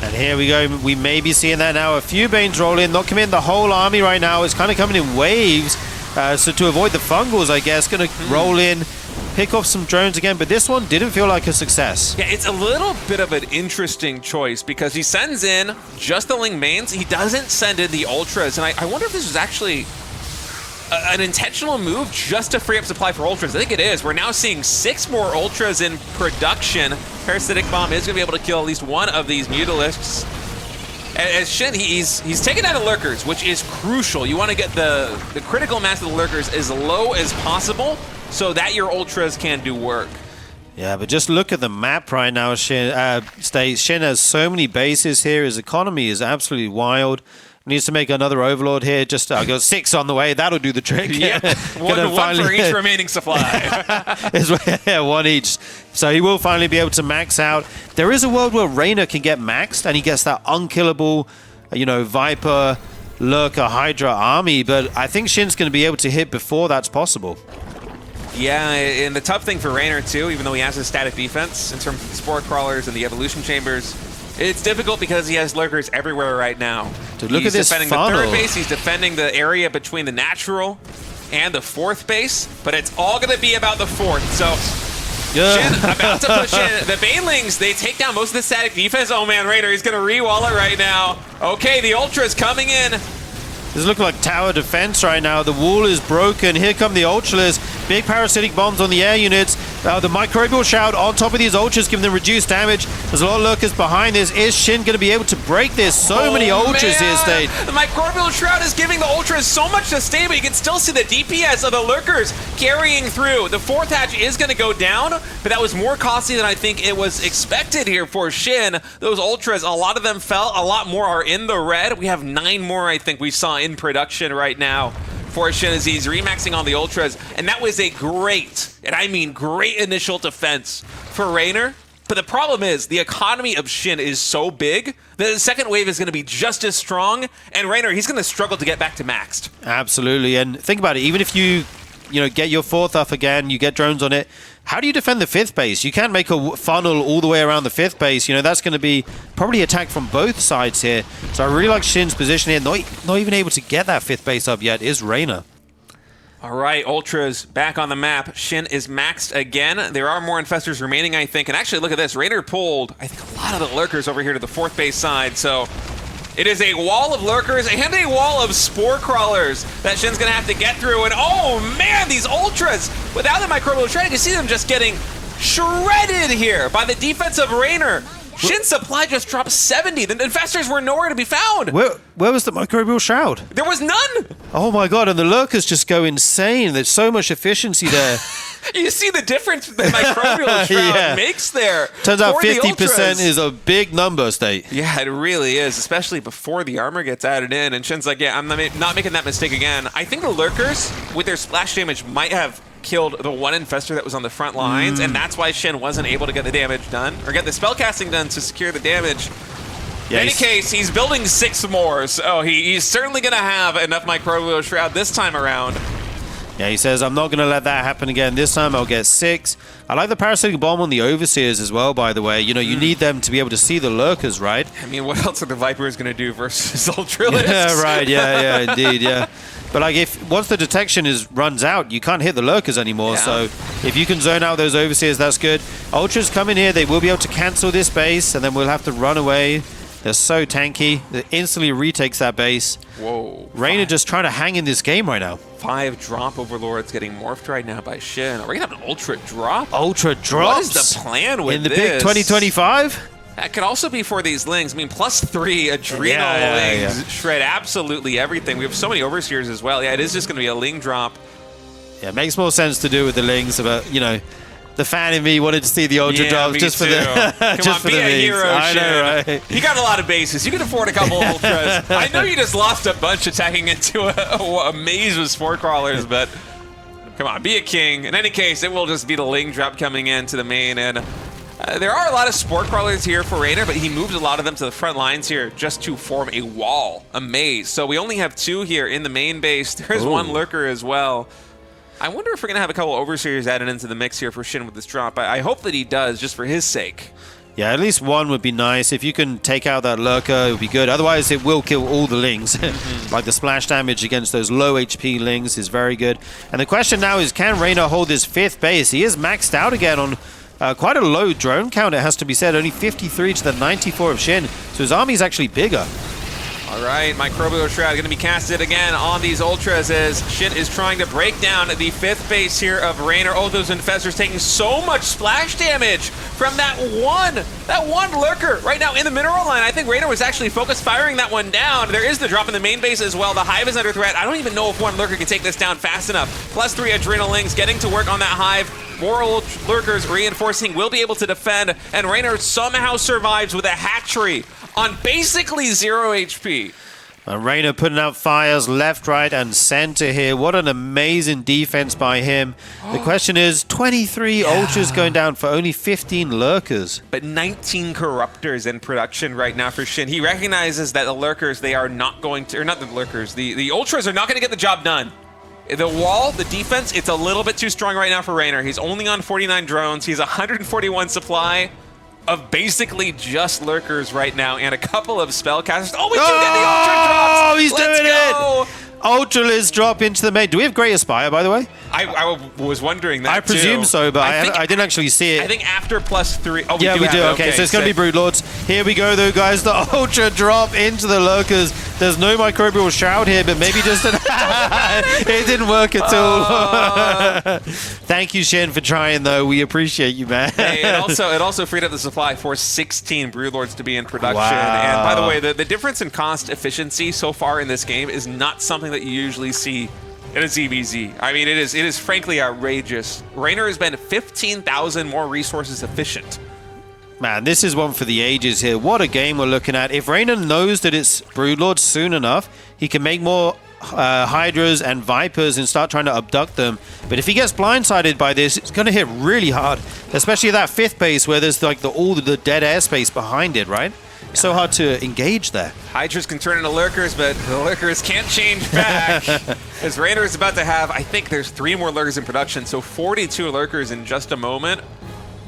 And here we go. We may be seeing that now. A few Banes roll in, not committing the whole army right now. It's kind of coming in waves. So to avoid the fungals, I guess, going to roll in, pick off some drones again, but this one didn't feel like a success. Yeah, it's a little bit of an interesting choice because he sends in just the Ling mains. He doesn't send in the Ultras, and I wonder if this was actually an intentional move just to free up supply for Ultras. I think it is. We're now seeing 6 more Ultras in production. Parasitic Bomb is going to be able to kill at least one of these Mutalisks. As Shin, he's taking out the Lurkers, which is crucial. You want to get the critical mass of the Lurkers as low as possible so that your Ultras can do work. Yeah, but just look at the map right now, Shin. Shin has so many bases here. His economy is absolutely wild. Needs to make another Overlord here. Just I got 6 on the way. That'll do the trick. Yeah, one for each remaining supply. Yeah, 1 each. So he will finally be able to max out. There is a world where Reynor can get maxed, and he gets that unkillable, Viper, Lurker, Hydra army. But I think Shin's going to be able to hit before that's possible. Yeah, and the tough thing for Reynor too, even though he has a static defense in terms of the Spore Crawlers and the Evolution Chambers, it's difficult because he has Lurkers everywhere right now. Dude, look at this defending funnel. the 3rd base, he's defending the area between the natural and the 4th base, but it's all going to be about the 4th. So Shin about to push in. The Banelings, they take down most of the static defense. Oh man, Reynor, he's going to re-wall it right now. Okay, the Ultra's coming in. This looks like tower defense right now. The wall is broken. Here come the Ultras. Big parasitic bombs on the air units. The microbial shout on top of these Ultras, giving them reduced damage. There's a lot of Lurkers behind this. Is Shin going to be able to break this? So many Ultras here, State. The microbial shroud is giving the Ultras so much to stay, but you can still see the DPS of the Lurkers carrying through. The 4th hatch is going to go down, but that was more costly than I think it was expected here for Shin. Those Ultras, a lot of them fell. A lot more are in the red. We have 9 more, I think, we saw in production right now for Shin as he's remaxing on the Ultras, and that was a great, and I mean great, initial defense for Reynor. But the problem is the economy of Shin is so big that the second wave is going to be just as strong, and Reynor, he's going to struggle to get back to maxed. Absolutely, and think about it, even if you get your 4th up again, you get drones on it, how do you defend the 5th base? You can't make a funnel all the way around the 5th base. That's going to be probably attacked from both sides here. So I really like Shin's position here. Not even able to get that 5th base up yet is Reynor. All right, Ultras back on the map. Shin is maxed again. There are more Infestors remaining, I think. And actually, look at this. Reynor pulled, I think, a lot of the Lurkers over here to the 4th base side. So it is a wall of Lurkers and a wall of Spore Crawlers that Shin's going to have to get through. And oh man, these Ultras, without the microbial shredding, you see them just getting shredded here by the defense of Reynor. Shin's supply just dropped 70. The Infestors were nowhere to be found. Where was the microbial shroud? There was none. Oh my god, and the Lurkers just go insane. There's so much efficiency there. You see the difference the microbial shroud makes there. Turns out 50% is a big number, State. Yeah, it really is, especially before the armor gets added in. And Shin's like, yeah, I'm not making that mistake again. I think the Lurkers, with their splash damage, might have killed the one Infestor that was on the front lines, and that's why Shin wasn't able to get the damage done, or get the spellcasting done to secure the damage. In any case, he's building 6 more, so he's certainly going to have enough microbial shroud this time around. Yeah, he says, I'm not going to let that happen again. This time I'll get 6. I like the parasitic bomb on the Overseers as well, by the way. You need them to be able to see the Lurkers, right? I mean, what else are the Vipers going to do versus Ultralisks? Yeah, right. Yeah, indeed, yeah. But once the detection runs out, you can't hit the Lurkers anymore. Yeah. So if you can zone out those Overseers, that's good. Ultras come in here. They will be able to cancel this base, and then we'll have to run away. They're so tanky. It instantly retakes that base. Whoa. Reynor just trying to hang in this game right now. 5 drop Overlords getting morphed right now by Shin. Are we going to have an Ultra drop? Ultra drops? What is the plan with this? In the big 2025? That could also be for these Lings. I mean, +3 Adrenal Lings shred absolutely everything. We have so many Overseers as well. Yeah, it is just going to be a Ling drop. Yeah, it makes more sense to do with the Lings, but, you know, the fan in me wanted to see the Ultra drops just for the Come on, be a hero, I know, right? You got a lot of bases. You can afford a couple Ultras. I know you just lost a bunch attacking into a maze with Spore Crawlers, but come on, be a king. In any case, it will just be the Ling drop coming into the main, and there are a lot of Spore Crawlers here for Reynor, but he moved a lot of them to the front lines here just to form a wall, a maze. So we only have 2 here in the main base. There's 1 Lurker as well. I wonder if we're going to have a couple Overseers added into the mix here for Shin with this drop. I hope that he does, just for his sake. Yeah, at least 1 would be nice. If you can take out that Lurker, it would be good. Otherwise, it will kill all the Lings. Like the splash damage against those low HP Lings is very good. And the question now is, can Reynor hold his 5th base? He is maxed out again on quite a low drone count, it has to be said. Only 53 to the 94 of Shin. So his army is actually bigger. All right, Microbial Shroud going to be casted again on these Ultras as Shin is trying to break down the 5th base here of Reynor. Oh, those Infestors taking so much splash damage from that one Lurker right now in the mineral line. I think Reynor was actually focused firing that one down. There is the drop in the main base as well. The Hive is under threat. I don't even know if 1 Lurker can take this down fast enough. +3 Adrenal Lings getting to work on that Hive. More Lurkers reinforcing, will be able to defend, and Reynor somehow survives with a hatchery on basically 0 HP. Reynor putting out fires left, right, and center here. What an amazing defense by him. The question is, 23 Ultras going down for only 15 Lurkers. But 19 Corruptors in production right now for Shin. He recognizes that the Lurkers, they are not going to, or not the Lurkers, the Ultras are not going to get the job done. The wall, the defense, it's a little bit too strong right now for Reynor. He's only on 49 drones. He's 141 supply of basically just Lurkers right now and a couple of spellcasters. Oh, we do get the Ultra drops! Oh, he's doing it! Ultralisk drop into the main. Do we have Great Aspire, by the way? I was wondering that, I presume too. so, but I didn't actually see it. I think after +3. Oh, we do. Okay, so it's going to be Broodlords. Here we go, though, guys. The Ultra drop into the Lurkers. There's no Microbial Shroud here, but maybe just an... It didn't work at all. Thank you, Shin, for trying, though. We appreciate you, man. Hey, it also freed up the supply for 16 Broodlords to be in production. Wow. And by the way, the difference in cost efficiency so far in this game is not something that you usually see in a ZVZ. I mean, it is frankly outrageous. Reynor has been 15,000 more resources efficient. Man, this is one for the ages here. What a game we're looking at. If Reynor knows that it's Broodlords soon enough, he can make more Hydras and Vipers and start trying to abduct them. But if he gets blindsided by this, it's going to hit really hard, especially that 5th base where there's like all the dead airspace behind it, right? So hard to engage there. Hydras can turn into Lurkers, but the Lurkers can't change back. As Reynor is about to have, I think there's 3 more Lurkers in production, so 42 Lurkers in just a moment.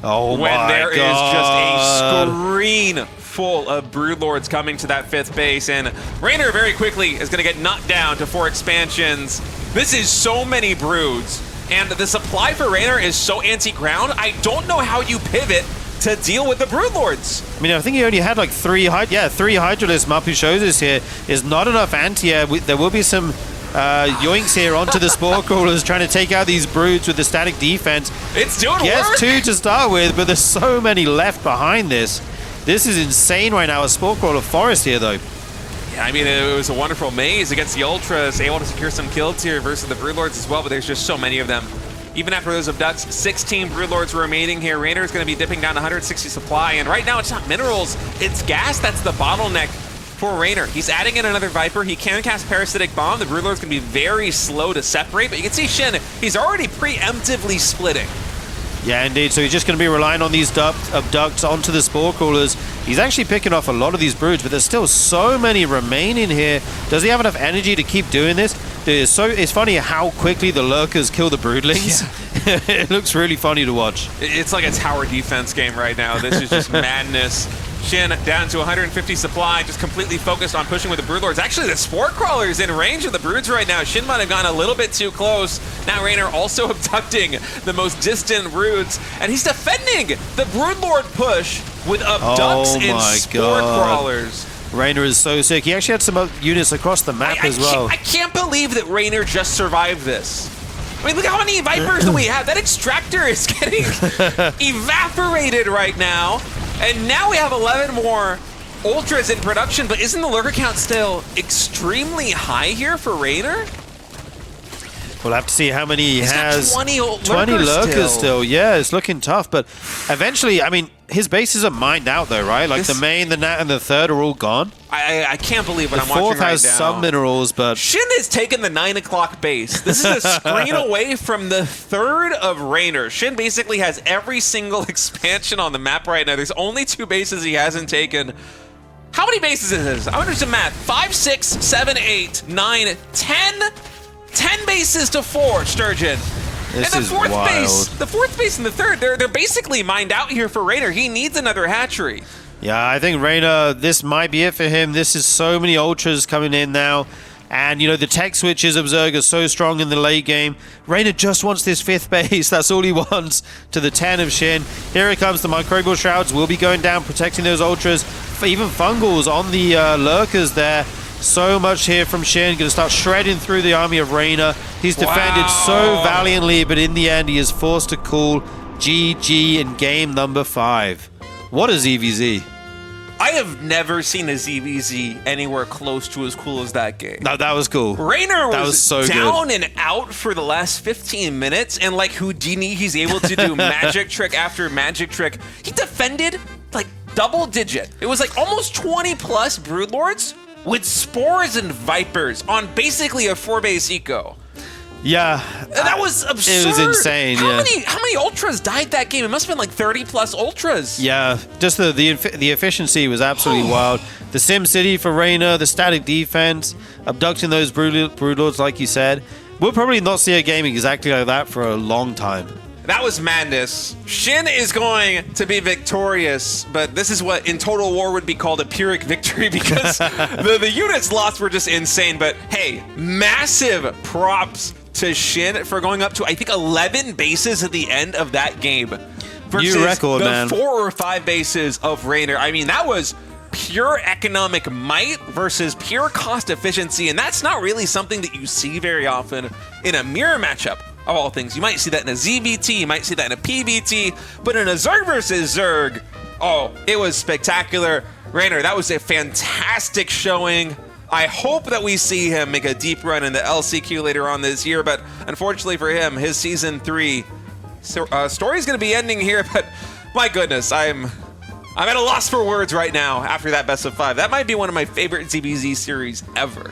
Oh my God. When there is just a screen full of Broodlords coming to that 5th base, and Reynor very quickly is going to get knocked down to 4 expansions. This is so many Broods, and the supply for Reynor is so anti-ground, I don't know how you pivot to deal with the Broodlords. I mean, I think he only had like 3 Hydralisk. Mapu shows us here is not enough anti-air. There will be some yoinks here onto the Spore Crawlers trying to take out these Broods with the static defense. It's doing work! Yes, 2 to start with, but there's so many left behind this. This is insane right now. A Spore Crawler forest here, though. Yeah, I mean, it was a wonderful maze against the Ultras, able to secure some kills here versus the Broodlords as well, but there's just so many of them. Even after those abducts, 16 Broodlords remaining here. Reynor is going to be dipping down 160 supply, and right now it's not minerals, it's gas that's the bottleneck for Reynor. He's adding in another Viper. He can cast Parasitic Bomb. The Broodlord's going to be very slow to separate, but you can see Shin, he's already preemptively splitting. Yeah, indeed. So he's just going to be relying on these abducts onto the Spore Crawlers. He's actually picking off a lot of these Broods, but there's still so many remaining here. Does he have enough energy to keep doing this? It's funny how quickly the Lurkers kill the Broodlings. Yeah. It looks really funny to watch. It's like a tower defense game right now. This is just madness. Shin down to 150 supply, just completely focused on pushing with the Broodlords. Actually, the Spore Crawler's in range of the Broods right now. Shin might have gone a little bit too close. Now Reynor also abducting the most distant Broods, and he's defending the Broodlord push with abducts and Spore Crawlers. Reynor is so sick. He actually had some units across the map as well. I can't believe that Reynor just survived this. I mean, look how many Vipers do we have? That extractor is getting evaporated right now. And now we have 11 more Ultras in production, but isn't the lurker count still extremely high here for Reynor? We'll have to see how many he has. 20 lurkers still. Yeah, it's looking tough, but eventually, I mean, his bases are mined out though, right? Like the main, the nat, and the third are all gone. I can't believe what I'm watching right now. The fourth has some minerals, but... SHIN has taken the 9 o'clock base. This is a screen away from the third of Reynor. SHIN basically has every single expansion on the map right now. There's only 2 bases he hasn't taken. How many bases is this? I want to do some math. 5, 6, 7, 8, 9, 10... 10 bases to 4, Sturgeon. This and is wild. The fourth base and the third, they're basically mined out here for Reynor. He needs another hatchery. Yeah, I think Reynor, this might be it for him. This is so many ultras coming in now. And, you know, the tech switches of Zerg are so strong in the late game. Reynor just wants this 5th base. That's all he wants to the 10 of SHIN. Here it comes. The microbial shrouds will be going down, protecting those ultras. Even fungals on the lurkers there. So much here from SHIN. Going to start shredding through the army of Reynor. He's defended so valiantly, but in the end, he is forced to call GG in game number 5. What a ZVZ. I have never seen a ZVZ anywhere close to as cool as that game. No, that was cool. Reynor was so down good. and out for the last 15 minutes, and like Houdini, he's able to do magic trick after magic trick. He defended like double digit. It was like almost 20 plus Broodlords with Spores and Vipers on basically a 4-base eco. Yeah. That was absurd. It was insane, how many Ultras died that game? It must have been like 30 plus Ultras. Yeah, just the efficiency was absolutely wild. The Sim City for Reynor, the static defense, abducting those Broodlords like you said. We'll probably not see a game exactly like that for a long time. That was madness. SHIN is going to be victorious, but this is what in Total War would be called a Pyrrhic victory because the units lost were just insane. But hey, massive props to SHIN for going up to, I think, 11 bases at the end of that game. Versus new record, the man. 4 or 5 bases of Reynor. I mean, that was pure economic might versus pure cost efficiency, and that's not really something that you see very often in a mirror matchup. Of all things, you might see that in a ZBT, you might see that in a PBT, but in a Zerg versus Zerg, oh, it was spectacular. Reynor, that was a fantastic showing. I hope that we see him make a deep run in the LCQ later on this year, but unfortunately for him, his Season 3 story is going to be ending here, but my goodness, I'm at a loss for words right now after that best of 5. That might be one of my favorite ZBZ series ever.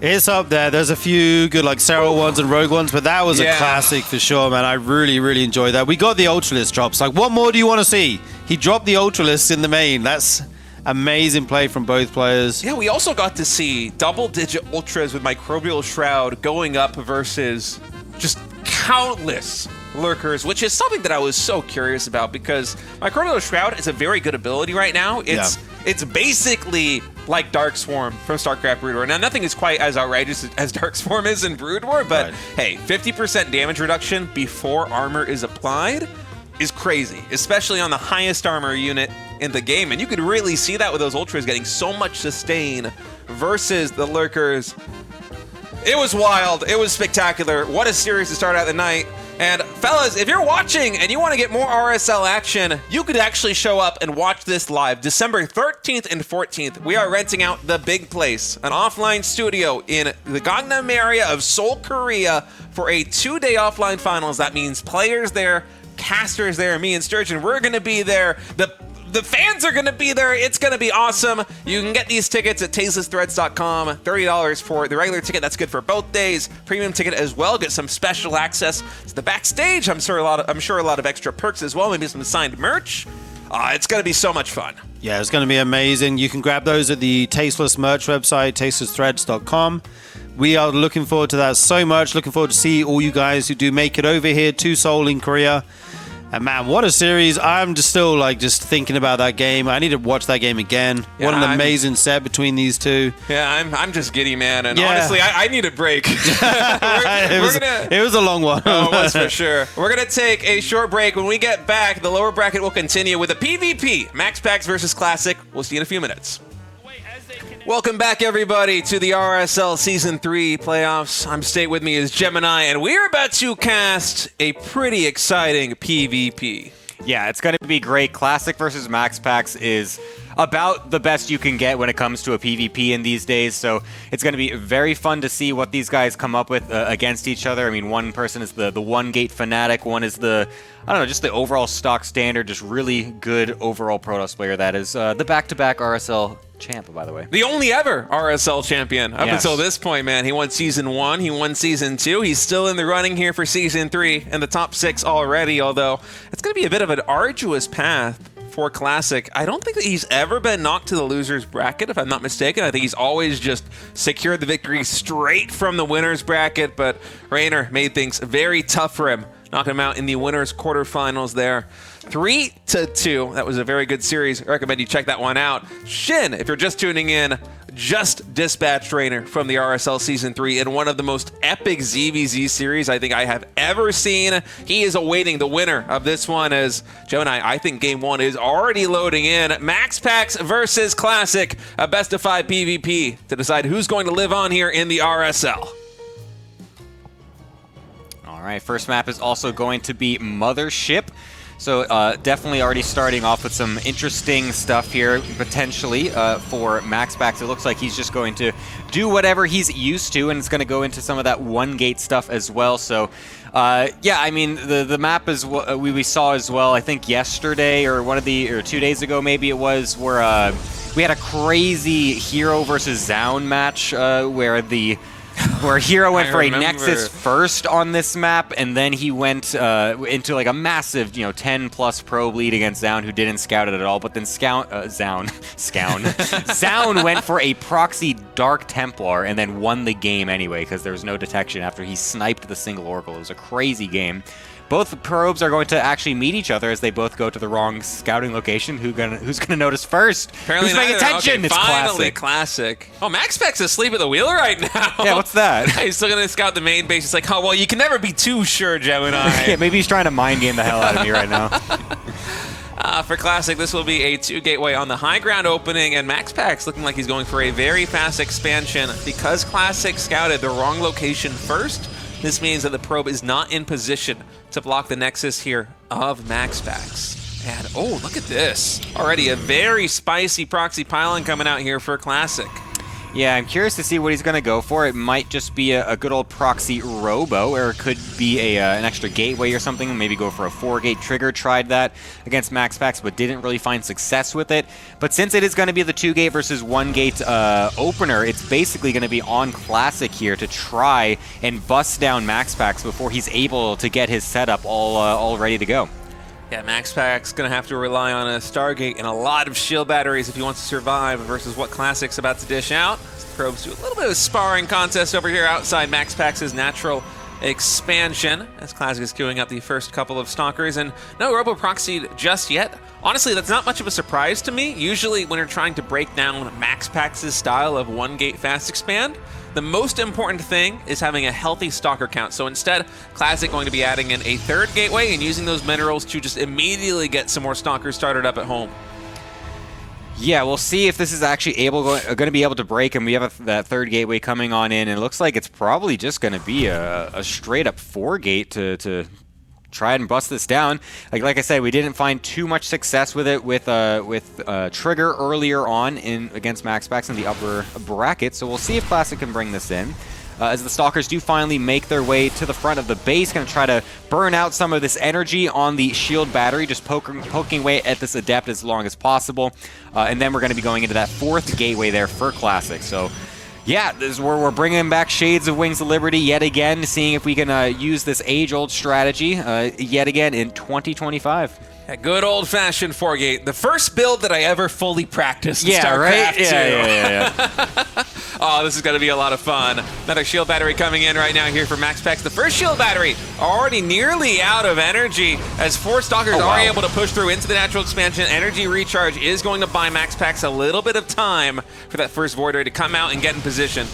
It's up there. There's a few good like Serral ones and Rogue ones, but that was a classic for sure, man. I really, really enjoyed that. We got the Ultralist drops. Like, what more do you want to see? He dropped the Ultralist in the main. That's amazing play from both players. Yeah, we also got to see double-digit Ultras with Microbial Shroud going up versus just countless lurkers, which is something that I was so curious about because Microbial Shroud is a very good ability right now. It's basically like Dark Swarm from StarCraft Brood War. Now, nothing is quite as outrageous as Dark Swarm is in Brood War, but hey, 50% damage reduction before armor is applied is crazy, especially on the highest armor unit in the game. And you could really see that with those Ultras getting so much sustain versus the lurkers. It was wild. It was spectacular. What a series to start out the night. And fellas, if you're watching and you want to get more RSL action, you could actually show up and watch this live. December 13th and 14th, we are renting out The Big Place, an offline studio in the Gangnam area of Seoul, Korea, for a 2-day offline finals. That means players there, casters there, me and Sturgeon, we're going to be there. The fans are going to be there. It's going to be awesome. You can get these tickets at tastelessthreads.com. $30 for the regular ticket. That's good for both days. Premium ticket as well. Get some special access to the backstage. I'm sure a lot of extra perks as well. Maybe some signed merch. It's going to be so much fun. Yeah, it's going to be amazing. You can grab those at the Tasteless merch website, tastelessthreads.com. We are looking forward to that so much. Looking forward to see all you guys who do make it over here to Seoul in Korea. And man, what a series. I'm just still just thinking about that game. I need to watch that game again. Yeah, what an amazing set between these two. Yeah, I'm just giddy, man. And honestly, I need a break. It was a long one. Oh, it was for sure. We're going to take a short break. When we get back, the lower bracket will continue with a PvP. MaxPax versus Classic. We'll see you in a few minutes. Welcome back, everybody, to the RSL Season 3 playoffs. I'm State, with me is Gemini, and we're about to cast a pretty exciting PvP. Yeah, it's going to be great. Classic versus MaxPax is about the best you can get when it comes to a PvP in these days, so it's going to be very fun to see what these guys come up with against each other. I mean, one person is the one gate fanatic, one is the, I don't know, just the overall stock standard, just really good overall Protoss player. That is the back-to-back RSL champ, by the way. The only ever RSL champion up Yes. until this point, man. He won Season 1, he won Season 2. He's still in the running here for Season 3 and the top 6 already, although it's going to be a bit of an arduous path for Classic. I don't think that he's ever been knocked to the loser's bracket, if I'm not mistaken. I think he's always just secured the victory straight from the winner's bracket, but Reynor made things very tough for him, knocking him out in the winner's quarterfinals there. 3-2. That was a very good series. I recommend you check that one out. SHIN, if you're just tuning in, just dispatched Reynor from the RSL Season 3 in one of the most epic ZVZ series I think I have ever seen. He is awaiting the winner of this one as Gemini, I think Game 1 is already loading in. MaxPax versus Classic, a best-of-5 PvP to decide who's going to live on here in the RSL. All right, first map is also going to be Mothership. So definitely already starting off with some interesting stuff here, potentially, for MaxPax. It looks like he's just going to do whatever he's used to, and it's going to go into some of that one-gate stuff as well. So, yeah, I mean, the map is what we saw as well, I think yesterday or 2 days ago maybe it was, where we had a crazy Hero versus Zoun match where Hero went for a Nexus first on this map, and then he went into like a massive, 10+ probe lead against Zoun, who didn't scout it at all. But then Zoun went for a proxy Dark Templar and then won the game anyway because there was no detection after he sniped the single Oracle. It was a crazy game. Both probes are going to actually meet each other as they both go to the wrong scouting location. Who's gonna notice first? Apparently who's paying attention? Okay, it's finally Classic. Oh, MaxPax is asleep at the wheel right now. Yeah, what's that? He's still gonna scout the main base. It's like, oh well, you can never be too sure, Gemini. Yeah, maybe he's trying to mind game the hell out of me right now. For Classic, this will be a 2 gateway on the high ground opening, and MaxPax looking like he's going for a very fast expansion. Because Classic scouted the wrong location first, this means that the probe is not in position to block the Nexus here of MaxPax. And, oh, look at this. Already a very spicy proxy pylon coming out here for Classic. Yeah, I'm curious to see what he's going to go for. It might just be a good old proxy robo, or it could be an extra gateway or something. Maybe go for a 4-gate trigger. Tried that against MaxPax, but didn't really find success with it. But since it is going to be the 2-gate versus 1-gate opener, it's basically going to be on Classic here to try and bust down MaxPax before he's able to get his setup all ready to go. Yeah, MaxPax's going to have to rely on a Stargate and a lot of shield batteries if he wants to survive versus what Classic's about to dish out. The probes do a little bit of sparring contest over here outside MaxPax's natural expansion as Classic is queuing up the first couple of Stalkers, and no Robo Proxied just yet. Honestly, that's not much of a surprise to me. Usually when you're trying to break down MaxPax's style of 1-gate fast expand, the most important thing is having a healthy Stalker count. So instead, Classic going to be adding in a 3rd gateway and using those minerals to just immediately get some more Stalkers started up at home. Yeah, we'll see if this is actually going to be able to break, and we have that 3rd gateway coming on in, and it looks like it's probably just going to be a straight-up 4-gate to try and bust this down. Like I said, we didn't find too much success with it with Trigger earlier on against MaxPax in the upper bracket, so we'll see if Classic can bring this in. As the Stalkers do finally make their way to the front of the base, going to try to burn out some of this energy on the shield battery, just poking away at this Adept as long as possible. And then we're going to be going into that 4th gateway there for Classic. So, yeah, this is where we're bringing back Shades of Wings of Liberty yet again, seeing if we can use this age-old strategy yet again in 2025. A good old-fashioned 4-gate. The first build that I ever fully practiced in StarCraft right? II. Yeah. Oh, this is going to be a lot of fun. Another shield battery coming in right now here for MaxPax. The first shield battery already nearly out of energy as 4 Stalkers are able to push through into the natural expansion. Energy recharge is going to buy MaxPax a little bit of time for that first Void Ray to come out and get in position.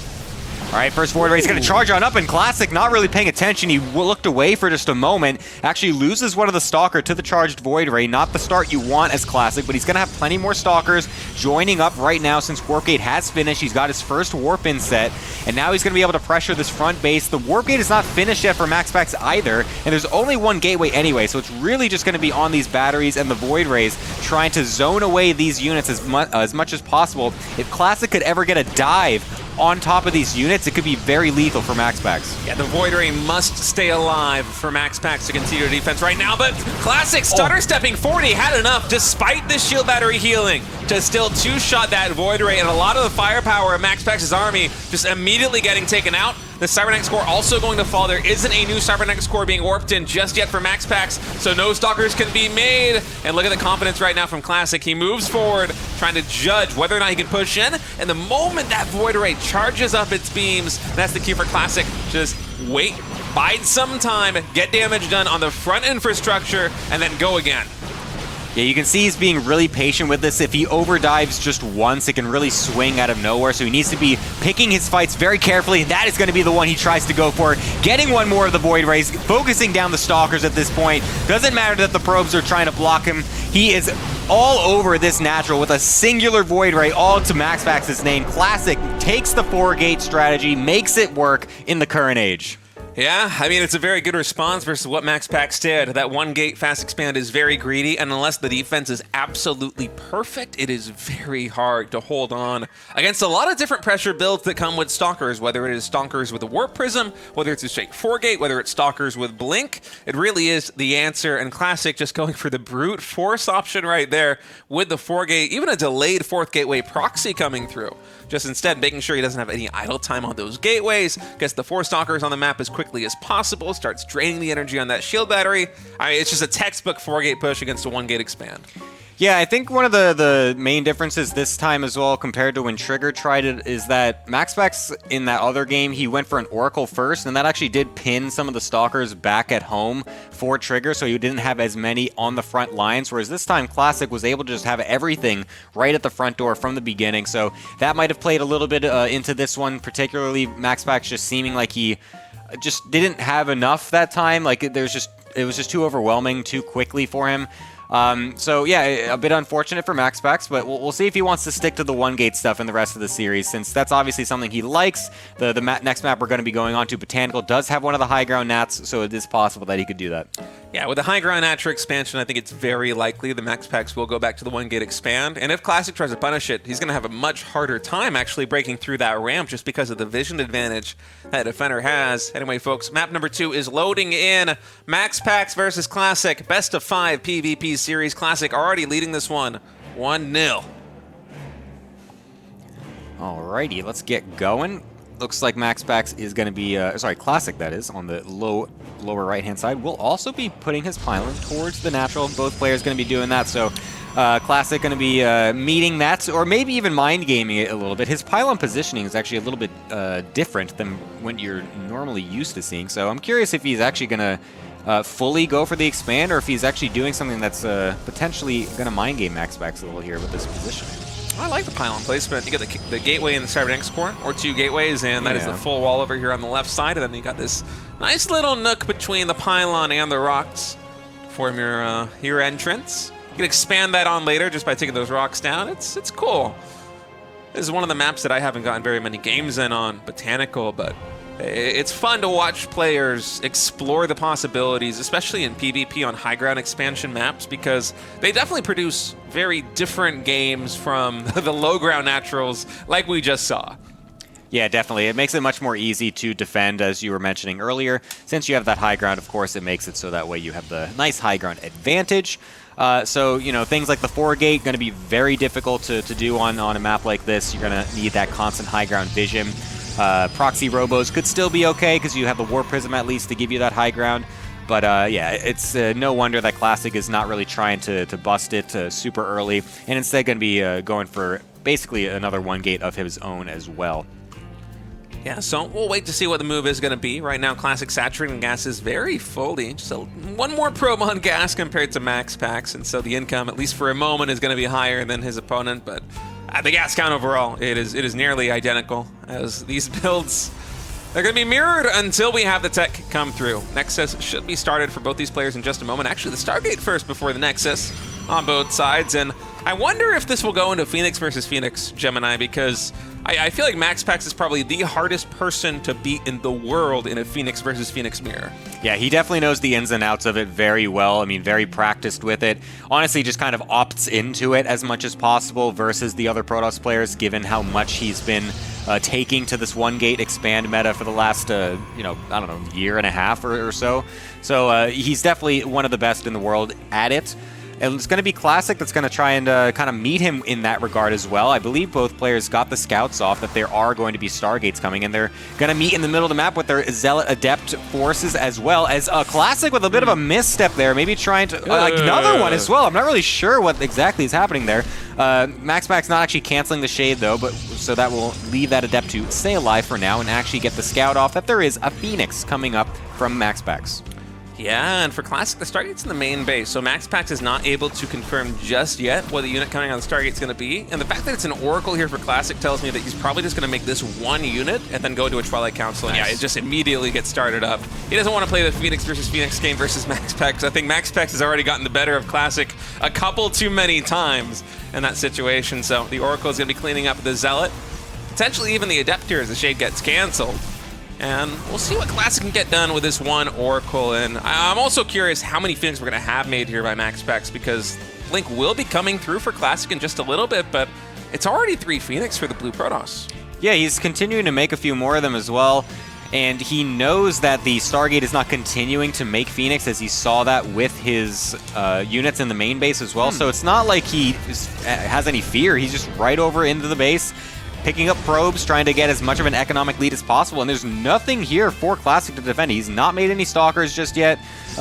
All right, first Void Ray is going to charge on up, and Classic not really paying attention. He looked away for just a moment, actually loses one of the Stalker to the charged Void Ray. Not the start you want as Classic, but he's going to have plenty more Stalkers joining up right now since Warp Gate has finished. He's got his first Warp in set, and now he's going to be able to pressure this front base. The Warp Gate is not finished yet for MaxPax either, and there's only one gateway anyway, so it's really just going to be on these batteries and the Void Rays trying to zone away these units as much as possible. If Classic could ever get a dive on top of these units, it could be very lethal for MaxPax. Yeah, the Void Ray must stay alive for MaxPax to continue their defense right now, but Classic stutter stepping forward. He had enough, despite this shield battery healing, to still two-shot that Void Ray, and a lot of the firepower of MaxPax's army just immediately getting taken out. The Cybernetic core also going to fall. There isn't a new Cybernetic core being warped in just yet for MaxPax, so no Stalkers can be made. And look at the confidence right now from Classic. He moves forward, trying to judge whether or not he can push in. And the moment that Void Ray charges up its beams, that's the key for Classic. Just wait, bide some time, get damage done on the front infrastructure, and then go again. Yeah, you can see he's being really patient with this. If he overdives just once, it can really swing out of nowhere, so he needs to be picking his fights very carefully. That is going to be the one he tries to go for. Getting one more of the Void Rays, focusing down the Stalkers at this point. Doesn't matter that the probes are trying to block him. He is all over this natural with a singular Void Ray, all to MaxPax's name. Classic takes the 4-gate strategy, makes it work in the current age. Yeah, I mean, it's a very good response versus what MaxPax did. That 1-gate fast expand is very greedy, and unless the defense is absolutely perfect, it is very hard to hold on against a lot of different pressure builds that come with Stalkers, whether it is Stalkers with a Warp Prism, whether it's a straight 4-gate, whether it's Stalkers with Blink. It really is the answer, and Classic just going for the brute force option right there with the 4-gate, even a delayed 4th gateway proxy coming through. Just instead making sure he doesn't have any idle time on those gateways, gets the 4 Stalkers on the map as quickly as possible, starts draining the energy on that shield battery. I mean, it's just a textbook 4-gate push against a 1-gate expand. Yeah, I think one of the main differences this time as well compared to when Trigger tried it is that MaxPax in that other game, he went for an Oracle first, and that actually did pin some of the Stalkers back at home for Trigger, so he didn't have as many on the front lines, whereas this time Classic was able to just have everything right at the front door from the beginning, so that might have played a little bit into this one, particularly MaxPax just seeming like he just didn't have enough that time, like it was just too overwhelming too quickly for him. So yeah, a bit unfortunate for MaxPax, but we'll see if he wants to stick to the 1-gate stuff in the rest of the series, since that's obviously something he likes. The next map we're going to be going on to, Botanical, does have one of the high ground nats, so it is possible that he could do that. Yeah, with the high ground Natra expansion, I think it's very likely the MaxPax will go back to the 1-gate expand, and if Classic tries to punish it, he's going to have a much harder time actually breaking through that ramp just because of the vision advantage that Defender has. Anyway, folks, map number 2 is loading in. MaxPax versus Classic, best of 5 PvP series. Classic already leading this one 1-0. Alrighty, let's get going. Looks like MaxPax is going to be, Classic that is, on the lower right-hand side. Will also be putting his pylon towards the natural. Both players going to be doing that, so Classic going to be meeting that, or maybe even mind gaming it a little bit. His pylon positioning is actually a little bit different than what you're normally used to seeing, so I'm curious if he's actually going to fully go for the expand, or if he's actually doing something that's potentially going to mind game MaxPax a little here with this positioning. I like the pylon placement. You got the gateway in the Cybernetic core, or 2 gateways, and that is the full wall over here on the left side, and then you got this nice little nook between the pylon and the rocks to form your entrance. You can expand that on later just by taking those rocks down. It's cool. This is one of the maps that I haven't gotten very many games in on Botanical, but it's fun to watch players explore the possibilities, especially in PvP on high ground expansion maps, because they definitely produce very different games from the low ground naturals like we just saw. Yeah, definitely. It makes it much more easy to defend, as you were mentioning earlier. Since you have that high ground, of course, it makes it so that way you have the nice high ground advantage. So, you know, things like the 4-gate going to be very difficult to do on a map like this. You're going to need that constant high ground vision. Proxy robos could still be okay because you have the Warp Prism at least to give you that high ground. But yeah, it's no wonder that Classic is not really trying to bust it super early, and instead going to be going for basically another 1-gate of his own as well. Yeah, so we'll wait to see what the move is going to be. Right now, Classic saturating gas is very fully. Just one more probe on gas compared to MaxPax, and so the income, at least for a moment, is going to be higher than his opponent, but The gas count overall, it is nearly identical as these builds. They're going to be mirrored until we have the tech come through. Nexus should be started for both these players in just a moment. Actually, the Stargate first before the Nexus on both sides. And I wonder if this will go into Phoenix versus Phoenix, Gemini, because I feel like MaxPax is probably the hardest person to beat in the world in a Phoenix versus Phoenix mirror. Yeah, he definitely knows the ins and outs of it very well. I mean, very practiced with it. Honestly, just kind of opts into it as much as possible versus the other Protoss players, given how much he's been taking to this one gate expand meta for the last, I don't know, year and a half or so. So he's definitely one of the best in the world at it. And it's going to be Classic that's going to try and kind of meet him in that regard as well. I believe both players got the scouts off that there are going to be Stargates coming, and they're going to meet in the middle of the map with their Zealot Adept forces, as well as Classic with a bit of a misstep there, maybe trying to another one as well. I'm not really sure what exactly is happening there. MaxPax not actually canceling the Shade though, but so that will leave that Adept to stay alive for now and actually get the scout off that there is a Phoenix coming up from MaxPax. Yeah, and for Classic, the Stargate's in the main base, so MaxPax is not able to confirm just yet what the unit coming on the Stargate's going to be. And the fact that it's an Oracle here for Classic tells me that he's probably just going to make this one unit and then go to a Twilight Council. And yeah, it just immediately gets started up. He doesn't want to play the Phoenix versus Phoenix game versus MaxPax. I think MaxPax has already gotten the better of Classic a couple too many times in that situation. So the Oracle is going to be cleaning up the Zealot, potentially even the Adept here as the Shade gets canceled. And we'll see what Classic can get done with this one Oracle. And I'm also curious how many Phoenix we're going to have made here by MaxPax, because Link will be coming through for Classic in just a little bit, but it's already 3 Phoenix for the Blue Protoss. Yeah, he's continuing to make a few more of them as well. And he knows that the Stargate is not continuing to make Phoenix, as he saw that with his units in the main base as well. So it's not like he has any fear. He's just right over into the base, picking up probes, trying to get as much of an economic lead as possible, and there's nothing here for Classic to defend. He's not made any Stalkers just yet.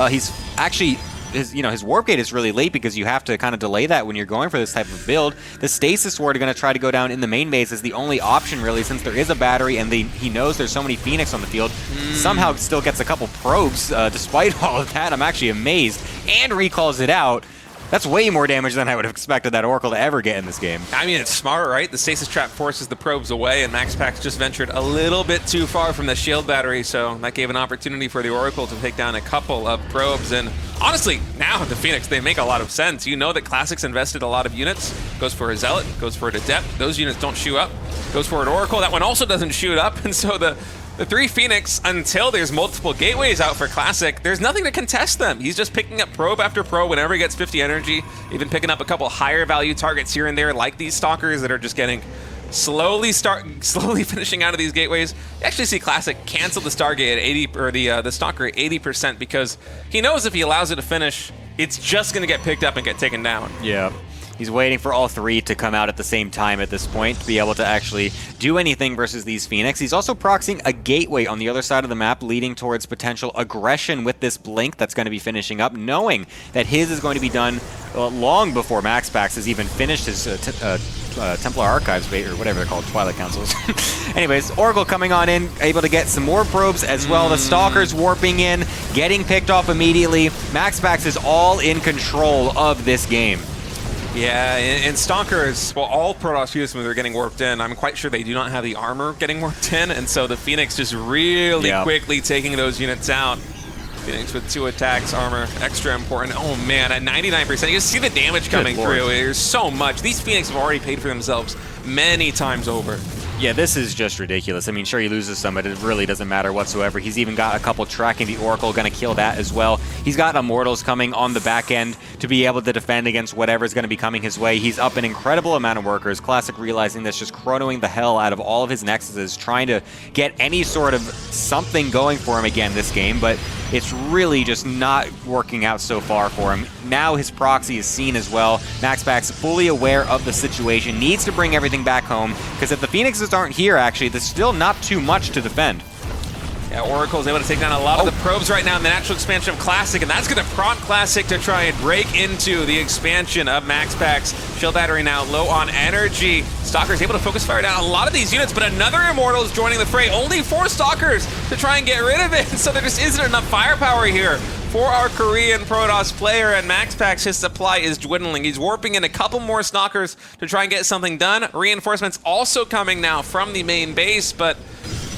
He's actually, his Warp Gate is really late because you have to kind of delay that when you're going for this type of build. The Stasis Ward are going to try to go down in the main base as the only option, really, since there is a battery and he knows there's so many Phoenix on the field. Somehow still gets a couple probes despite all of that. I'm actually amazed, and recalls it out. That's way more damage than I would have expected that Oracle to ever get in this game. I mean, it's smart, right? The Stasis Trap forces the probes away, and MaxPax just ventured a little bit too far from the shield battery, so that gave an opportunity for the Oracle to take down a couple of probes. And honestly, now the Phoenix, they make a lot of sense. You know that Classic's invested a lot of units. Goes for a Zealot, goes for an Adept. Those units don't shoot up. Goes for an Oracle. That one also doesn't shoot up, and so the 3 Phoenix, until there's multiple gateways out for Classic, there's nothing to contest them. He's just picking up probe after probe whenever he gets 50 energy, even picking up a couple higher value targets here and there, like these Stalkers that are just getting slowly finishing out of these gateways. You actually see Classic cancel the Stargate at 80, or the Stalker at 80%, because he knows if he allows it to finish, it's just going to get picked up and get taken down. Yeah. He's waiting for all 3 to come out at the same time at this point to be able to actually do anything versus these Phoenix. He's also proxying a gateway on the other side of the map, leading towards potential aggression with this Blink that's going to be finishing up, knowing that his is going to be done long before MaxPax has even finished his Templar Archives bait, or whatever they're called, Twilight Councils. Anyways, Oracle coming on in, able to get some more probes as well. The Stalkers warping in, getting picked off immediately. MaxPax is all in control of this game. Yeah, and Stalkers, well, all Protoss units when they're getting warped in, I'm quite sure they do not have the armor getting warped in, and so the Phoenix just really quickly taking those units out. Phoenix with 2 attacks, armor, extra important. Oh man, at 99%, you see the damage coming through. There's so much. These Phoenix have already paid for themselves many times over. Yeah, this is just ridiculous. I mean, sure, he loses some, but it really doesn't matter whatsoever. He's even got a couple tracking the Oracle, going to kill that as well. He's got Immortals coming on the back end to be able to defend against whatever's going to be coming his way. He's up an incredible amount of workers. Classic realizing this, just chronoing the hell out of all of his Nexuses, trying to get any sort of something going for him again this game, but it's really just not working out so far for him. Now his proxy is seen as well. MaxPax, fully aware of the situation, needs to bring everything back home, because if the Phoenixes aren't here, actually, there's still not too much to defend. Yeah, Oracle's able to take down a lot of the probes right now in the natural expansion of Classic, and that's going to prompt Classic to try and break into the expansion of MaxPax. Shield battery now low on energy. Stalker's able to focus fire down a lot of these units, but another Immortal is joining the fray. Only 4 Stalkers to try and get rid of it, so there just isn't enough firepower here for our Korean Protoss player, and MaxPax, his supply is dwindling. He's warping in a couple more Stalkers to try and get something done. Reinforcements also coming now from the main base, but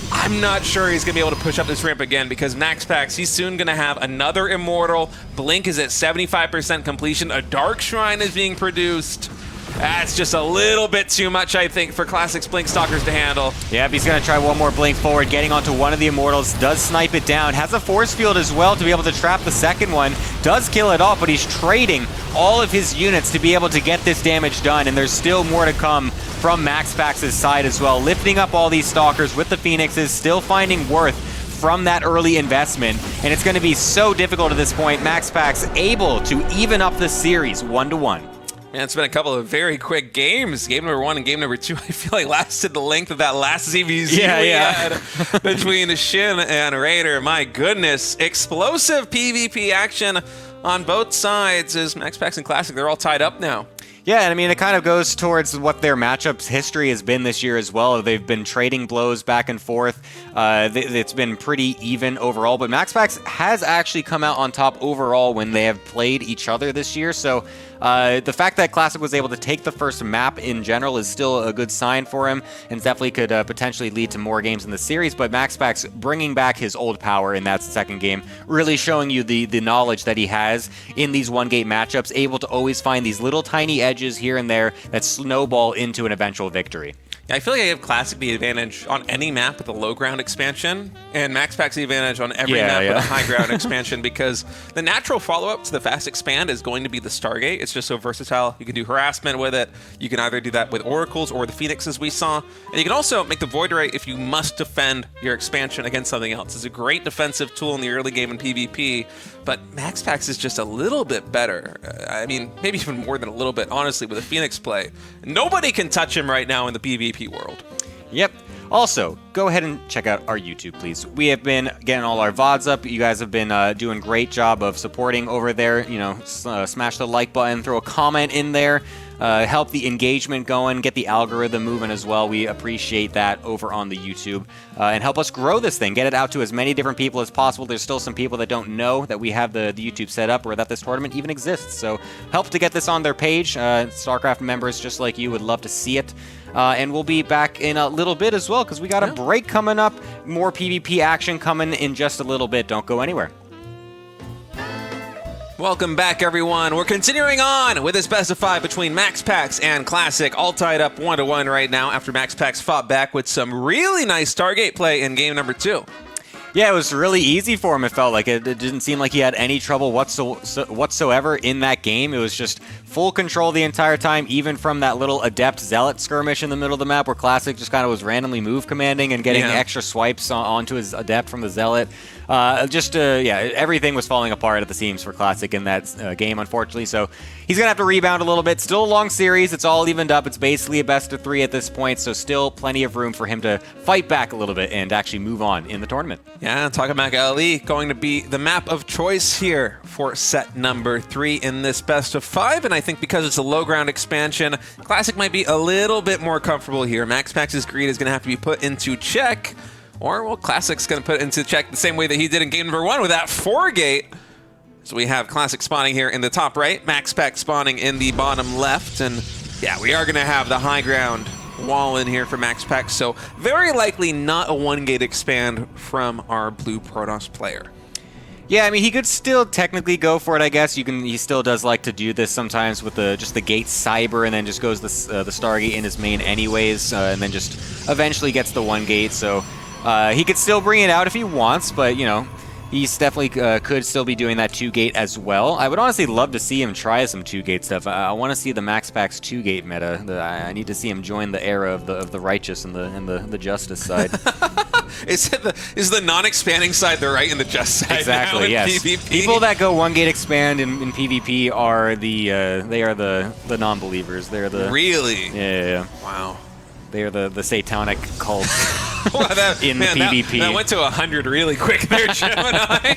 I'm not sure he's going to be able to push up this ramp again because MaxPax, he's soon going to have another Immortal. Blink is at 75% completion. A Dark Shrine is being produced. That's just a little bit too much, I think, for Classic's Blink Stalkers to handle. Yep, he's going to try one more Blink forward, getting onto one of the Immortals, does snipe it down, has a force field as well to be able to trap the second one, does kill it off, but he's trading all of his units to be able to get this damage done, and there's still more to come from MaxPax's side as well, lifting up all these Stalkers with the Phoenixes, still finding worth from that early investment, and it's going to be so difficult at this point. MaxPax able to even up the series 1-1. Man, it's been a couple of very quick games. Game number 1 and game number 2, I feel like lasted the length of that last ZVZ we had between SHIN and Reynor. My goodness, explosive PvP action on both sides as MaxPax and Classic, they're all tied up now. Yeah, and I mean, it kind of goes towards what their matchups history has been this year as well. They've been trading blows back and forth. It's been pretty even overall, but MaxPax has actually come out on top overall when they have played each other this year. So the fact that Classic was able to take the first map in general is still a good sign for him, and definitely could potentially lead to more games in the series. But MaxPax bringing back his old power in that second game, really showing you the knowledge that he has in these one-gate matchups, able to always find these little tiny edges here and there that snowball into an eventual victory. Yeah, I feel like I give Classic the advantage on any map with a low ground expansion, and MaxPax the advantage on every map with a high ground expansion, because the natural follow-up to the fast expand is going to be the Stargate. It's just so versatile. You can do harassment with it. You can either do that with Oracles or the Phoenixes we saw, and you can also make the Void Ray if you must defend your expansion against something else. It's a great defensive tool in the early game in PvP, but MaxPax is just a little bit better. I mean, maybe even more than a little bit, honestly, with a Phoenix play. Nobody can touch him right now in the PvP world. Yep. Also, go ahead and check out our YouTube, please. We have been getting all our VODs up. You guys have been doing a great job of supporting over there. You know, smash the like button, throw a comment in there, help the engagement going, get the algorithm moving as well. We appreciate that over on the YouTube, and help us grow this thing, get it out to as many different people as possible. There's still some people that don't know that we have the YouTube set up or that this tournament even exists. So help to get this on their page. StarCraft members just like you would love to see it. And we'll be back in a little bit as well, because we got a break coming up. More PvP action coming in just a little bit. Don't go anywhere. Welcome back, everyone. We're continuing on with this best of 5 between MaxPax and Classic, all tied up 1-1 right now after MaxPax fought back with some really nice Stargate play in game number 2. Yeah, it was really easy for him, it felt like. It didn't seem like he had any trouble whatsoever in that game. It was just full control the entire time, even from that little Adept Zealot skirmish in the middle of the map where Classic just kind of was randomly move commanding and getting extra swipes onto his Adept from the Zealot. Everything was falling apart at the seams for Classic in that game, unfortunately. So he's going to have to rebound a little bit. Still a long series. It's all evened up. It's basically a best of 3 at this point, so still plenty of room for him to fight back a little bit and actually move on in the tournament. Yeah, Tokamak Ali going to be the map of choice here for set number 3 in this best of 5, and I think because it's a low ground expansion, Classic might be a little bit more comfortable here. MaxPax's greed is going to have to be put into check, or, well, Classic's going to put it into check the same way that he did in game number 1 with that 4-gate. So we have Classic spawning here in the top right, MaxPax spawning in the bottom left, and yeah, we are going to have the high ground wall in here for MaxPax, so very likely not a 1-gate expand from our blue Protoss player. Yeah, I mean, he could still technically go for it, I guess. He still does like to do this sometimes with just the gate cyber, and then just goes the Stargate in his main anyways, and then just eventually gets the 1-gate. So he could still bring it out if he wants, but, you know, he's definitely could still be doing that 2-gate as well. I would honestly love to see him try some 2-gate stuff. I want to see the MaxPax 2-gate meta. I need to see him join the era of the righteous and the justice side. Is the non-expanding side the right and the just side? Exactly. Now in yes. PvP? People that go 1-gate expand in PvP are the non-believers. They're the really. Yeah. Wow. They are the satanic cult well, in PvP. That went to 100 really quick there, Gemini.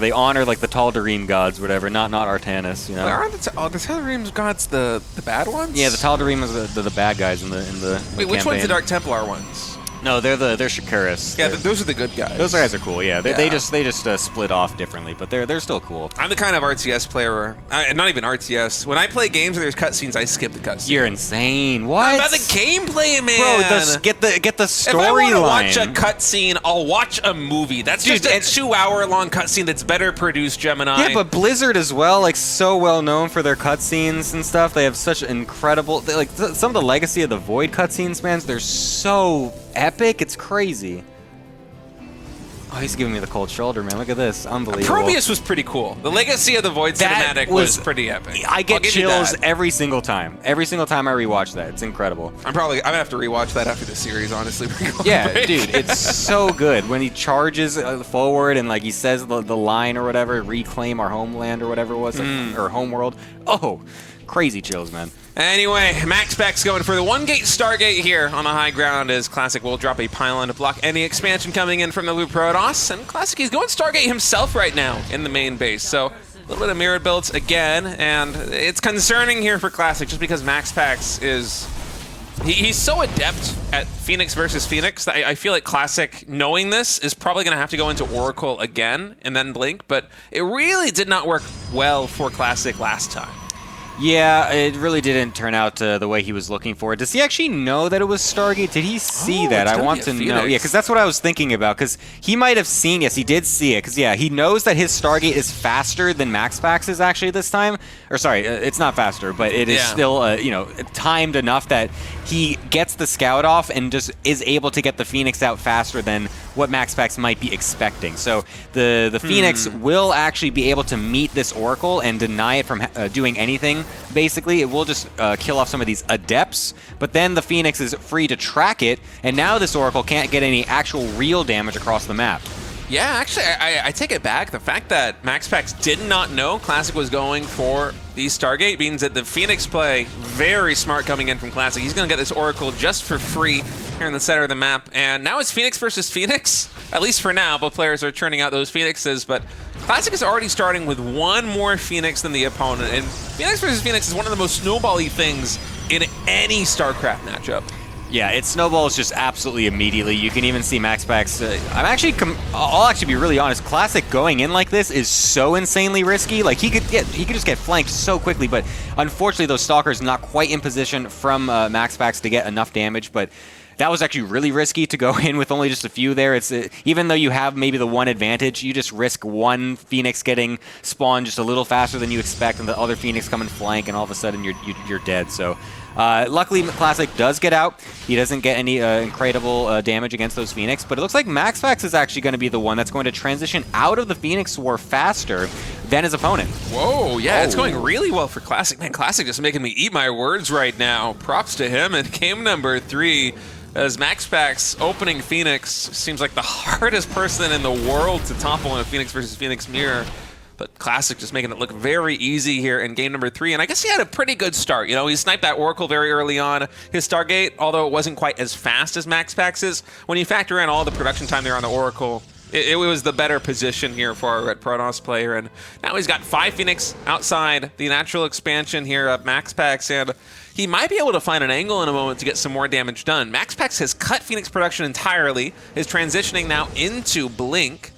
They honor like the Tal'Darim gods, whatever. Not Artanis, you know. Aren't the Tal'Darim gods the bad ones? Yeah, the Tal'Darim is the bad guys in the Wait, which campaign. one's the Dark Templar ones? No, they're Shakuras. Yeah, those are the good guys. Those guys are cool. Yeah, Yeah. they just split off differently, but they're still cool. I'm the kind of RTS player where, not even RTS. When I play games where there's cutscenes, I skip the cutscenes. You're insane. What? I'm about the gameplay, man. Bro, get the If I want to watch a storyline. cutscene, I'll watch a movie. That's Dude, just a 2-hour-long cutscene that's better produced, Gemini. Yeah, but Blizzard as well, like so well known for their cutscenes and stuff. They have such incredible, some of the Legacy of the Void cutscenes, man. They're so epic. It's crazy. Oh, he's giving me the cold shoulder, man. Look at this. Unbelievable. Prometheus was pretty cool. The Legacy of the Void That cinematic was pretty epic. I get I'll give you chills that. every single time. Every single time I rewatch that. It's incredible. I'm gonna have to rewatch that after the series, honestly. Yeah, dude, it's so good. When he charges forward and like he says the line or whatever, reclaim our homeland or whatever it was, or homeworld. Oh, crazy chills, man. Anyway, MaxPax going for the 1-gate Stargate here on the high ground as Classic will drop a pylon to block any expansion coming in from the Blue Protoss. And Classic, he's going Stargate himself right now in the main base. So a little bit of mirrored builds again. And it's concerning here for Classic just because MaxPax is... He's so adept at Phoenix versus Phoenix that I feel like Classic, knowing this, is probably going to have to go into Oracle again and then Blink. But it really did not work well for Classic last time. Yeah, it really didn't turn out the way he was looking for. Does he actually know that it was Stargate? Did he see that? I want to know. Yeah, because that's what I was thinking about. Because he might have seen. Yes, he did see it. Because yeah, he knows that his Stargate is faster than MaxPax is actually this time. Or sorry, it's not faster, but it is still timed enough that he gets the scout off and just is able to get the Phoenix out faster than what MaxPax might be expecting. So the Phoenix will actually be able to meet this Oracle and deny it from doing anything. Basically, it will just kill off some of these adepts, but then the Phoenix is free to track it, and now this Oracle can't get any actual real damage across the map. Yeah, actually, I take it back. The fact that MaxPax did not know Classic was going for the Stargate means that the Phoenix play, very smart coming in from Classic. He's going to get this Oracle just for free here in the center of the map. And now it's Phoenix versus Phoenix, at least for now. Both players are churning out those Phoenixes, but Classic is already starting with one more Phoenix than the opponent. And Phoenix versus Phoenix is one of the most snowball-y things in any StarCraft matchup. Yeah, it snowballs just absolutely immediately. You can even see MaxPax. I'll actually be really honest. Classic going in like this is so insanely risky. Like he could just get flanked so quickly, but unfortunately those Stalkers not quite in position from MaxPax to get enough damage. But that was actually really risky to go in with only just a few there. It's even though you have maybe the one advantage, you just risk one Phoenix getting spawned just a little faster than you expect, and the other Phoenix come and flank, and all of a sudden you're dead. So. Luckily, Classic does get out. He doesn't get any incredible damage against those Phoenix, but it looks like MaxPax is actually going to be the one that's going to transition out of the Phoenix War faster than his opponent. Whoa, yeah, It's going really well for Classic. Man, Classic just making me eat my words right now. Props to him. And game number 3, as MaxPax opening Phoenix seems like the hardest person in the world to topple in a Phoenix versus Phoenix mirror. But Classic just making it look very easy here in game number 3. And I guess he had a pretty good start. You know, he sniped that Oracle very early on. His Stargate, although it wasn't quite as fast as MaxPax's, when you factor in all the production time there on the Oracle, it was the better position here for our Red Protoss player. And now he's got 5 Phoenix outside the natural expansion here of MaxPax. And he might be able to find an angle in a moment to get some more damage done. MaxPax has cut Phoenix production entirely, is transitioning now into Blink.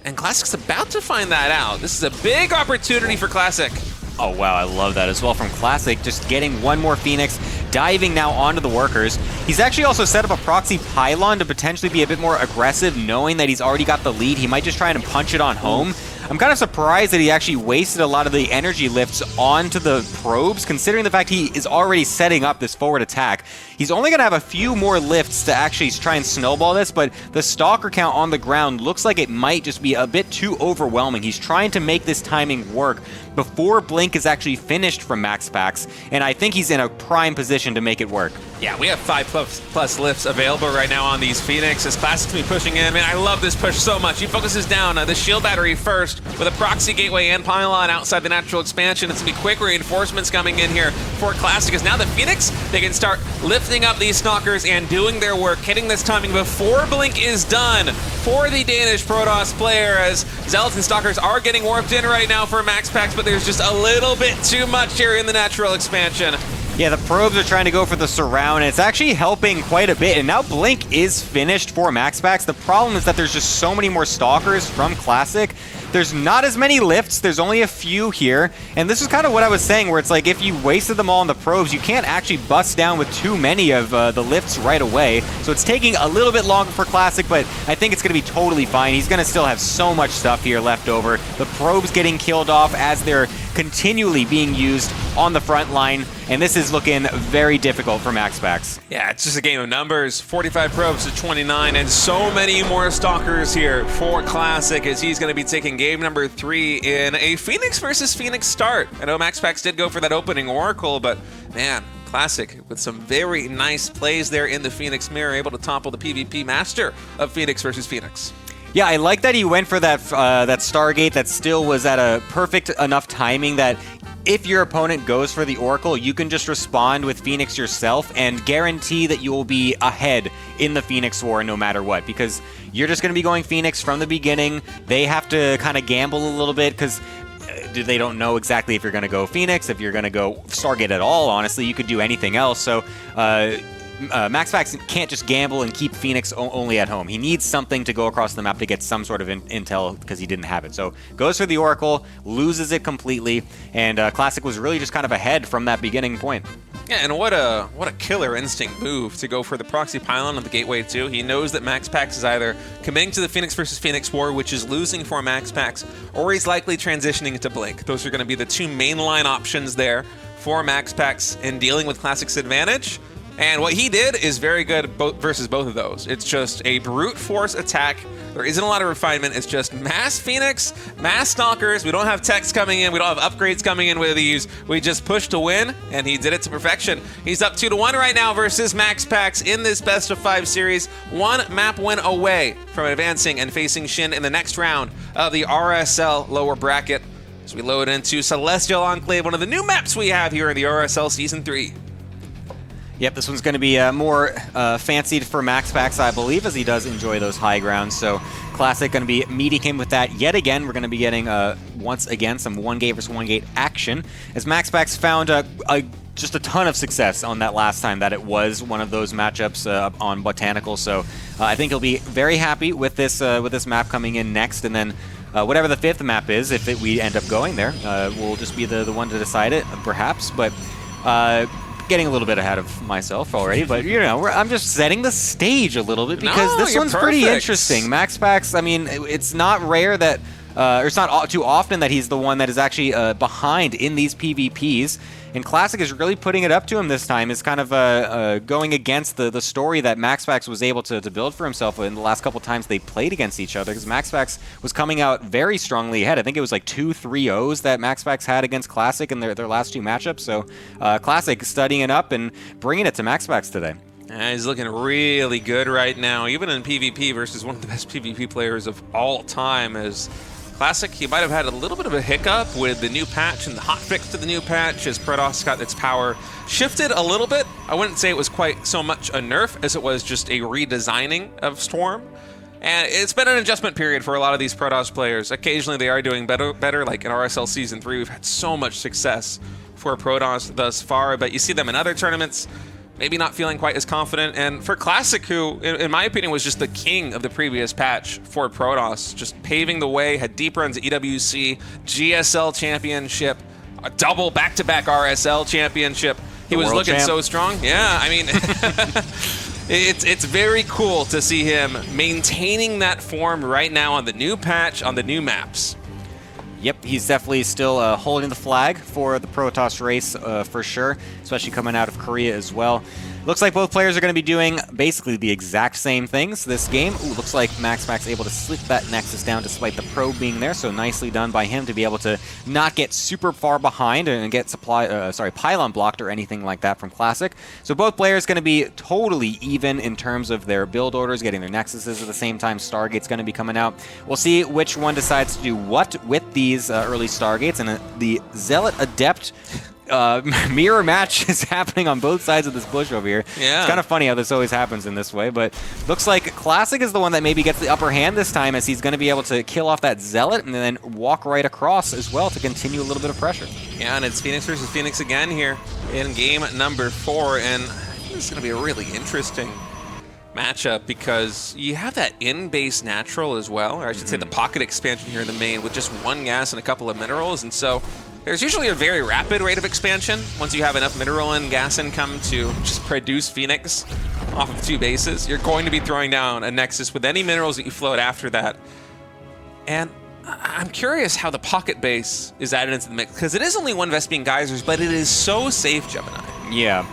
And Classic's about to find that out. This is a big opportunity for Classic. Oh, wow, I love that as well from Classic. Just getting one more Phoenix, diving now onto the workers. He's actually also set up a proxy pylon to potentially be a bit more aggressive, knowing that he's already got the lead. He might just try and punch it on home. I'm kind of surprised that he actually wasted a lot of the energy lifts onto the probes, considering the fact he is already setting up this forward attack. He's only going to have a few more lifts to actually try and snowball this, but the Stalker count on the ground looks like it might just be a bit too overwhelming. He's trying to make this timing work before Blink is actually finished from MaxPax, and I think he's in a prime position to make it work. Yeah, we have 5+ lifts available right now on these Phoenix as Classic's going to be pushing in. Man, I love this push so much. He focuses down the shield battery first with a proxy gateway and pylon outside the natural expansion. It's going to be quick reinforcements coming in here for Classic. As now the Phoenix, they can start lifting up these Stalkers and doing their work, hitting this timing before Blink is done for the Danish Protoss player, as Zealots and Stalkers are getting warped in right now for MaxPax, but there's just a little bit too much here in the natural expansion. Yeah, the probes are trying to go for the surround, and it's actually helping quite a bit. And now Blink is finished for MaxPax. The problem is that there's just so many more Stalkers from Classic. There's not as many lifts. There's only a few here. And this is kind of what I was saying, where it's like if you wasted them all on the probes, you can't actually bust down with too many of the lifts right away. So it's taking a little bit longer for Classic, but I think it's going to be totally fine. He's going to still have so much stuff here left over. The probes getting killed off as they're continually being used on the front line, and this is looking very difficult for MaxPax. Yeah, it's just a game of numbers. 45 probes to 29, and so many more Stalkers here for Classic as he's going to be taking game number 3 in a Phoenix versus Phoenix start. I know MaxPax did go for that opening Oracle, but man, Classic with some very nice plays there in the Phoenix mirror, able to topple the PvP master of Phoenix versus Phoenix. Yeah, I like that he went for that that Stargate that still was at a perfect enough timing that if your opponent goes for the Oracle, you can just respond with Phoenix yourself and guarantee that you will be ahead in the Phoenix War no matter what, because you're just going to be going Phoenix from the beginning. They have to kind of gamble a little bit because they don't know exactly if you're going to go Phoenix, if you're going to go Stargate at all. Honestly, you could do anything else. So MaxPax can't just gamble and keep Phoenix only at home. He needs something to go across the map to get some sort of intel because he didn't have it. So goes for the Oracle, loses it completely, and Classic was really just kind of ahead from that beginning point. Yeah, and what a killer instinct move to go for the proxy pylon on the Gateway 2. He knows that MaxPax is either committing to the Phoenix versus Phoenix war, which is losing for MaxPax, or he's likely transitioning to Blink. Those are going to be the two mainline options there for MaxPax in dealing with Classic's advantage. And what he did is very good versus both of those. It's just a brute force attack. There isn't a lot of refinement. It's just mass Phoenix, mass Stalkers. We don't have techs coming in. We don't have upgrades coming in with these. We just push to win, and he did it to perfection. He's up 2-1 right now versus MaxPax in this best of 5 series. 1 map win away from advancing and facing SHIN in the next round of the RSL lower bracket. As we load into Celestial Enclave, one of the new maps we have here in the RSL Season 3. Yep, this one's going to be more fancied for MaxPax, I believe, as he does enjoy those high grounds. So Classic going to be meeting him with that yet again. We're going to be getting, once again, some 1-gate versus 1-gate action, as MaxPax found just a ton of success on that last time that it was one of those matchups on Botanical. So I think he'll be very happy with this map coming in next, and then whatever the 5th map is, if we end up going there, we'll just be the one to decide it, perhaps. But getting a little bit ahead of myself already, but you know, I'm just setting the stage a little bit because this one's pretty interesting. MaxPax, I mean, it's not rare that, or it's not too often that he's the one that is actually behind in these PvPs. And Classic is really putting it up to him this time. Is kind of going against the story that MaxPax was able to build for himself in the last couple times they played against each other, because MaxPax was coming out very strongly ahead. I think it was like 2 3-0s that MaxPax had against Classic in their last 2 matchups. So Classic studying it up and bringing it to MaxPax today. He's looking really good right now, even in PvP versus one of the best PvP players of all time. As Classic, he might have had a little bit of a hiccup with the new patch and the hotfix to the new patch as Protoss got its power shifted a little bit. I wouldn't say it was quite so much a nerf as it was just a redesigning of Storm. And it's been an adjustment period for a lot of these Protoss players. Occasionally they are doing better, like in RSL Season 3. We've had so much success for Protoss thus far, but you see them in other tournaments, maybe not feeling quite as confident. And for Classic, who, in my opinion, was just the king of the previous patch for Protoss, just paving the way, had deep runs at EWC, GSL Championship, a double back-to-back RSL Championship. He was looking so strong. Yeah, I mean, it's very cool to see him maintaining that form right now on the new patch, on the new maps. Yep, he's definitely still holding the flag for the Protoss race for sure, especially coming out of Korea as well. Looks like both players are going to be doing basically the exact same things this game. Ooh, looks like MaxPax able to slip that Nexus down despite the probe being there, so nicely done by him to be able to not get super far behind and get pylon blocked or anything like that from Classic. So both players going to be totally even in terms of their build orders, getting their Nexuses at the same time. Stargate's going to be coming out. We'll see which one decides to do what with these early Stargates, and the Zealot Adept mirror match is happening on both sides of this bush over here. Yeah. It's kind of funny how this always happens in this way, but looks like Classic is the one that maybe gets the upper hand this time, as he's going to be able to kill off that Zealot and then walk right across as well to continue a little bit of pressure. Yeah, and it's Phoenix versus Phoenix again here in game number 4, and I think this is going to be a really interesting matchup because you have that in-base natural as well, or I should say the pocket expansion here in the main with just 1 gas and a couple of minerals, and so there's usually a very rapid rate of expansion once you have enough mineral and gas income to just produce Phoenix off of 2 bases. You're going to be throwing down a Nexus with any minerals that you float after that. And I'm curious how the pocket base is added into the mix, because it is only 1 Vespene Geysers, but it is so safe, Gemini. Yeah.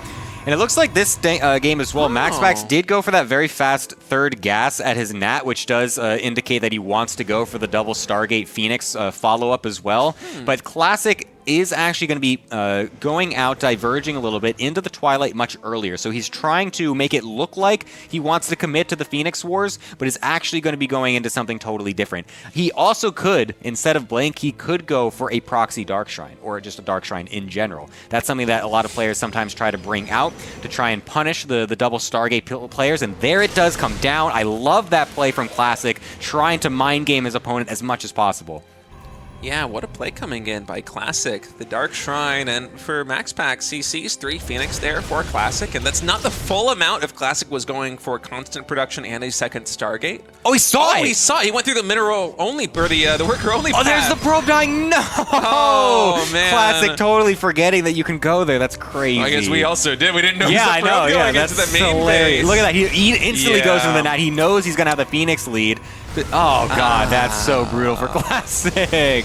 And it looks like this game as well, MaxPax did go for that very fast 3rd gas at his Nat, which does indicate that he wants to go for the double Stargate Phoenix follow-up as well. But Classic is actually going to be going out, diverging a little bit into the Twilight much earlier. So he's trying to make it look like he wants to commit to the Phoenix Wars, but is actually going to be going into something totally different. He also could, instead of Blink, he could go for a proxy Dark Shrine, or just a Dark Shrine in general. That's something that a lot of players sometimes try to bring out to try and punish the double Stargate players, and there it does come down. I love that play from Classic, trying to mind game his opponent as much as possible. Yeah, what a play coming in by Classic. The Dark Shrine, and for MaxPax, he sees 3 Phoenix there for Classic, and that's not the full amount if Classic was going for constant production and a 2nd Stargate. Oh, he saw it! Oh, he saw it! He went through the mineral only, or the worker only path. Oh, there's the probe dying! No! Oh, man. Classic totally forgetting that you can go there. That's crazy. I guess we also did. We didn't know yeah, the probe I know. going That's into the main hilarious. base. Look at that. He instantly goes into the Nat. He knows he's going to have the Phoenix lead. Oh, God, that's so brutal for Classic.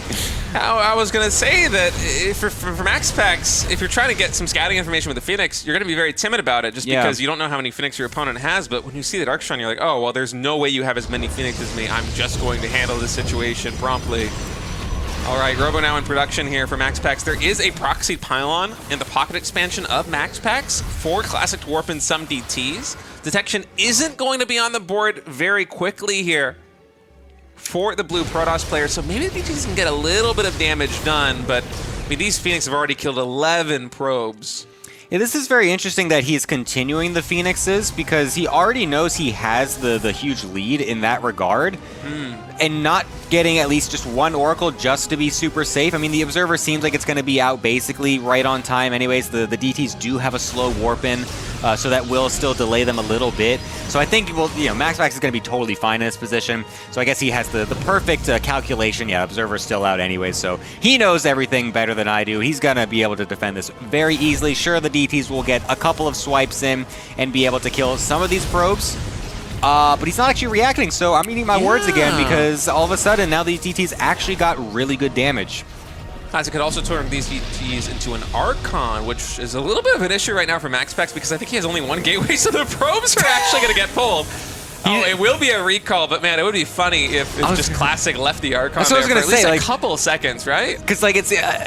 I was going to say that for MaxPax, if you're trying to get some scouting information with the Phoenix, you're going to be very timid about it just because you don't know how many Phoenix your opponent has. But when you see the Dark Shrine, you're like, oh, well, there's no way you have as many Phoenix as me. I'm just going to handle this situation promptly. All right, Robo now in production here for MaxPax. There is a proxy pylon in the pocket expansion of MaxPax for Classic to warp in some DTs. Detection isn't going to be on the board very quickly here for the blue Protoss player, so maybe the DTs can get a little bit of damage done, but I mean, these Phoenix have already killed 11 probes. Yeah, this is very interesting that he's continuing the Phoenixes, because he already knows he has the huge lead in that regard, and not getting at least just 1 Oracle just to be super safe. I mean, the Observer seems like it's going to be out basically right on time anyways. The DTs do have a slow warp in, so that will still delay them a little bit. So I think, well, you know, MaxPax is going to be totally fine in this position. So I guess he has the perfect calculation. Yeah, Observer's still out anyways, so he knows everything better than I do. He's going to be able to defend this very easily. Sure, the DTs will get a couple of swipes in and be able to kill some of these probes. But he's not actually reacting, so I'm eating my words again, because all of a sudden now these DTs actually got really good damage. Classic could also turn these DTs into an Archon, which is a little bit of an issue right now for MaxPax, because I think he has only 1 gateway, so the probes are actually going to get pulled. Oh, it will be a recall, but man, it would be funny if just Classic left the Archon there for at least a couple seconds, right? Because like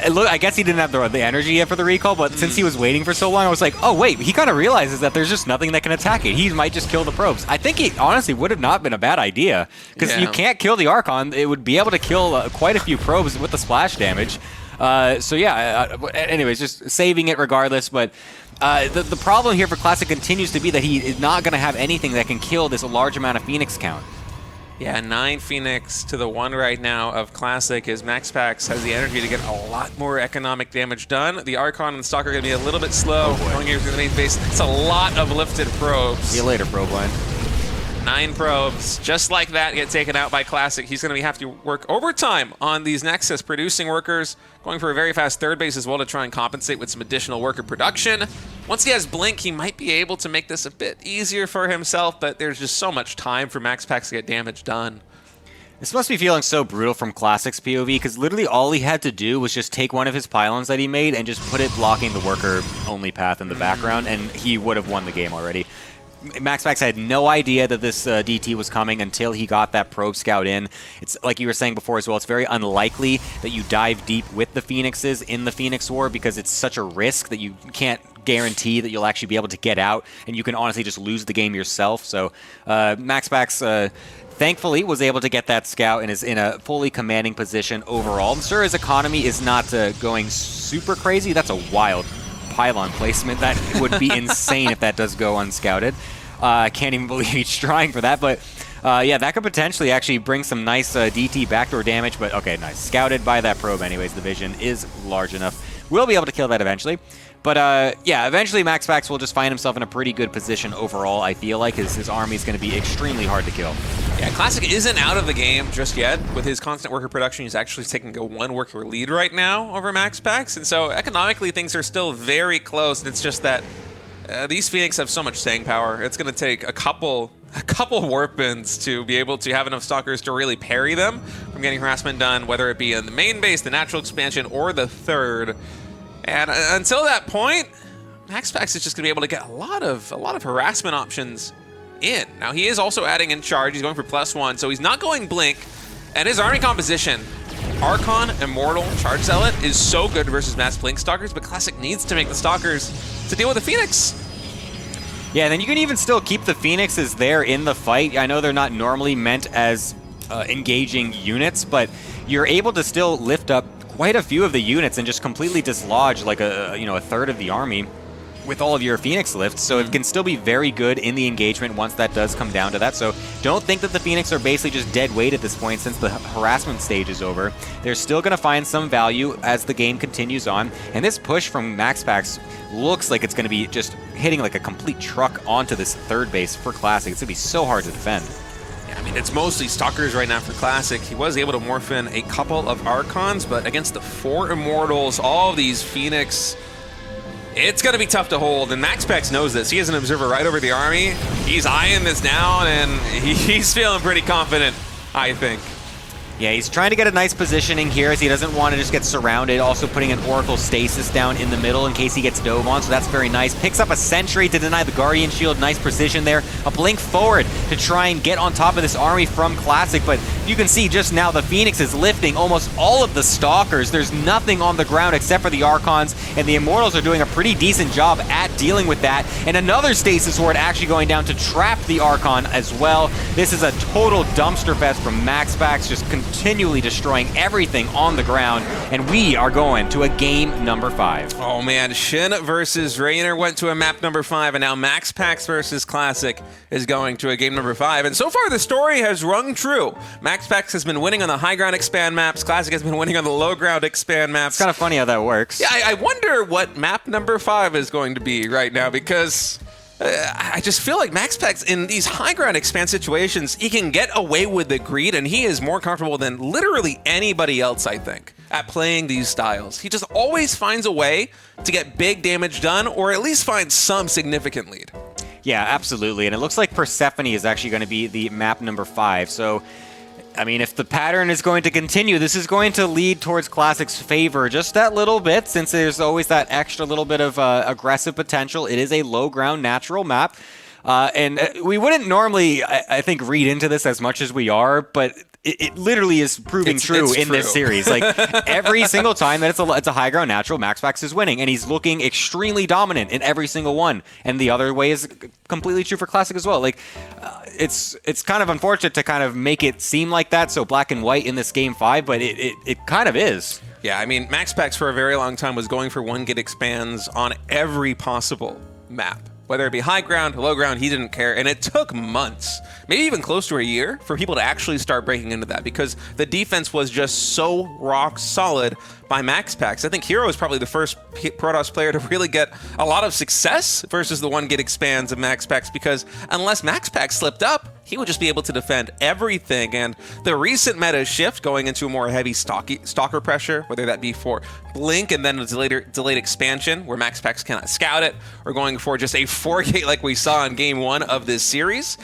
look, I guess he didn't have the energy yet for the recall, but since he was waiting for so long, I was like, oh wait, he kind of realizes that there's just nothing that can attack it. He might just kill the probes. I think it honestly would have not been a bad idea, because you can't kill the Archon. It would be able to kill quite a few probes with the splash damage. So yeah, anyways, just saving it regardless, but the problem here for Classic continues to be that he is not going to have anything that can kill this large amount of Phoenix count. Yeah, 9 Phoenix to the 1 right now of Classic, as MaxPax has the energy to get a lot more economic damage done. The Archon and the Stalker are going to be a little bit slow going here through the main base. It's a lot of lifted probes. See you later, probe line. 9 probes, just like that, get taken out by Classic. He's going to have to work overtime on these Nexus producing workers, going for a very fast 3rd base as well to try and compensate with some additional worker production. Once he has Blink, he might be able to make this a bit easier for himself, but there's just so much time for MaxPax to get damage done. This must be feeling so brutal from Classic's POV, because literally all he had to do was just take one of his pylons that he made and just put it blocking the worker-only path in the background, and he would have won the game already. MaxPax had no idea that this DT was coming until he got that probe scout in. It's like you were saying before as well, it's very unlikely that you dive deep with the Phoenixes in the Phoenix War, because it's such a risk that you can't guarantee that you'll actually be able to get out, and you can honestly just lose the game yourself. So MaxPax thankfully was able to get that scout and is in a fully commanding position overall. I'm sure his economy is not going super crazy. That's a wild pylon placement. That would be insane if that does go unscouted. I can't even believe he's trying for that, but yeah, that could potentially actually bring some nice DT backdoor damage, but okay, nice. Scouted by that probe anyways. The vision is large enough. We'll be able to kill that eventually. But yeah, eventually MaxPax will just find himself in a pretty good position overall. I feel like his army is going to be extremely hard to kill. Yeah, Classic isn't out of the game just yet. With his constant worker production, he's actually taking a 1 worker lead right now over MaxPax. And so economically, things are still very close. And it's just that these Phoenix have so much staying power. It's going to take a couple warp ins to be able to have enough Stalkers to really parry them from getting harassment done, whether it be in the main base, the natural expansion, or the third. And until that point, MaxPax is just going to be able to get a lot of harassment options in. Now, he is also adding in charge. He's going for +1, so he's not going Blink. And his army composition, Archon, Immortal, Charge Zealot, is so good versus Mass Blink Stalkers, but Classic needs to make the Stalkers to deal with the Phoenix. Yeah, and then you can even still keep the Phoenixes there in the fight. I know they're not normally meant as engaging units, but you're able to still lift up quite a few of the units and just completely dislodge like a third of the army with all of your Phoenix lifts, so it can still be very good in the engagement once that does come down to that. So don't think that the Phoenix are basically just dead weight at this point since the harassment stage is over. They're still going to find some value as the game continues on, and this push from MaxPax looks like it's going to be just hitting like a complete truck onto this third base for Classic. It's going to be so hard to defend. I mean, it's mostly Stalkers right now for Classic. He was able to morph in a couple of Archons, but against the 4 Immortals, all of these Phoenix, it's going to be tough to hold, and MaxPax knows this. He has an observer right over the army. He's eyeing this down, and he's feeling pretty confident, I think. Yeah, he's trying to get a nice positioning here as he doesn't want to just get surrounded. Also putting an Oracle Stasis down in the middle in case he gets dove on, so that's very nice. Picks up a Sentry to deny the Guardian Shield. Nice precision there. A Blink forward to try and get on top of this army from Classic, but you can see just now the Phoenix is lifting almost all of the Stalkers. There's nothing on the ground except for the Archons, and the Immortals are doing a pretty decent job at dealing with that. And another Stasis Horde actually going down to trap the Archon as well. This is a total dumpster fest from MaxPax, just continually destroying everything on the ground, and we are going to a game number 5. Oh man, SHIN versus Reynor went to a map number 5, and now MaxPax versus Classic is going to a game number 5. And so far the story has rung true. MaxPax has been winning on the high ground expand maps. Classic has been winning on the low ground expand maps. It's kind of funny how that works. Yeah, I wonder what map number 5 is going to be right now, because I just feel like MaxPax in these high ground expand situations, he can get away with the greed, and he is more comfortable than literally anybody else, I think, at playing these styles. He just always finds a way to get big damage done, or at least find some significant lead. Yeah, absolutely. And it looks like Persephone is actually going to be the map number 5. So, I mean, if the pattern is going to continue, this is going to lead towards Classic's favor just that little bit, since there's always that extra little bit of aggressive potential. It is a low ground natural map. And we wouldn't normally, I think, read into this as much as we are, but it literally is proving true in this series. Like, every single time that it's a high ground natural, MaxPax is winning, and he's looking extremely dominant in every single one. And the other way is completely true for Classic as well. Like, it's kind of unfortunate to kind of make it seem like that, so black and white in this game 5, but it kind of is. Yeah, I mean, MaxPax for a very long time was going for 1 git expands on every possible map. Whether it be high ground, low ground, he didn't care. And it took months, maybe even close to a year, for people to actually start breaking into that, because the defense was just so rock solid by MaxPax. I think Hero is probably the first Protoss player to really get a lot of success versus the 1 git expands of MaxPax, because unless MaxPax slipped up, he would just be able to defend everything. And the recent meta shift going into a more heavy stalker pressure, whether that be for Blink and then a delayed expansion where MaxPax cannot scout it, or going for just a 4 gate like we saw in game 1 of this series,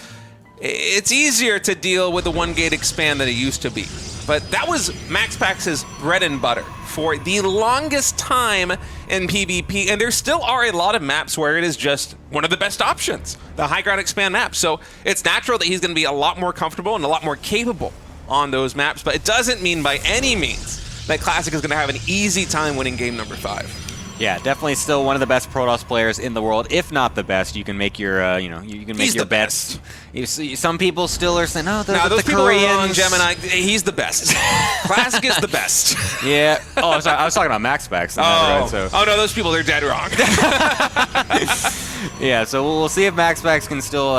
it's easier to deal with the 1 gate expand than it used to be. But that was MaxPax's bread and butter for the longest time in PvP, and there still are a lot of maps where it is just one of the best options, the high ground expand maps. So it's natural that he's going to be a lot more comfortable and a lot more capable on those maps, but it doesn't mean by any means that Classic is going to have an easy time winning game number 5. Yeah, definitely still one of the best Protoss players in the world, if not the best. You can make your, you can make He's your the bets. Some people still are saying, "Oh, those the people Koreans." are wrong, Gemini. He's the best. Classic is the best. Yeah. Oh, sorry, I was talking about MaxPax. Oh no, those people are dead wrong. Yeah, so we'll see if MaxPax can still,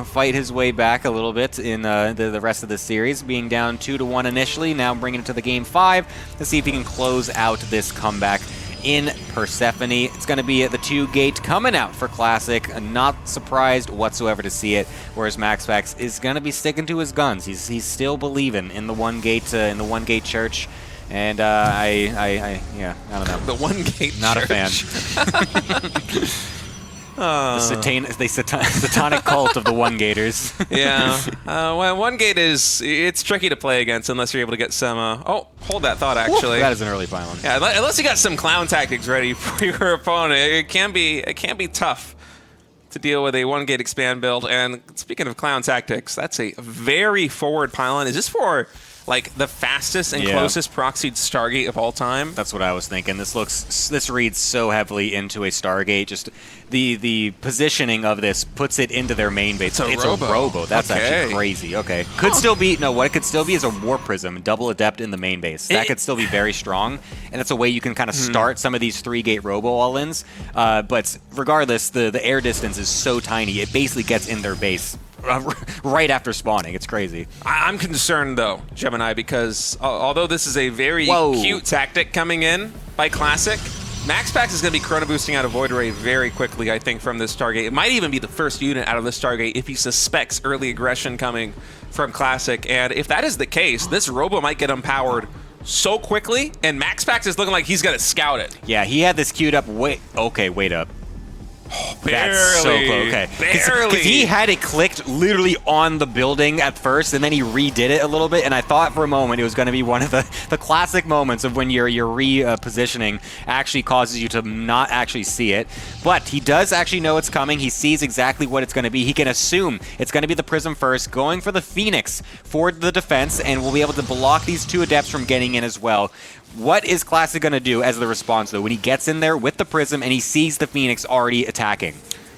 fight his way back a little bit in the rest of the series, being down 2-1 initially, now bringing it to the game 5 to see if he can close out this comeback in Persephone. It's going to be the 2-gate coming out for Classic. Not surprised whatsoever to see it, whereas MaxPax is going to be sticking to his guns. He's still believing in the 1-gate church. And I don't know. The 1-gate Not church. a fan. The satanic cult of the 1-gaters. Yeah. Well, 1-gate it's tricky to play against unless you're able to get some... hold that thought, actually. That is an early pylon. Yeah, unless you got some clown tactics ready for your opponent. It can be tough to deal with a 1-gate expand build. And speaking of clown tactics, that's a very forward pylon. Is this for... like the fastest and closest proxied Stargate of all time? That's what I was thinking. This reads so heavily into a Stargate. Just the positioning of this puts it into their main base. It's a robo. That's actually crazy. Okay. Could still be what it could still be is a Warp Prism, double adept in the main base. That could still be very strong, and it's a way you can kind of start some of these 3-gate robo all-ins. But regardless, the air distance is so tiny, it basically gets in their base right after spawning. It's crazy. I'm concerned, though, Gemini, because although this is a very cute tactic coming in by Classic, MaxPax is going to be Chrono Boosting out of Void Ray very quickly, I think, from this Stargate. It might even be the first unit out of this Stargate if he suspects early aggression coming from Classic. And if that is the case, this Robo might get empowered so quickly, and MaxPax is looking like he's going to scout it. Yeah, he had this queued up. Wait up. Barely. That's so close. Okay. Barely. Because he had it clicked literally on the building at first, and then he redid it a little bit, and I thought for a moment it was going to be one of the classic moments of when your repositioning actually causes you to not actually see it. But he does actually know it's coming. He sees exactly what it's going to be. He can assume it's going to be the Prism first, going for the Phoenix for the defense, and will be able to block these 2 Adepts from getting in as well. What is Classic going to do as the response, though, when he gets in there with the Prism and he sees the Phoenix already attacking?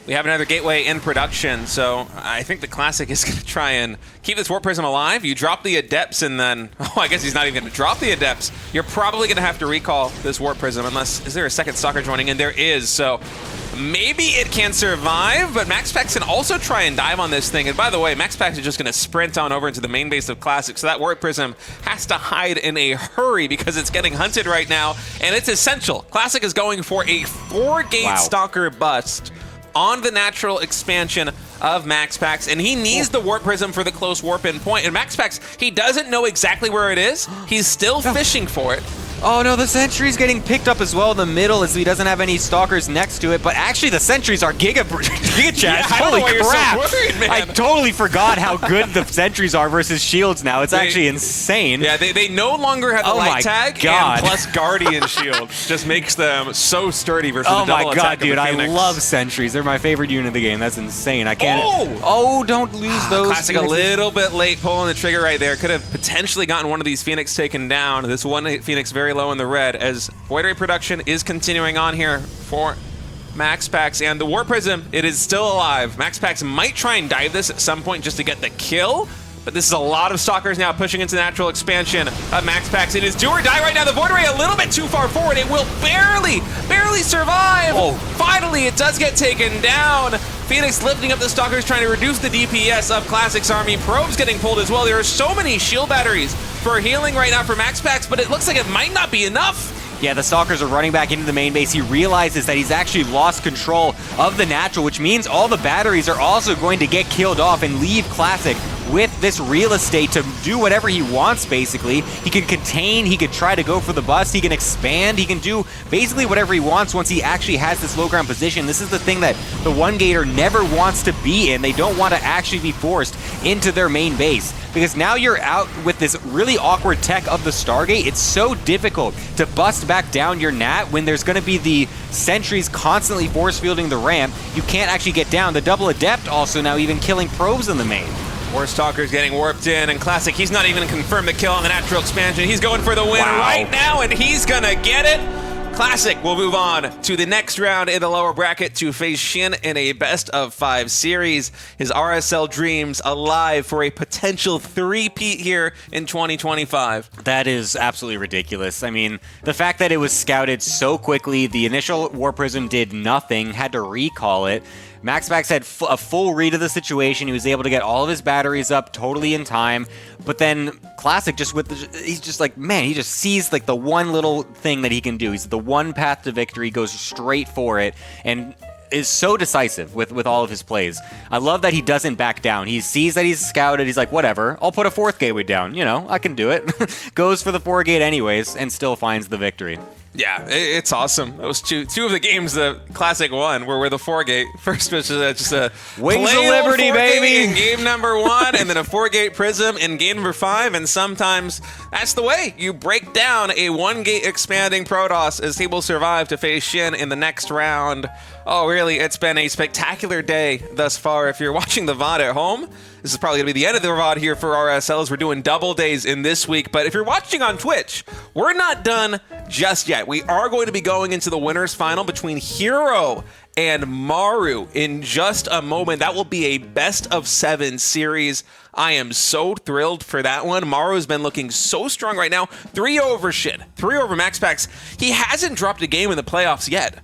We have another gateway in production, so I think the Classic is going to try and keep this Warp Prism alive. You drop the Adepts, and then... I guess he's not even going to drop the Adepts. You're probably going to have to recall this Warp Prism, unless... Is there a second Stalker joining in? There is, so... Maybe it can survive, but MaxPax can also try and dive on this thing. And by the way, MaxPax is just going to sprint on over into the main base of Classic, so that Warp Prism has to hide in a hurry because it's getting hunted right now, and it's essential. Classic is going for a 4-gate Stalker bust on the natural expansion of MaxPax, and he needs the Warp Prism for the close warp in point. And MaxPax, he doesn't know exactly where it is. He's still fishing for it. Oh no, the Sentry's getting picked up as well in the middle as he doesn't have any Stalkers next to it, but actually the Sentries are Giga Chads. Yeah, Holy crap! So worried, man. I totally forgot how good the Sentries are versus Shields now. It's actually insane. Yeah, they no longer have the light tag, God. and plus Guardian Shield just makes them so sturdy versus the double my God, attack dude, of the I Phoenix. love Sentries. They're my favorite unit of the game. That's insane. I can't... Oh, don't lose those. Classic Phoenixes. a little bit late pulling the trigger right there. Could have potentially gotten one of these Phoenix taken down. This one Phoenix very low in the red as Void Ray production is continuing on here for MaxPax, and the Warp Prism, it is still alive. MaxPax might try and dive this at some point just to get the kill, but this is a lot of Stalkers now pushing into natural expansion of MaxPax. It is do or die right now. The Void Ray a little bit too far forward. It will barely survive. Finally, it does get taken down. Phoenix lifting up the Stalkers, trying to reduce the DPS of Classic's army. Probes getting pulled as well. There are so many shield batteries for healing right now for MaxPax, but it looks like it might not be enough. Yeah, the Stalkers are running back into the main base. He realizes that he's actually lost control of the natural, which means all the batteries are also going to get killed off and leave Classic with this real estate to do whatever he wants, basically. He can contain, he could try to go for the bust, he can expand, he can do basically whatever he wants once he actually has this low ground position. This is the thing that the 1-gater never wants to be in. They don't want to actually be forced into their main base, because now you're out with this really awkward tech of the Stargate. It's so difficult to bust back down your Nat when there's going to be the Sentries constantly force fielding the ramp. You can't actually get down. The double Adept also now even killing probes in the main. More Stalkers getting warped in, and Classic, he's not even confirmed the kill on the natural expansion. He's going for the win right now, and he's gonna get it. Classic will move on to the next round in the lower bracket to face SHIN in a best-of-5 series. His RSL dreams alive for a potential three-peat here in 2025. That is absolutely ridiculous. I mean, the fact that it was scouted so quickly, the initial War Prism did nothing, had to recall it. MaxPax had a full read of the situation. He was able to get all of his batteries up totally in time. But then Classic he's just like, man, he just sees like the one little thing that he can do. He's the one path to victory, goes straight for it, and is so decisive with all of his plays. I love that he doesn't back down. He sees that he's scouted. He's like, whatever, I'll put a 4th gateway down. You know, I can do it. Goes for the 4 gate anyways, and still finds the victory. Yeah, it's awesome. Those two of the games the Classic won were the 4-gate. First was just a Wings of Liberty, baby, in game number 1, and then a 4-gate Prism in game number 5. And sometimes that's the way you break down a 1-gate expanding Protoss, as he will survive to face SHIN in the next round. Oh, really? It's been a spectacular day thus far. If you're watching the VOD at home, this is probably going to be the end of the VOD here for RSLs. We're doing double days in this week. But if you're watching on Twitch, we're not done just yet. We are going to be going into the winners final between Hero and Maru in just a moment. That will be a best-of-7 series. I am so thrilled for that one. Maru's been looking so strong right now. 3 over SHIN, 3 over MaxPax. He hasn't dropped a game in the playoffs yet.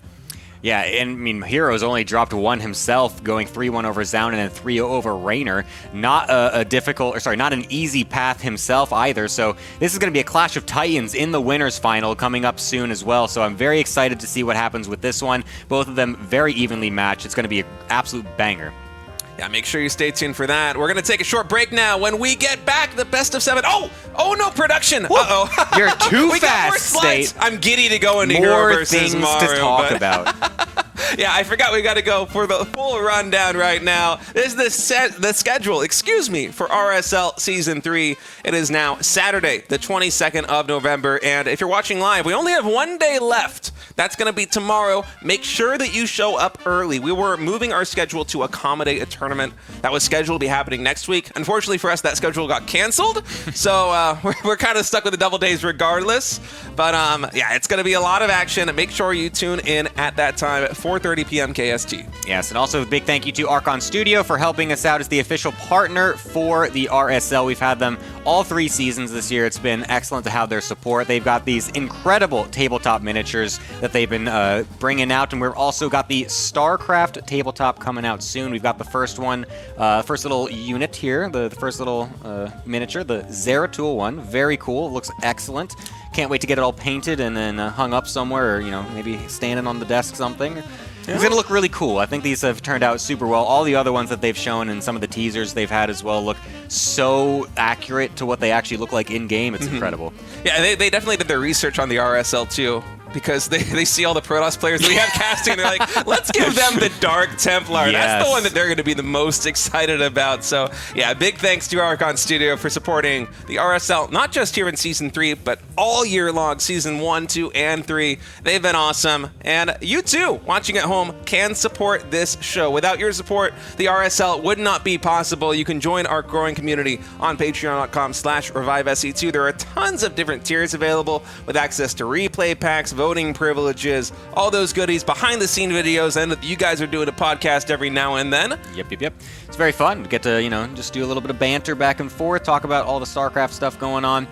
Yeah, and I mean, Hero's only dropped 1 himself, going 3-1 over Zaun and then 3-0 over Reynor. Not not an easy path himself either. So this is going to be a clash of titans in the winners final coming up soon as well. So I'm very excited to see what happens with this one. Both of them very evenly matched. It's going to be an absolute banger. Yeah, make sure you stay tuned for that. We're going to take a short break now. When we get back, the best-of-7. Oh no, production. Uh-oh. You're too we fast, got more slides. State. I'm giddy to go into Hero More versus things Maru, to talk about. Yeah, I forgot we got to go for the full rundown right now. This is the schedule, for RSL Season 3. It is now Saturday, the 22nd of November, and if you're watching live, we only have 1 day left. That's going to be tomorrow. Make sure that you show up early. We were moving our schedule to accommodate a tournament that was scheduled to be happening next week. Unfortunately for us, that schedule got canceled, so we're kind of stuck with the double days regardless. But yeah, it's going to be a lot of action. Make sure you tune in at that time at 4:30 p.m. KST. Yes, and also a big thank you to Archon Studio for helping us out as the official partner for the RSL. We've had them all 3 seasons this year. It's been excellent to have their support. They've got these incredible tabletop miniatures that they've been bringing out, and we've also got the StarCraft tabletop coming out soon. We've got the first one, first little unit here, the first little miniature, the Zeratul one. Very cool. Looks excellent. Can't wait to get it all painted and then hung up somewhere, or maybe standing on the desk something. Yeah. It's going to look really cool. I think these have turned out super well. All the other ones that they've shown and some of the teasers they've had as well look so accurate to what they actually look like in-game. It's incredible. Yeah, they definitely did their research on the RSL too, because they see all the Protoss players that we have casting, and they're like, let's give them the Dark Templar. Yes. That's the one that they're going to be the most excited about. So yeah, big thanks to Archon Studio for supporting the RSL, not just here in Season 3, but all year long, Season 1, 2, and 3. They've been awesome. And you too, watching at home, can support this show. Without your support, the RSL would not be possible. You can join our growing community on patreon.com/ReviveSC2. There are tons of different tiers available with access to replay packs, voting privileges, all those goodies, behind the scene videos, and you guys are doing a podcast every now and then. Yep. It's very fun. We get to, just do a little bit of banter back and forth, talk about all the StarCraft stuff going on.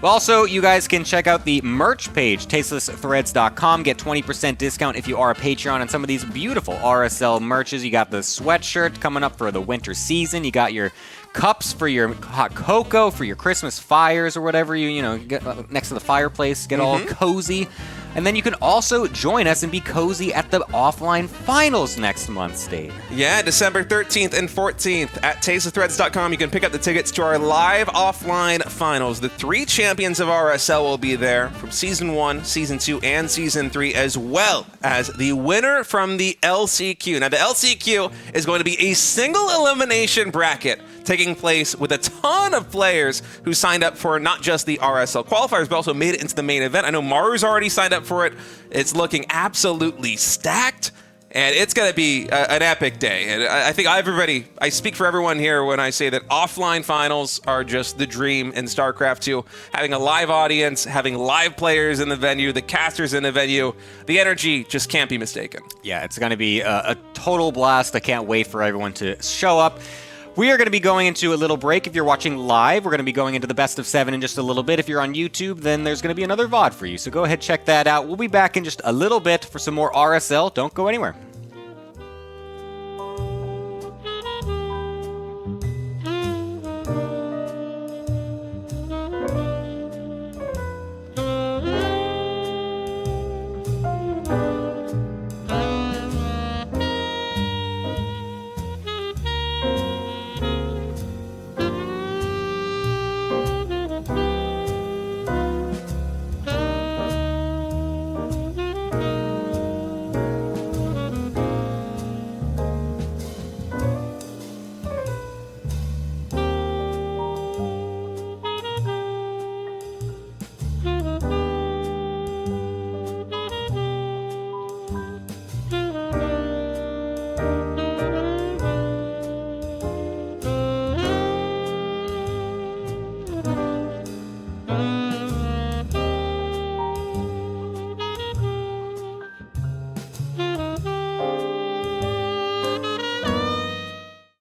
Also, you guys can check out the merch page, tastelessthreads.com. Get 20% discount if you are a Patreon on some of these beautiful RSL merches. You got the sweatshirt coming up for the winter season. You got your cups for your hot cocoa, for your Christmas fires or whatever you get next to the fireplace. Get all cozy. And then you can also join us and be cozy at the offline finals next month, State. Yeah, December 13th and 14th at tastelessthreads.com. You can pick up the tickets to our live offline finals. The 3 champions of RSL will be there from Season 1, Season 2, and Season 3, as well as the winner from the LCQ. Now, the LCQ is going to be a single elimination bracket taking place with a ton of players who signed up for not just the RSL qualifiers, but also made it into the main event. I know Maru's already signed up for it. It's looking absolutely stacked. And it's going to be an epic day. And I think I speak for everyone here when I say that offline finals are just the dream in StarCraft II. Having a live audience, having live players in the venue, the casters in the venue, the energy just can't be mistaken. Yeah, it's going to be a total blast. I can't wait for everyone to show up. We are going to be going into a little break. If you're watching live, we're going to be going into the best of 7 in just a little bit. If you're on YouTube, then there's going to be another VOD for you. So go ahead, check that out. We'll be back in just a little bit for some more RSL. Don't go anywhere.